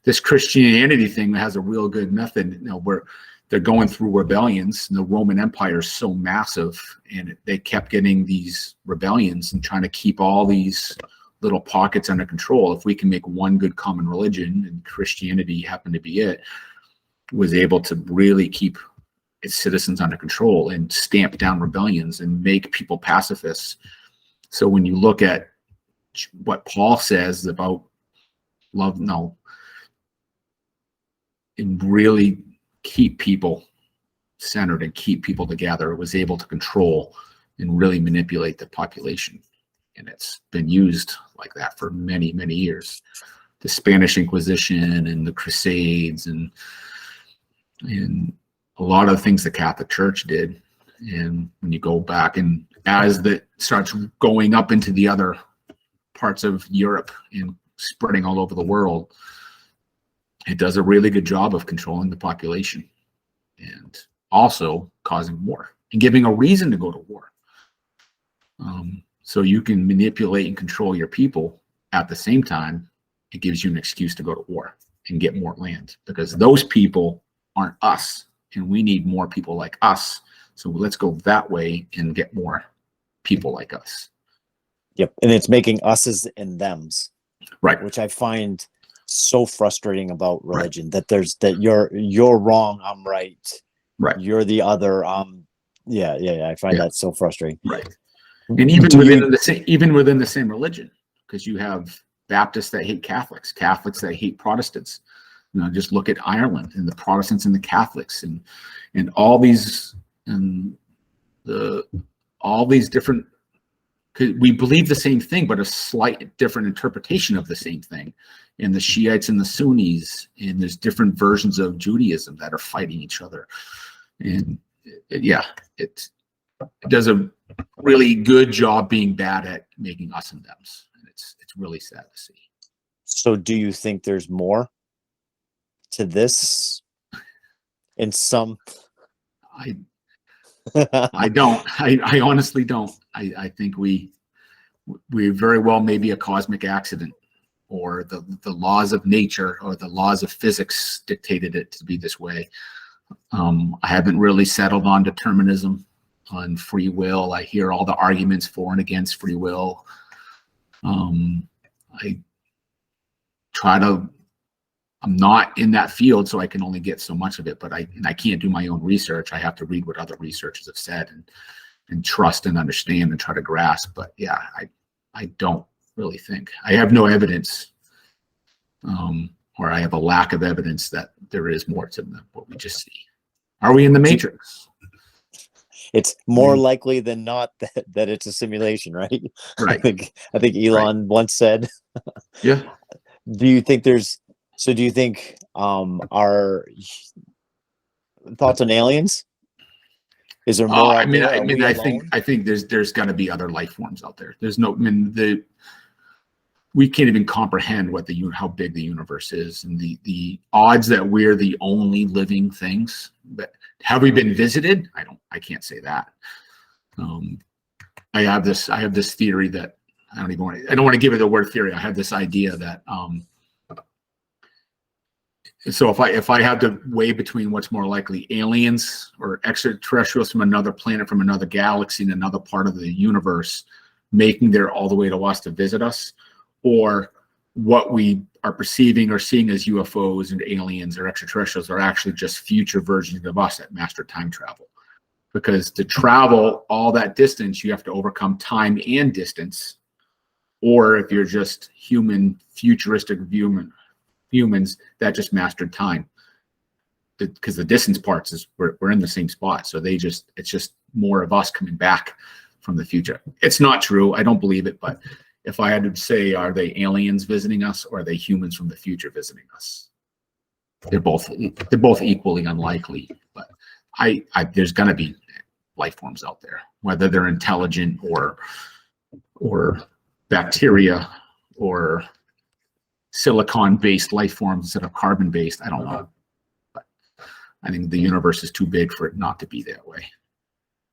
this Christianity thing has a real good method, where they're going through rebellions, and the Roman Empire is so massive, and they kept getting these rebellions and trying to keep all these little pockets under control. If we can make one good common religion, and Christianity happened to be it, was able to really keep its citizens under control and stamp down rebellions and make people pacifists. So when you look at what Paul says about love, and really keep people centered and keep people together, it was able to control and really manipulate the population. And it's been used like that for many, many years. The Spanish Inquisition and the Crusades and a lot of the things the Catholic Church did. And when you go back, and as that starts going up into the other parts of Europe and spreading all over the world, it does a really good job of controlling the population and also causing war. and giving a reason to go to war. So you can manipulate and control your people. At the same time, it gives you an excuse to go to war and get more land, because those people aren't us, and we need more people like us. So let's go that way and get more people like us. Yep. And it's making us's and thems, Right. which I find so frustrating about religion, that you're wrong, I'm right. Right. You're the other. I find that so frustrating. Right. And even within the same religion, because you have Baptists that hate Catholics, Catholics that hate Protestants. You know, just look at Ireland and the Protestants and the Catholics, and all these different. We believe the same thing, but a slight different interpretation of the same thing. And the Shiites and the Sunnis, and there's different versions of Judaism that are fighting each other. And it does a really good job being bad at making us and thems. And it's really sad to see. So do you think there's more to this in some? I don't. I honestly don't. I think we very well may be a cosmic accident, or the laws of nature or the laws of physics dictated it to be this way. I haven't really settled on determinism, on free will. I hear all the arguments for and against free will. I'm not in that field, so I can only get so much of it, but I can't do my own research. I have to read what other researchers have said and trust and understand and try to grasp. But yeah, I don't really think. I have no evidence, or I have a lack of evidence that there is more to what we just see. Are we in the Matrix? It's more likely than not that it's a simulation, right? Right. I think Elon once said. Yeah. Do you think our thoughts on aliens? Is there more? I think there's got to be other life forms out there. There's no. We can't even comprehend how big the universe is, and the odds that we're the only living things. But have we been visited? I can't say that. I have this theory that I don't want to give it the word theory. I have this idea that so if I had to weigh between what's more likely, aliens or extraterrestrials from another planet, from another galaxy, in another part of the universe, making their all the way to us to visit us, or what we are perceiving or seeing as UFOs and aliens or extraterrestrials are actually just future versions of us that master time travel. Because to travel all that distance, you have to overcome time and distance. Or if you're just futuristic humans that just mastered time, because the distance parts is we're in the same spot. So it's just more of us coming back from the future. It's not true. I don't believe it, but if I had to say, are they aliens visiting us, or are they humans from the future visiting us? They're both equally unlikely, but there's gonna be life forms out there, whether they're intelligent or bacteria or silicon-based life forms instead of carbon-based. I don't know, but I think the universe is too big for it not to be that way.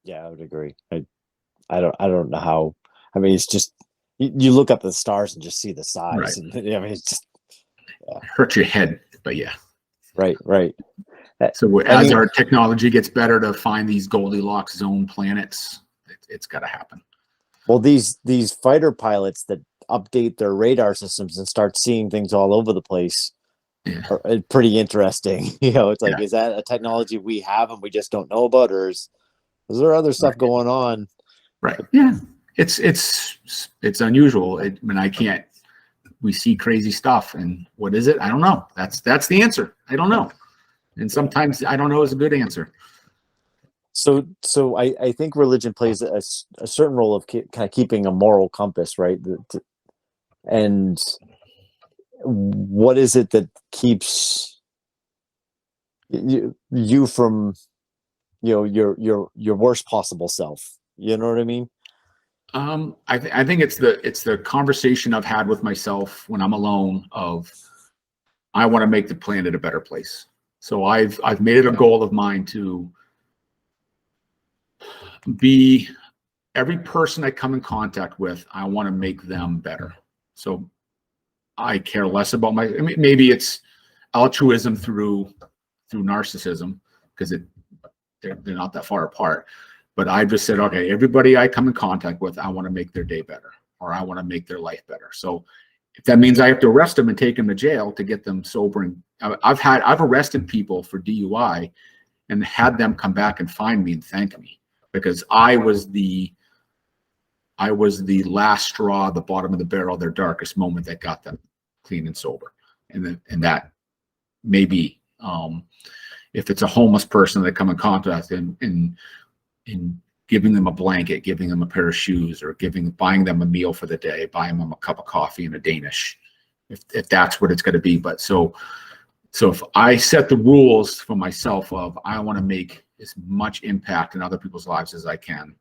Yeah, I would agree. I don't know how. I mean, it's just you look up the stars and just see the size. Right. And, I mean, it's just hurt your head, but yeah. Right. So as our technology gets better to find these Goldilocks zone planets, it's got to happen. Well, these fighter pilots that update their radar systems and start seeing things all over the place are pretty interesting. It's like, is that a technology we have and we just don't know about, or is there other stuff going on? Right. Yeah. It's unusual. We see crazy stuff, and what is it? I don't know. That's the answer. I don't know. And sometimes I don't know is a good answer. So I think religion plays a certain role of kind of keeping a moral compass, right? And what is it that keeps you from, your worst possible self? You know what I mean? I think it's the conversation I've had with myself when I'm alone of, I want to make the planet a better place. So I've made it a goal of mine to every person I come in contact with, I want to make them better. So I care less about I mean, maybe it's altruism through narcissism, because they're not that far apart. But I just said, okay, everybody I come in contact with, I want to make their day better, or I want to make their life better. So if that means I have to arrest them and take them to jail to get them sober, and I've arrested people for DUI and had them come back and find me and thank me, because I was the last straw at the bottom of the barrel, their darkest moment, that got them clean and sober. And that maybe if it's a homeless person that come in contact and giving them a blanket, giving them a pair of shoes, or buying them a meal for the day, buying them a cup of coffee and a Danish, if that's what it's going to be. But so if I set the rules for myself of, I want to make as much impact in other people's lives as I can,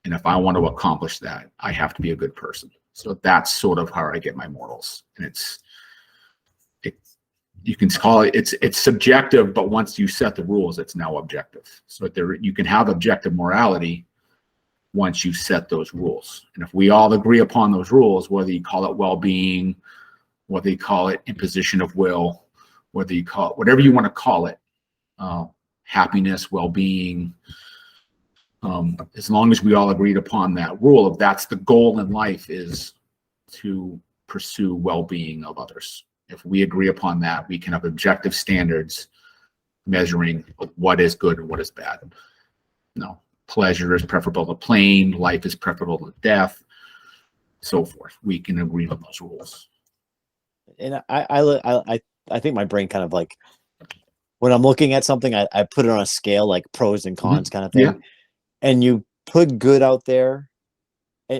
and if I want to accomplish that, I have to be a good person. So that's sort of how I get my morals. And you can call it, it's subjective, but once you set the rules, it's now objective. So you can have objective morality once you set those rules. And if we all agree upon those rules, whether you call it well-being, whether you call it imposition of will, whether you call it whatever you want to call it, happiness, well-being, as long as we all agreed upon that rule, if that's the goal in life, is to pursue well-being of others. If we agree upon that, we can have objective standards measuring what is good and what is bad. No, pleasure is preferable to pain, life is preferable to death, so forth. We can agree on those rules. And I think my brain kind of like, when I'm looking at something, I put it on a scale, like pros and cons kind of thing. Yeah. And you put good out there,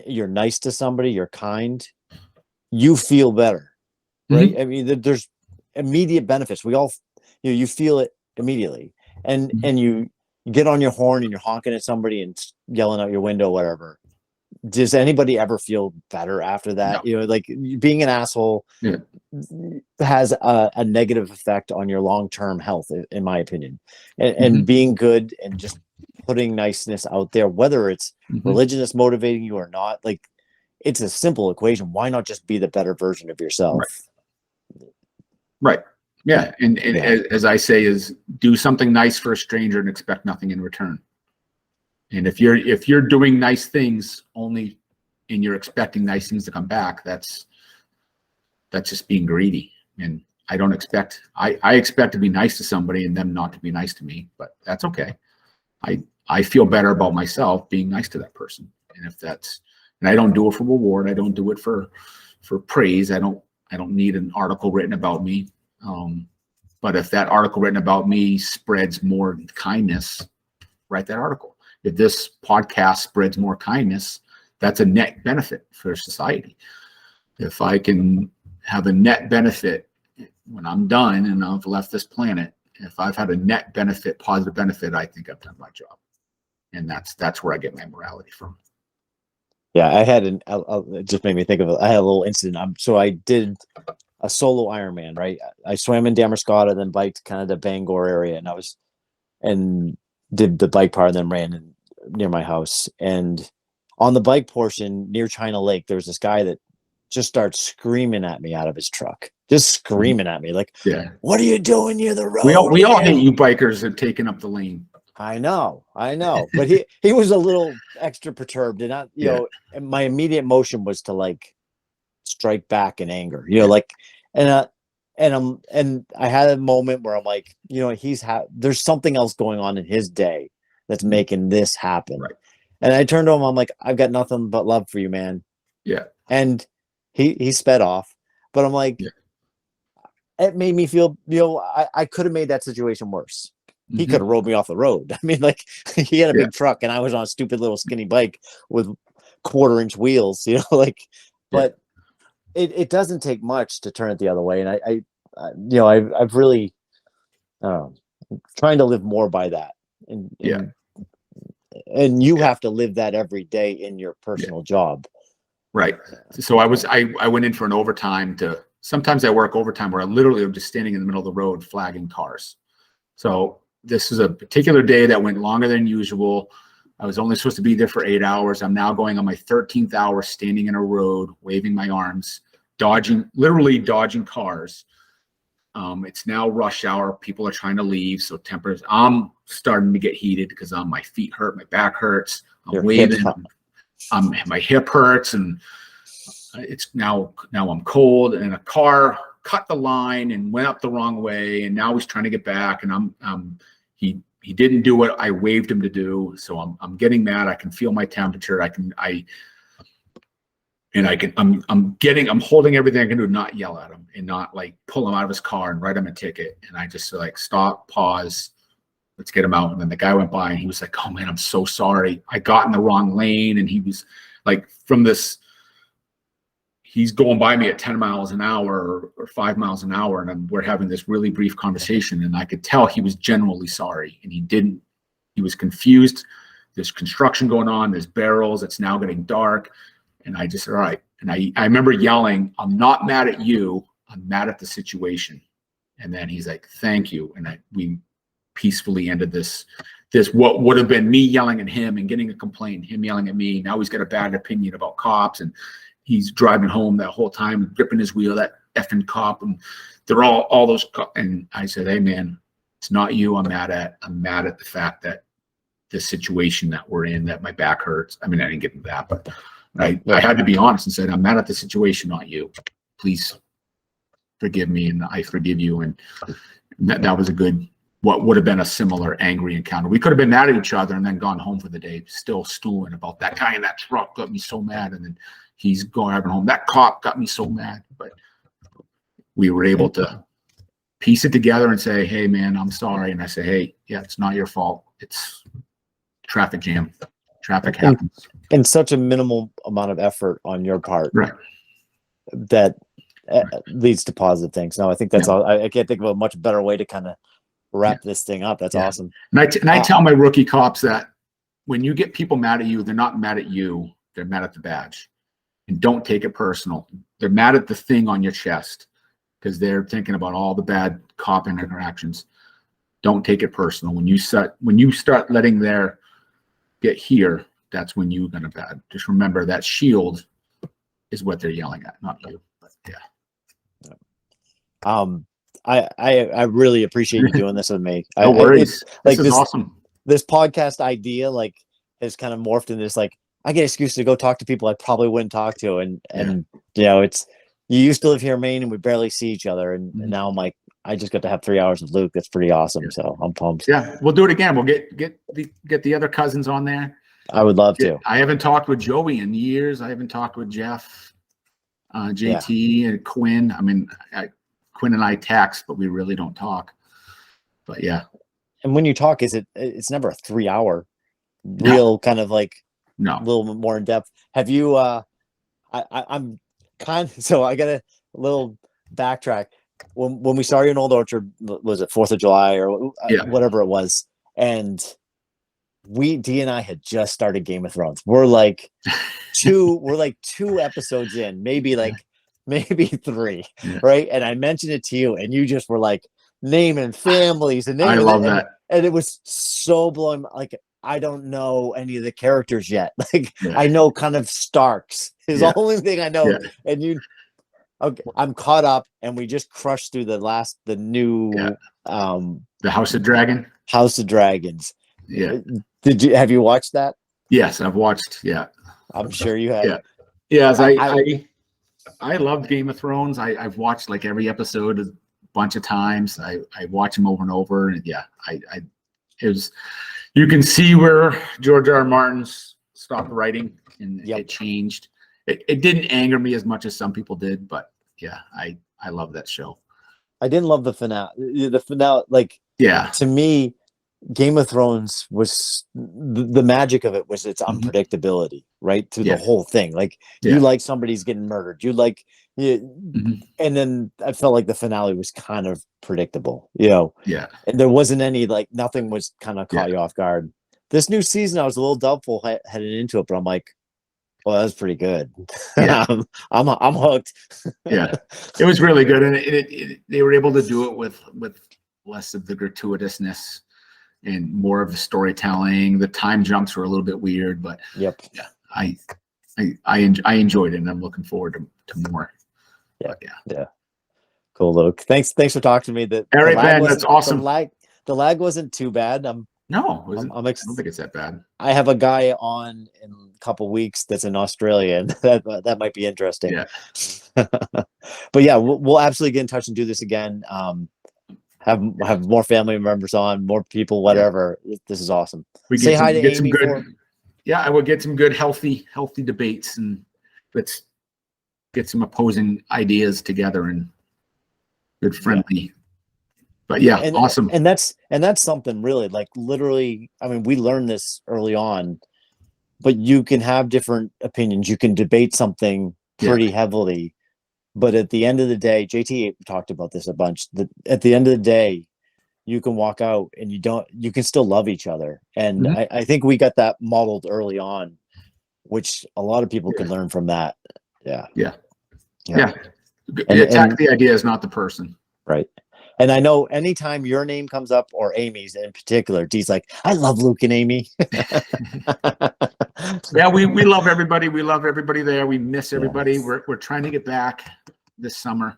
you're nice to somebody, you're kind, you feel better, right? I mean, there's immediate benefits. We all, you feel it immediately. And you get on your horn and you're honking at somebody and yelling out your window, whatever. Does anybody ever feel better after that? No. Like, being an asshole has a negative effect on your long-term health, in my opinion. And being good and just putting niceness out there, whether it's religion that's motivating you or not, like, it's a simple equation. Why not just be the better version of yourself? Right. Yeah. And as I say, is do something nice for a stranger and expect nothing in return. And if you're doing nice things only and you're expecting nice things to come back, that's just being greedy. And I don't expect, I expect to be nice to somebody and them not to be nice to me, but that's okay. I feel better about myself being nice to that person. And and I don't do it for reward. I don't do it for praise. I don't need an article written about me. But if that article written about me spreads more kindness, write that article. If this podcast spreads more kindness, that's a net benefit for society. If I can have a net benefit when I'm done and I've left this planet, if I've had a net benefit, positive benefit, I think I've done my job. And that's where I get my morality from. Yeah, I had it just made me think of it. I had a little incident. So I did a solo Ironman, right? I swam in Damascotta, then biked kind of the Bangor area, and did the bike part, and then ran near my house. And on the bike portion near China Lake, there's this guy that just starts screaming at me out of his truck, just screaming at me, like, "What are you doing near the road?" We all hate you bikers and taking up the lane. I know, but he was a little extra perturbed, and and my immediate motion was to like strike back in anger, like, and I had a moment where I'm like, there's something else going on in his day that's making this happen. Right. And I turned to him, I'm like, I've got nothing but love for you, man. Yeah. And he sped off, but I'm like, it made me feel, I could have made that situation worse. He could have rolled me off the road. I mean, like, he had a big truck and I was on a stupid little skinny bike with 1/4-inch wheels, but it doesn't take much to turn it the other way. And I've really, trying to live more by that. And you have to live that every day in your personal job. Right. So I went in for an overtime sometimes I work overtime where I literally am just standing in the middle of the road flagging cars. So this is a particular day that went longer than usual. I was only supposed to be there for 8 hours. I'm now going on my 13th hour, standing in a road, waving my arms, literally dodging cars. It's now rush hour. People are trying to leave. So I'm starting to get heated because my feet hurt, my back hurts. I'm waving. My hip hurts, and it's now I'm cold, and a car cut the line and went up the wrong way, and now he's trying to get back, and he didn't do what I waved him to do. So I'm getting mad. I can feel my temperature. I'm holding everything I can do, not yell at him and not like pull him out of his car and write him a ticket. And I just like, stop, pause, let's get him out. And then the guy went by and he was like, oh man, I'm so sorry. I got in the wrong lane. And he was like, he's going by me at 10 miles an hour or 5 miles an hour. And we're having this really brief conversation. And I could tell he was genuinely sorry. And he was confused. There's construction going on. There's barrels. It's now getting dark. And I just, all right. And I remember yelling, I'm not mad at you. I'm mad at the situation. And then he's like, thank you. And we peacefully ended this, what would have been me yelling at him and getting a complaint, him yelling at me. Now he's got a bad opinion about cops, and he's driving home that whole time, gripping his wheel, that effing cop. And they're all those and I said, hey man, it's not you I'm mad at. I'm mad at the fact that the situation that we're in, that my back hurts. I mean, I didn't get into that, but I had to be honest and said, I'm mad at the situation, not you. Please forgive me, and I forgive you. And that was a good, what would have been a similar angry encounter. We could have been mad at each other and then gone home for the day, still stewing about that guy in that truck got me so mad. And then he's going home. That cop got me so mad. But we were able to piece it together and say, hey man, I'm sorry. And I say, hey, yeah, it's not your fault. It's traffic jam. Traffic happens. And such a minimal amount of effort on your part. Right. That leads to positive things. No, I think that's all. I can't think of a much better way to kind of wrap this thing up. That's awesome. And I tell my rookie cops that when you get people mad at you, they're not mad at you. They're mad at the badge. And don't take it personal. They're mad at the thing on your chest because they're thinking about all the bad cop interactions. Don't take it personal. When you start letting their get here, that's when you're gonna bad. Just remember that shield is what they're yelling at, not you. But I really appreciate you doing this with me. No worries. This is awesome. This podcast idea has kind of morphed into this, I get an excuse to go talk to people I probably wouldn't talk to. And it's, you used to live here in Maine and we barely see each other. And now I'm like, I just got to have 3 hours with Luke. That's pretty awesome. So I'm pumped. Yeah. We'll do it again. We'll get the other cousins on there. I would love to. I haven't talked with Joey in years. I haven't talked with Jeff, JT and Quinn. I mean, Quinn and I text, but we really don't talk. But yeah. And when you talk, it's never a 3 hour real kind of a little bit more in depth. Have you, I'm kind of, so I got a little backtrack. When we started in Old Orchard, was it 4th of July or whatever it was? And D and I had just started Game of Thrones. We're like 2 episodes in, maybe 3, right? And I mentioned it to you, and you just were like naming families and naming. I love that, and it was so blowing. I don't know any of the characters yet. I know kind of Starks is the only thing I know, and okay, I'm caught up, and we just crushed through the new the House of Dragons. Yeah. Have you watched that? Yes, I've watched. Yeah. I'm sure you have. Yeah. Yes, I loved Game of Thrones. I've watched every episode a bunch of times. I watch them over and over. And it was, you can see where George R. R. Martin's stopped writing and it changed. It didn't anger me as much as some people did, but yeah, I love that show. I didn't love the finale. The finale, to me, Game of Thrones was the magic of it was its unpredictability, right? Through the whole thing. You like somebody's getting murdered. And then I felt like the finale was kind of predictable, and there wasn't any, nothing was kind of caught you off guard. This new season, I was a little doubtful heading into it, but I'm like, well, that was pretty good. Yeah. I'm hooked. Yeah, it was really good. And they were able to do it with less of the gratuitousness. and more of the storytelling. The time jumps were a little bit weird, but Yep. yeah, I enjoyed it, and I'm looking forward to more. Yeah. But Yeah. Cool, Luke. Thanks for talking to me. All right, man, that's awesome. The lag wasn't too bad. No, I don't think it's that bad. I have a guy on in a couple weeks that's in Australia, and that might be interesting. Yeah. But yeah, we'll absolutely get in touch and do this again. Have more family members on, more people, whatever. Yeah. This is awesome. Say hi to Amy. I will get some good, healthy debates, and let's get some opposing ideas together and good, friendly. Yeah. But yeah, awesome. And that's something really, like, literally, I mean, we learned this early on, but you can have different opinions. You can debate something pretty heavily, but at the end of the day, JT talked about this a bunch, that at the end of the day, you can walk out and you can still love each other. And I think we got that modeled early on, which a lot of people can learn from that. Yeah. Attack the idea is not the person. Right. And I know anytime your name comes up, or Amy's in particular, Dee's like, I love Luke and Amy. Yeah, we love everybody. We love everybody there. We miss everybody. We're trying to get back this summer.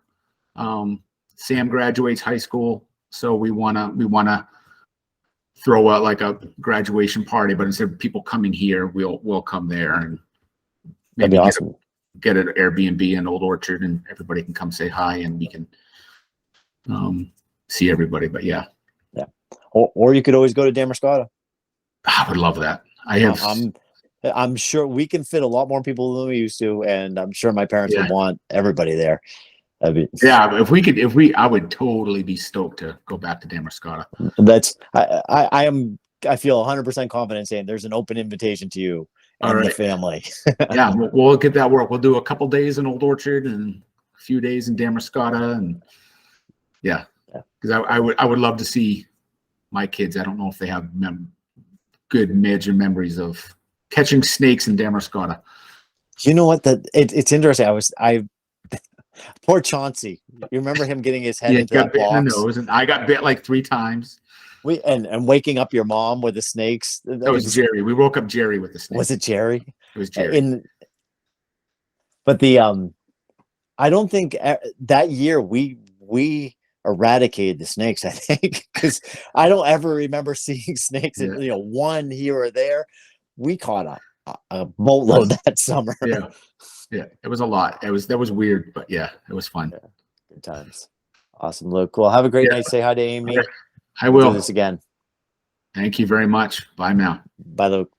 Sam graduates high school, so we wanna throw out like a graduation party, but instead of people coming here, we'll come there, and that'd be awesome. Get an Airbnb in Old Orchard, and everybody can come say hi, and we can see everybody. But yeah. Or you could always go to Damascotta. I would love that. I'm sure we can fit a lot more people than we used to, and I'm sure my parents would want everybody there. I would totally be stoked to go back to Damascotta. I feel 100% confident saying there's an open invitation to you and the family. Yeah, we'll get that work. We'll do a couple days in Old Orchard and a few days in Damascotta, and because I would love to see my kids. I don't know if they have good major memories of catching snakes in Damascotta. You know what? It's interesting. Poor Chauncey. You remember him getting his head into that box? In the nose, and I got bit like 3 times. And waking up your mom with the snakes. That was Jerry. We woke up Jerry with the snakes. Was it Jerry? It was Jerry. But I don't think that year we eradicated the snakes, I think, because I don't ever remember seeing snakes in, one here or there. We caught a boatload that summer. Yeah, it was a lot. That was weird, but yeah, it was fun. Yeah. Good times. Awesome, Luke. Well, have a great night. Say hi to Amy. I will. Do this again. Thank you very much. Bye now. Bye, Luke.